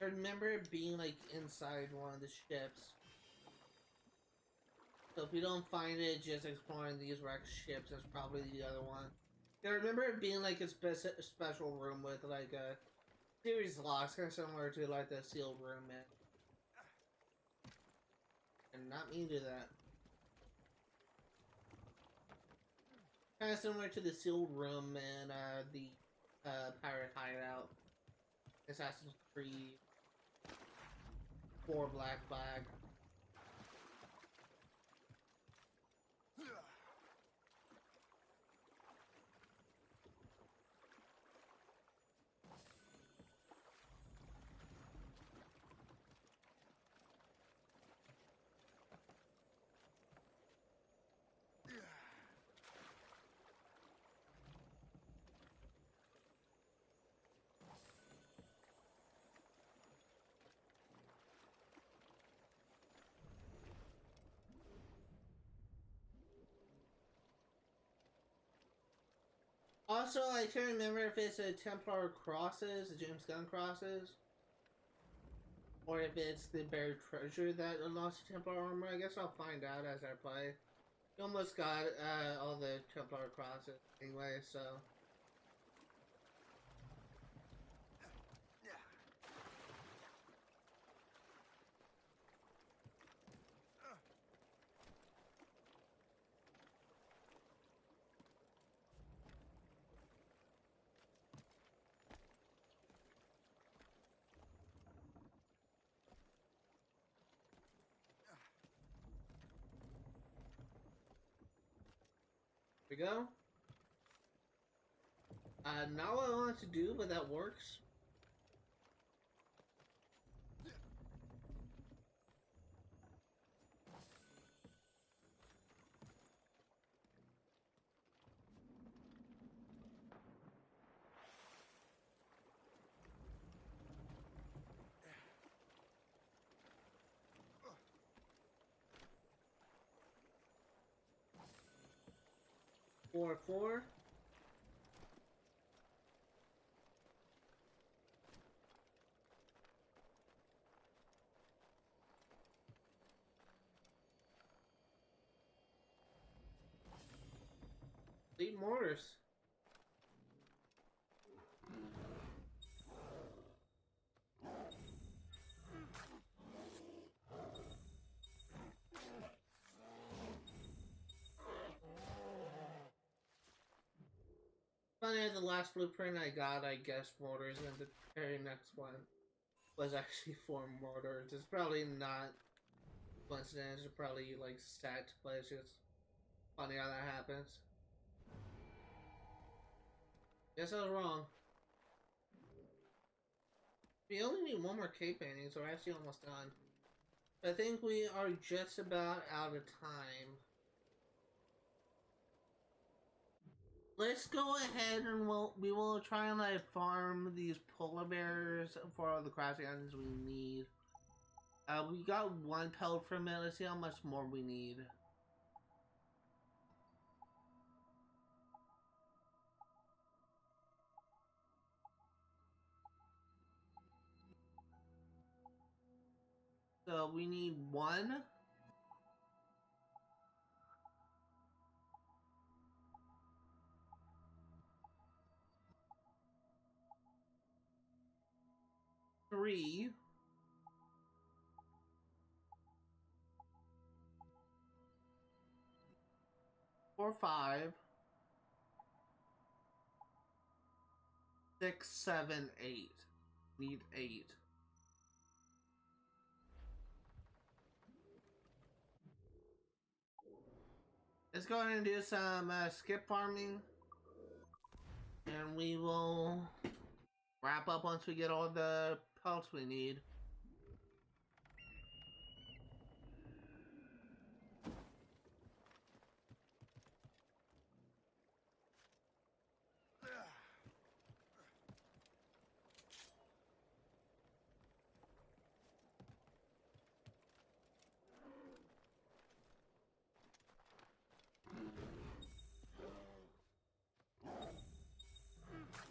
I remember it being like inside one of the ships. So if we don't find it just exploring these wrecked ships, that's probably the other one. I remember it being like a special room with like a series locks, kind of similar to like the sealed room, man. And not mean to do that. Kind of similar to the sealed room and the pirate hideout. Assassin's Creed 4 Black Flag. Also, I can't remember if it's a Templar crosses, the James Gunn crosses, or if it's the buried treasure that unlocks the Templar armor. I guess I'll find out as I play. You almost got all the Templar crosses anyway, so. Here we go. Not what I want to do, but that works. Four. Lead mortars. Funny, the last blueprint I got, I guess mortars, and the very next one was actually 4 mortars. It's probably not coincidence. It's probably like stacked places. Funny how that happens. Guess I was wrong. We only need 1 more cave painting, so we're actually almost done. I think we are just about out of time. Let's go ahead and we will try and like farm these polar bears for all the crafting items we need. We got 1 pellet from it. Let's see how much more we need. So we need 1. Three. 4. 4, 5, 6, 7, 8. Need 8. Let's go ahead and do some skip farming, and we will wrap up once we get all the pelts we need.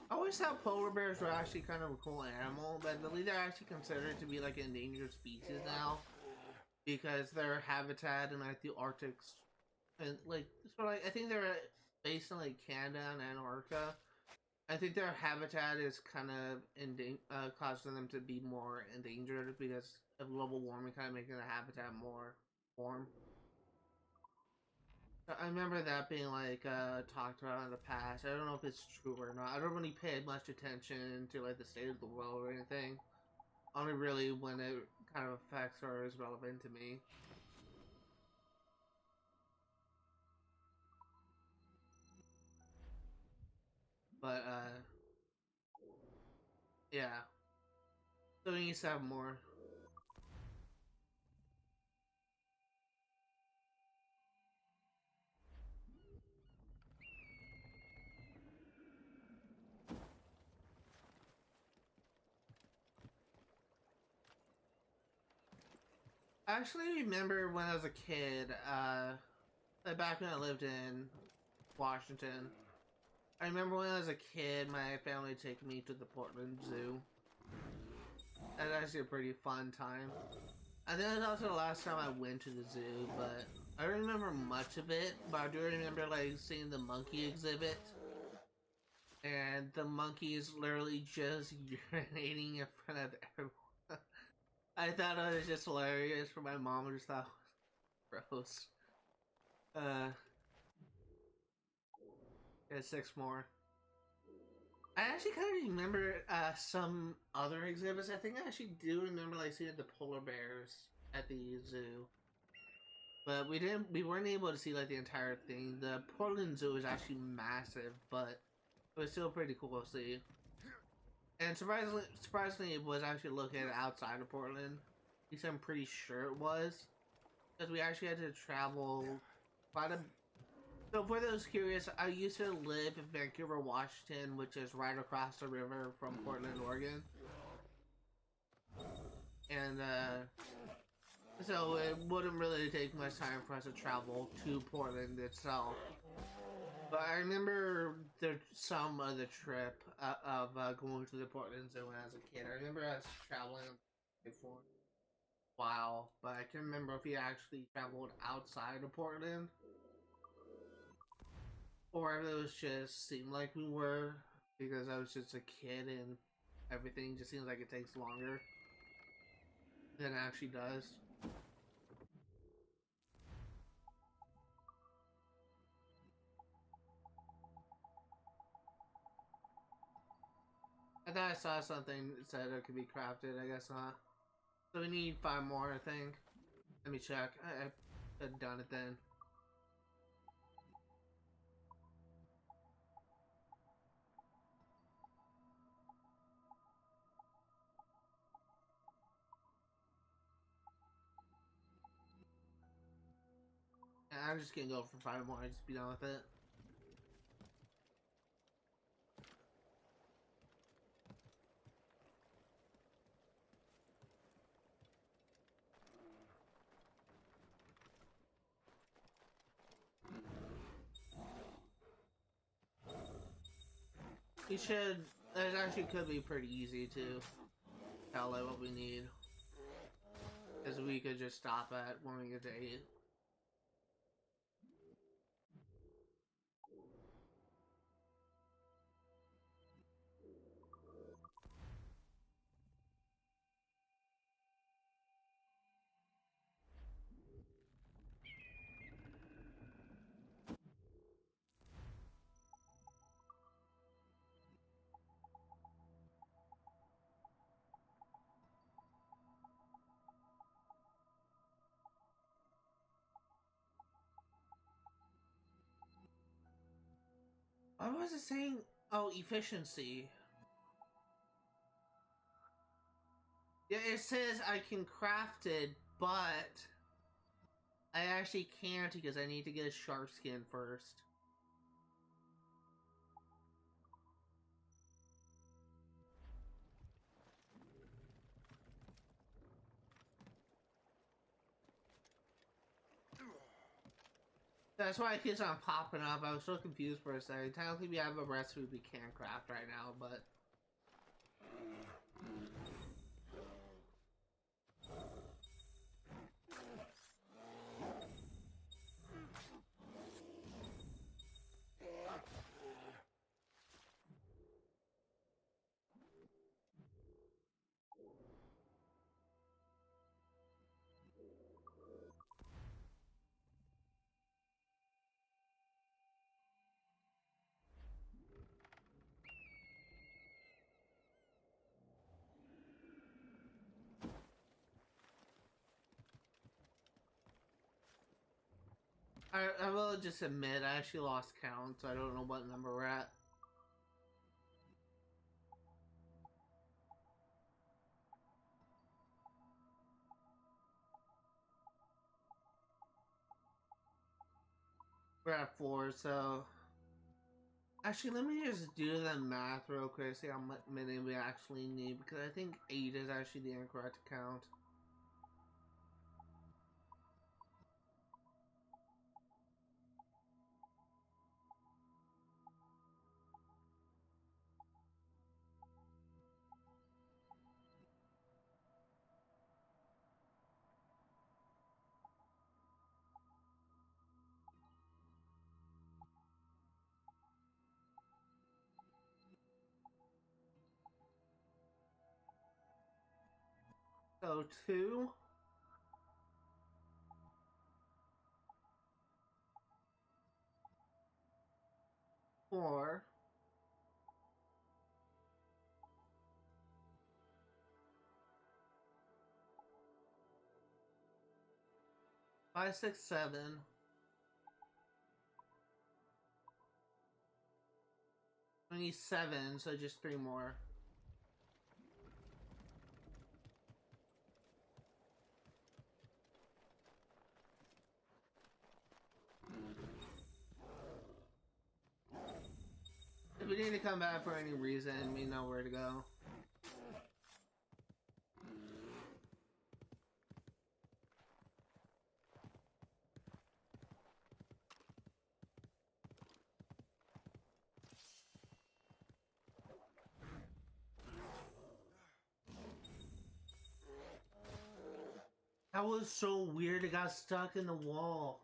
I always thought polar bears were actually kind of a cool animal, but I believe they're actually considered to be like an endangered species now because their habitat in like the Arctic and like so like I think they're based in like Canada and Antarctica. I think their habitat is kind of causing them to be more endangered because of global warming, kind of making the habitat more warm. I remember that being like talked about in the past. I don't know if it's true or not. I don't really pay much attention to like the state of the world or anything. Only really when it kind of affects or is relevant to me. But yeah. So we need to have more. I actually remember when I was a kid, like back when I lived in Washington. I remember when I was a kid, my family would take me to the Portland Zoo. That was actually a pretty fun time. I think that was also the last time I went to the zoo, but I don't remember much of it, but I do remember like seeing the monkey exhibit. And the monkeys literally just urinating in front of everyone. I thought it was just hilarious for my mom. I just thought it was gross. Yeah, 6 more. I actually kind of remember some other exhibits. I think I actually do remember like seeing the polar bears at the zoo. But we weren't able to see like the entire thing. The Portland Zoo is actually massive, but it was still pretty cool to see. And surprisingly, it was actually located outside of Portland. At least I'm pretty sure it was. Because we actually had to travel quite a... So for those curious, I used to live in Vancouver, Washington, which is right across the river from Portland, Oregon. And, so it wouldn't really take much time for us to travel to Portland itself. But I remember some of the trip of going to the Portland Zoo when I was a kid. I remember us traveling for a while, but I can't remember if we actually traveled outside of Portland. Or if it was just seemed like we were, because I was just a kid and everything just seems like it takes longer than it actually does. I thought I saw something that said it could be crafted, I guess not. So we need 5 more, I think. Let me check. I had done it then. I'm just gonna go for 5 more, just be done with it. We should, that actually could be pretty easy to tell like what we need. Because we could just stop at when we get to 8. What was it saying? Oh, efficiency. Yeah, it says I can craft it, but I actually can't because I need to get a shark skin first. That's why it keeps on popping up. I was so confused for a second. Technically, we have a recipe we can't craft right now, but... I will just admit, I actually lost count, so I don't know what number we're at. We're at 4, so... Actually, let me just do the math real quick, see how many we actually need, because I think 8 is actually the incorrect count. So 2, 4, 5, 6, 7, 27, so just 3 more. If we need to come back for any reason, we know where to go. That was so weird, it got stuck in the wall.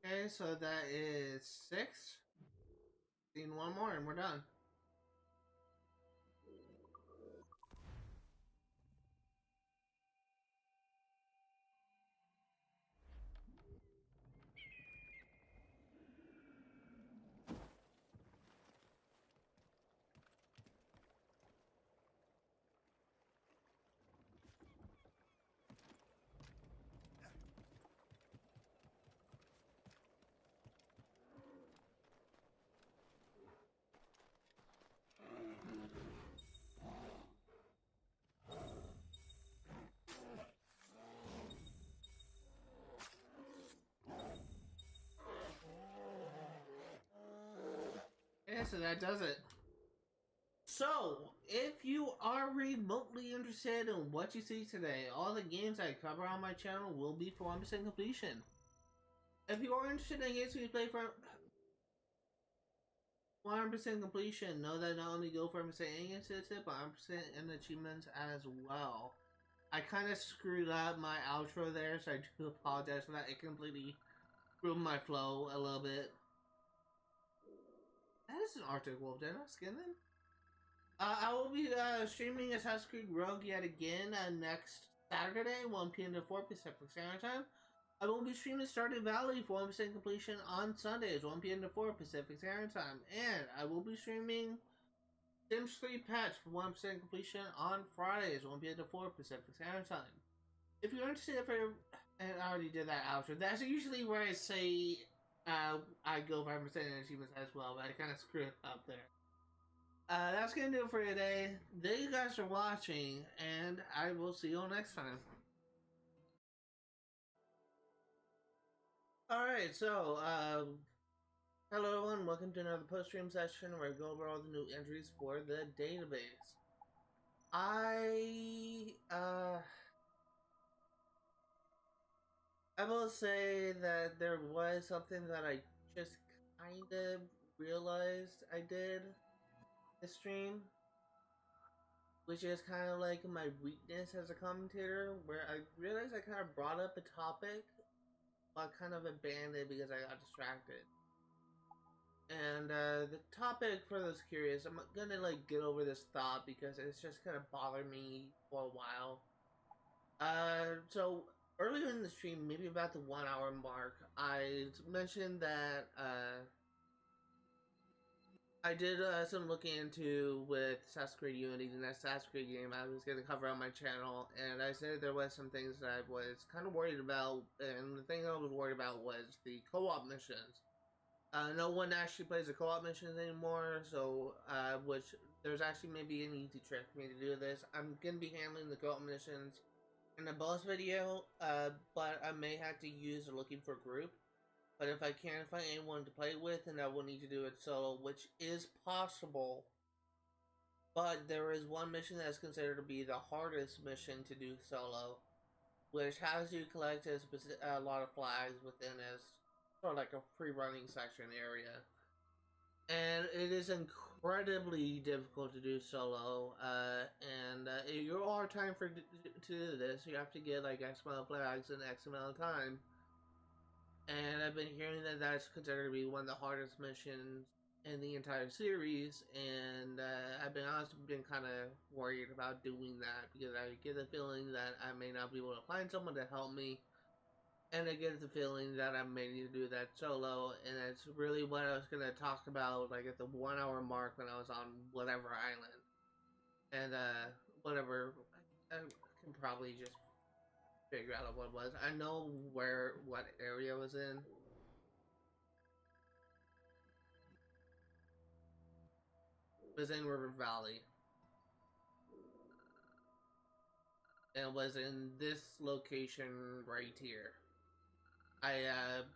Okay, so that is 6. Need one more and we're done. Yeah, so that does it. So, if you are remotely interested in what you see today, all the games I cover on my channel will be for 100% completion. If you are interested in games we play for 100% completion, know that not only go for 100% against it, but 100% in achievements as well. I kind of screwed up my outro there, so I do apologize for that. It completely ruined my flow a little bit. That is an Arctic Wolf. Did I not skin them? I will be streaming Assassin's Creed Rogue yet again next Saturday, 1 p.m. to 4 Pacific Standard Time. I will be streaming Stardew Valley for 100% completion on Sundays, 1 p.m. to 4 Pacific Standard Time. And I will be streaming Sims 3 Patch for 100% completion on Fridays, 1 p.m. to 4 Pacific Standard Time. If you're interested and I already did that outro, that's usually where I say I go 5% in achievements as well, but I kind of screwed up there. That's gonna do it for today. Thank you guys for watching, and I will see you all next time. Alright, so, hello everyone, welcome to another post-stream session where I go over all the new entries for the database. I will say that there was something that I just kind of realized I did this stream, which is kind of like my weakness as a commentator, where I realized I kind of brought up a topic but kind of abandoned because I got distracted. And the topic, for those curious, I'm gonna like get over this thought because it's just kind of bothered me for a while. So earlier in the stream, maybe about the 1 hour mark, I mentioned that I did some looking into with Assassin's Creed Unity, the next Assassin's Creed game I was going to cover on my channel, and I said there was some things that I was kind of worried about, and the thing I was worried about was the co-op missions. No one actually plays the co-op missions anymore, so which there's actually maybe an easy trick for me to do this. I'm going to be handling the co-op missions in the bonus video, but I may have to use a looking for group. But if I can't find anyone to play with, then I will need to do it solo, which is possible. But there is one mission that is considered to be the hardest mission to do solo, which has you collect a lot of flags within a sort of like a free-running section area. And it is incredibly difficult to do solo, and you are time for to do this. You have to get like X amount of flags in X amount of time. And I've been hearing that that's considered to be one of the hardest missions in the entire series, and I've been kind of worried about doing that because I get the feeling that I may not be able to find someone to help me, and I get the feeling that I may need to do that solo, and that's really what I was going to talk about, like at the 1 hour mark when I was on whatever island, and whatever, I can probably just figure out what it was. I know what area it was in. It was in River Valley. And it was in this location right here. I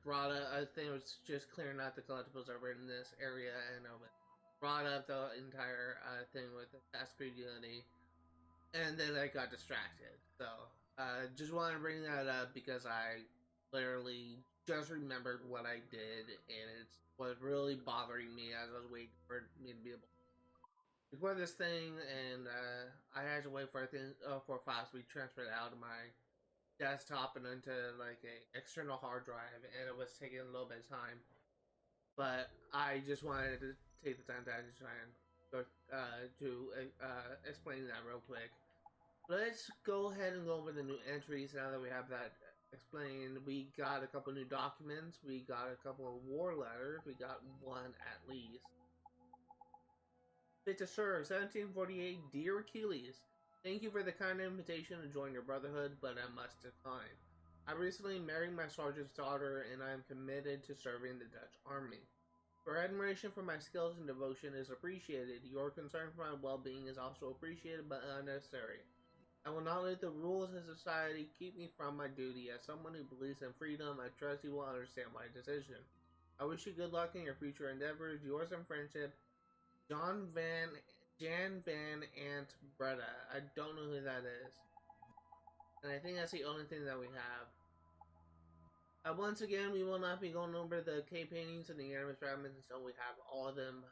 brought up, I think it was just clearing out the collectibles over in this area, and I brought up the entire thing with the Assassin's Creed Unity, and then I got distracted. So just wanted to bring that up because I literally just remembered what I did, and it's was really bothering me as I was waiting for me to be able to record this thing, and I had to wait for for files to be transferred out of my desktop and into like a external hard drive, and it was taking a little bit of time. But I just wanted to take the time to actually try and go explain that real quick. Let's go ahead and go over the new entries now that we have that explained. We got a couple new documents. We got a couple of war letters. We got one at least. Fit to serve, 1748, Dear Achilles. Thank you for the kind invitation to join your brotherhood, but I must decline. I recently married my sergeant's daughter, and I am committed to serving the Dutch army. Your admiration for my skills and devotion is appreciated. Your concern for my well-being is also appreciated but unnecessary. I will not let the rules of society keep me from my duty. As someone who believes in freedom, I trust you will understand my decision. I wish you good luck in your future endeavors. Yours in friendship, Jan Van Ant Breda. I don't know who that is. And I think that's the only thing that we have. Once again, we will not be going over the cave paintings and the Animus fragments until we have all of them.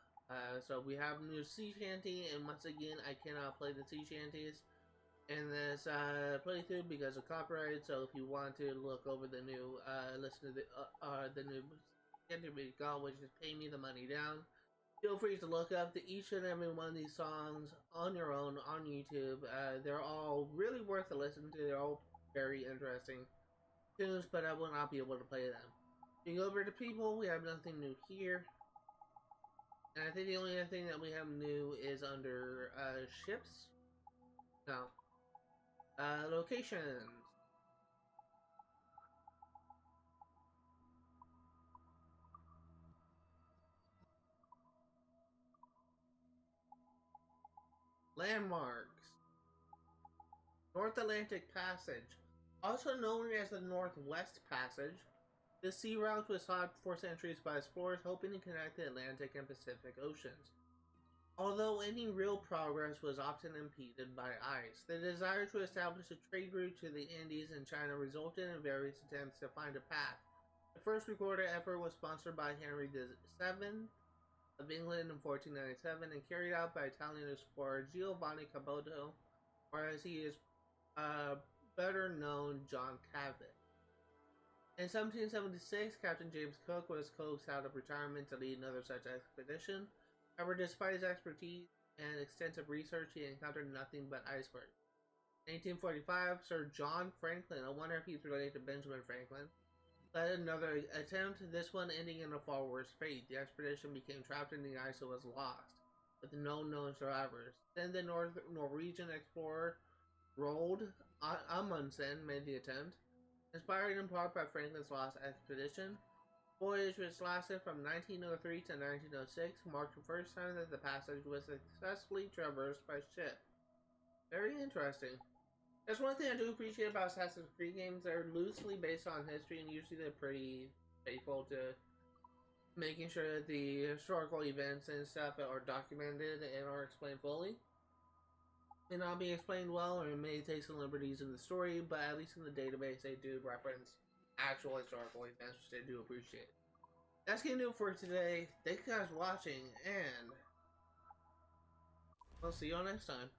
So we have new sea shanty, and once again, I cannot play the sea shanties in this playthrough because of copyright. So if you want to look over the new, listen to the new shanty we got, which is "Pay Me the Money Down," feel free to look up each and every one of these songs on your own on YouTube. They're all really worth a listen to. They're all very interesting tunes, but I will not be able to play them. You go over to people, we have nothing new here. And I think the only other thing that we have new is under ships. No. Locations. Landmarks. North Atlantic Passage. Also known as the Northwest Passage, the sea route was sought for centuries by explorers hoping to connect the Atlantic and Pacific Oceans. Although any real progress was often impeded by ice, the desire to establish a trade route to the Indies and China resulted in various attempts to find a path. The first recorded effort was sponsored by Henry VII of England in 1497 and carried out by Italian explorer Giovanni Caboto, or as he is better known, John Cabot. In 1776, Captain James Cook was coaxed out of retirement to lead another such expedition. However, despite his expertise and extensive research, he encountered nothing but icebergs. In 1845, Sir John Franklin, I wonder if he's related to Benjamin Franklin, led another attempt, this one ending in a far worse fate. The expedition became trapped in the ice and was lost, with no known survivors. Then the Norwegian explorer Roald Amundsen made the attempt. Inspired in part by Franklin's lost expedition, voyage which lasted from 1903 to 1906 marked the first time that the passage was successfully traversed by ship. Very interesting. There's one thing I do appreciate about Assassin's Creed games. They're loosely based on history, and usually they're pretty faithful to making sure that the historical events and stuff are documented and are explained fully. May not be explained well, or it may take some liberties in the story, but at least in the database they do reference actual historical events, which I do appreciate. That's gonna do it for today. Thank you guys for watching, and I'll see you all next time.